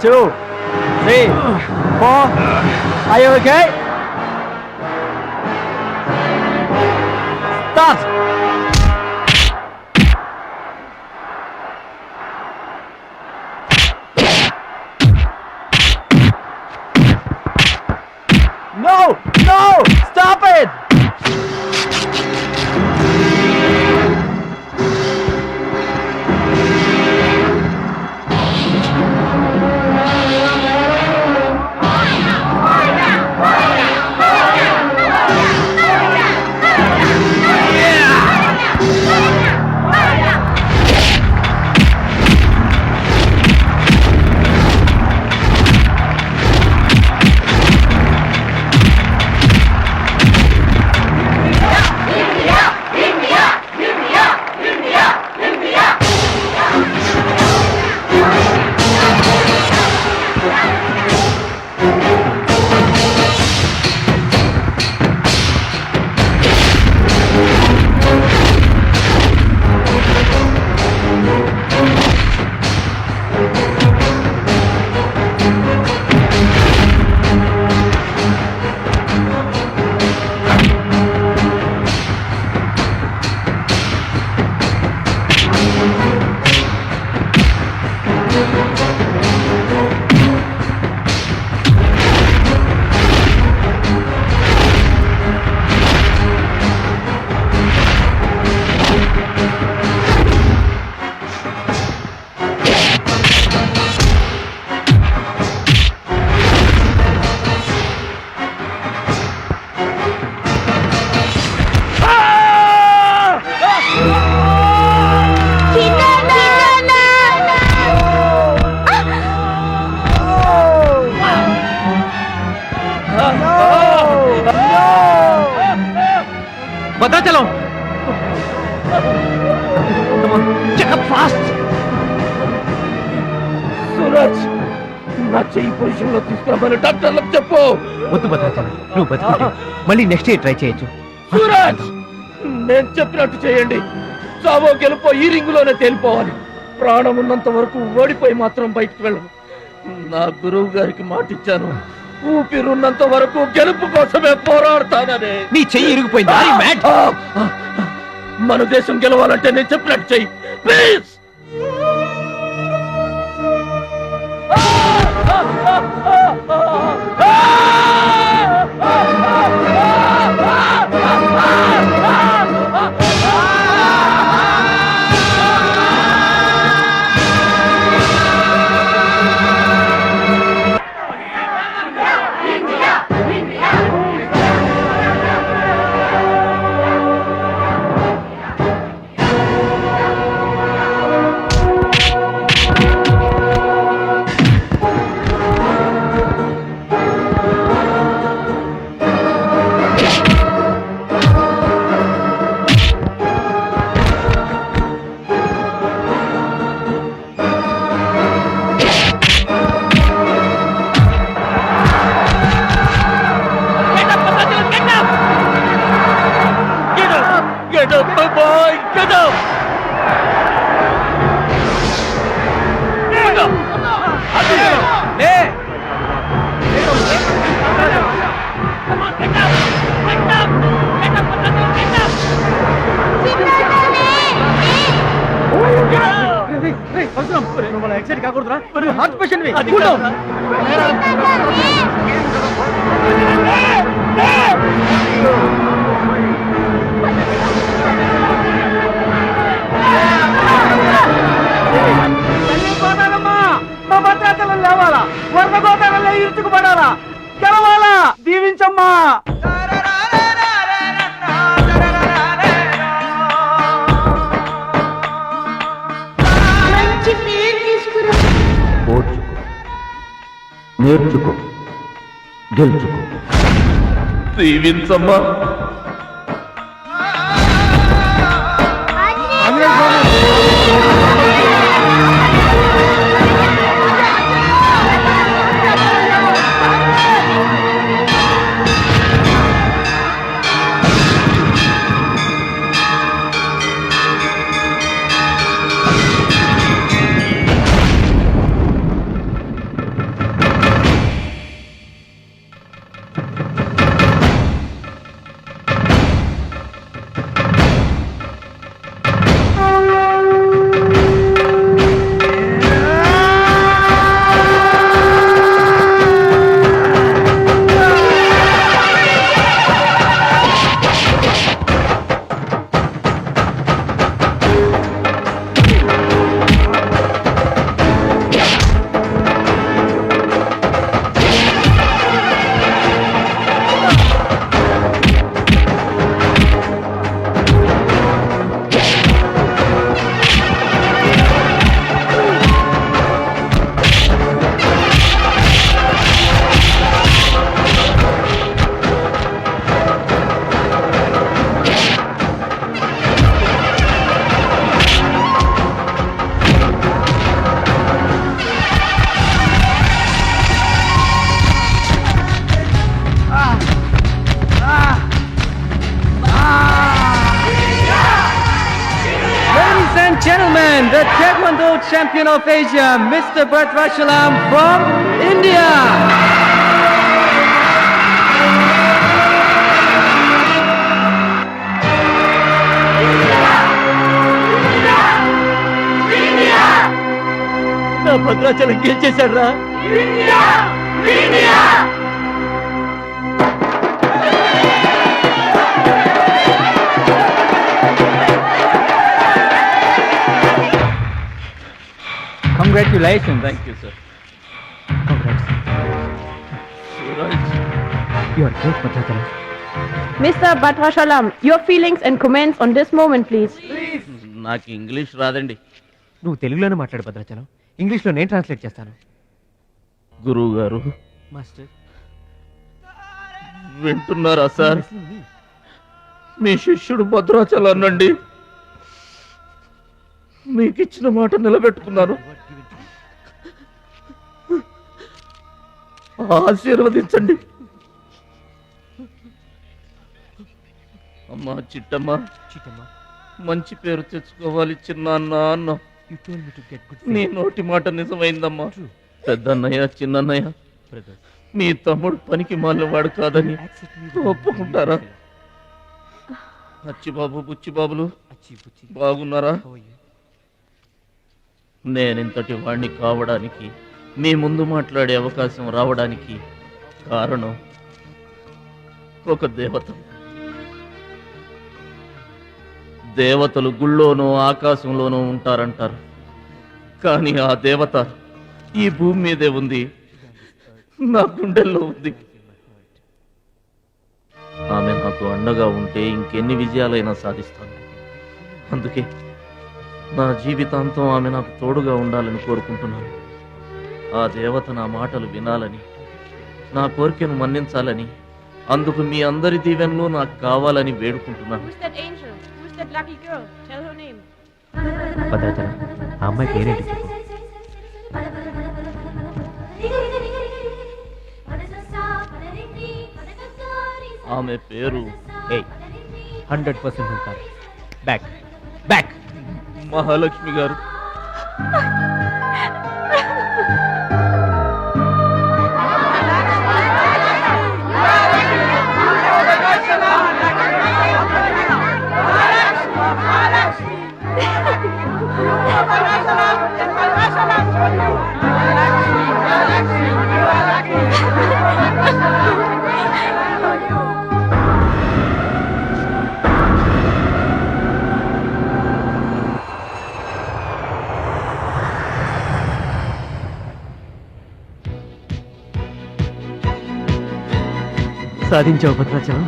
Two, three, four. Are you okay? Start. No! No! Stop it! Bhadrachalam. Suraj, నా చెయ్యి position లో తీసుకురామని డాక్టర్లకు చెప్పు. వద్దు భద్రాచలం, నువ్వు బతికితే మళ్ళీ next year try చేయొచ్చు. సూరజ్, నేను చెప్పినట్టు చేయండి. చావో గెలుపో ఈ రింగులోనే తేలిపోవాలి. ప్రాణం ఉన్నంత వరకు ఓడిపోయి మాత్రం బయటకు వెళ్ళను. నా గురువు గారికి మాటిచ్చాను, ఊపిరున్నంత వరకు గెలుపు కోసమే పోరాడతానని. నీ చెయ్యి ఇరిగిపోయింది. మన దేశం గెలవాలంటే నేను చెప్పినట్టు చెయ్యి ప్లీజ్. నువ్వు హార్ట్ పేషెంట్ మా భద్రాచలం లేవాలా వర్ణ గోదావరిలో ఇరుచుకుపడాలా గెలవాలా దీవించమ్మా మంచి పేరు తీసుకురా. ఓర్చుకో, నేర్చుకో, గెలుచుకో. దీవించమ్మా. Gentlemen, the Taekwondo champion of Asia, Mr. Bhadrachalam from India. నా భద్రాచలం గెలిచేశాడు రా. Congratulations. Thank you, sir. You are great, Bhadrachalam. Mr. Bhadrachalam, your feelings and comments on this moment, please. నాకు ఇంగ్లీష్ రాదండి. నువ్వు తెలుగులోనే మాట్లాడు భద్రాచలం. ఇంగ్లీష్లో నేను ట్రాన్స్లేట్ చేస్తాను. గురువు గారు మాస్టర్ వింటున్నారా సార్? మీ శిష్యుడు భద్రాచలాన్నండి. మీకు ఇచ్చిన మాట నిలబెట్టుకున్నాను. ఆశీర్వదించండి. అమ్మా చిట్టమ్మ, మంచి పేరు తెచ్చుకోవాలి చిన్నాన్న అన్న. నీ నోటి మాట నిజమైందమ్మా. పెద్దన్నయ్య, చిన్నన్నయ్య, మీ తమ్ముడు పనికి మాలినవాడు కాదని ఒప్పుకుంటారా? అచ్చిబాబు, బుచ్చిబాబులు బాగున్నారా? నేనింతటి వాణ్ణి కావడానికి, మీ ముందు మాట్లాడే అవకాశం రావడానికి కారణం ఒక దేవత. దేవతలు గుళ్ళోనూ ఆకాశంలోనూ ఉంటారంటారు, కానీ ఆ దేవత ఈ భూమి మీదే ఉంది, నా గుండెల్లో ఉంది. ఆమె నాకు అండగా ఉంటే ఇంకెన్ని విజయాలైనా సాధిస్తాను. అందుకే నా జీవితాంతం ఆమె నాకు తోడుగా ఉండాలని కోరుకుంటున్నాను. ఆ దేవత నా మాటలు వినాలని, నా కోరికను మన్నించాలని, అందుకు మీ అందరి దీవెనలు నాకు కావాలని వేడుకుంటున్నాను. Who's that angel? Who's that lucky girl? Tell her name. Bhadrachalam, ఆ అమ్మాయి పేరేంటి చెప్పు. ఆమె పేరు 100% ఉంటారు. బ్యాక్ బ్యాక్ మహాలక్ష్మి గారు. Bhadrachalam! సాధించావు భద్రాచలం.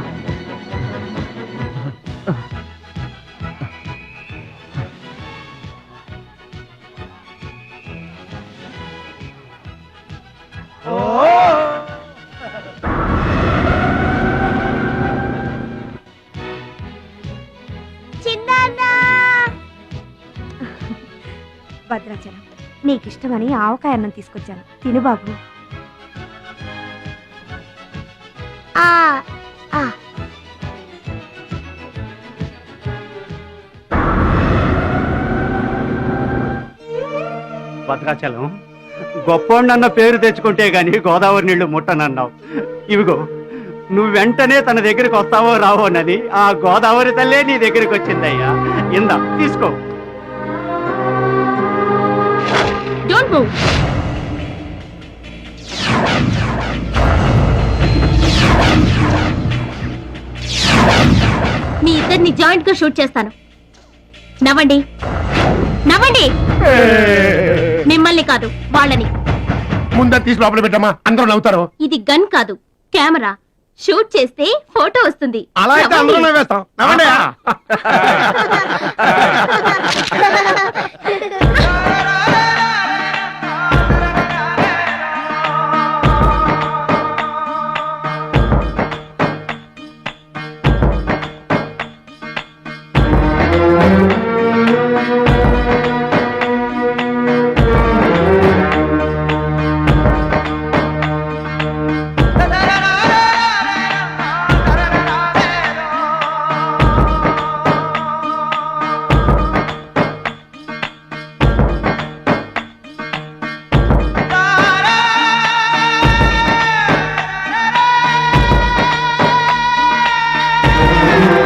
భద్రాచలం, నీకిష్టమని ఆవకాయ అన్నం తీసుకొచ్చాను, తిను బాబు. భద్రాచలం, గొప్పోండన్న పేరు తెచ్చుకుంటే గాని గోదావరి నీళ్లు ముట్టనన్నావు. ఇవిగో నువ్వు వెంటనే తన దగ్గరికి వస్తావో రావోనని ఆ గోదావరి తల్లే నీ దగ్గరికి వచ్చిందయ్యా. ఇందా తీసుకో. Don't move. మీ ఇద్దరిని జాయింట్ గా షూట్ చేస్తాను. నవ్వండి, నవ్వండి. మిమ్మల్ని కాదు, వాళ్ళని. ముందా తీసి లోపల పెట్టమ్మా, అందరూ నవ్వుతారు. ఇది గన్ కాదు, కెమెరా. షూట్ చేస్తే ఫోటో వస్తుంది. అలా అయితే అందరూ నవ్వేస్తాం. నవ్వండి.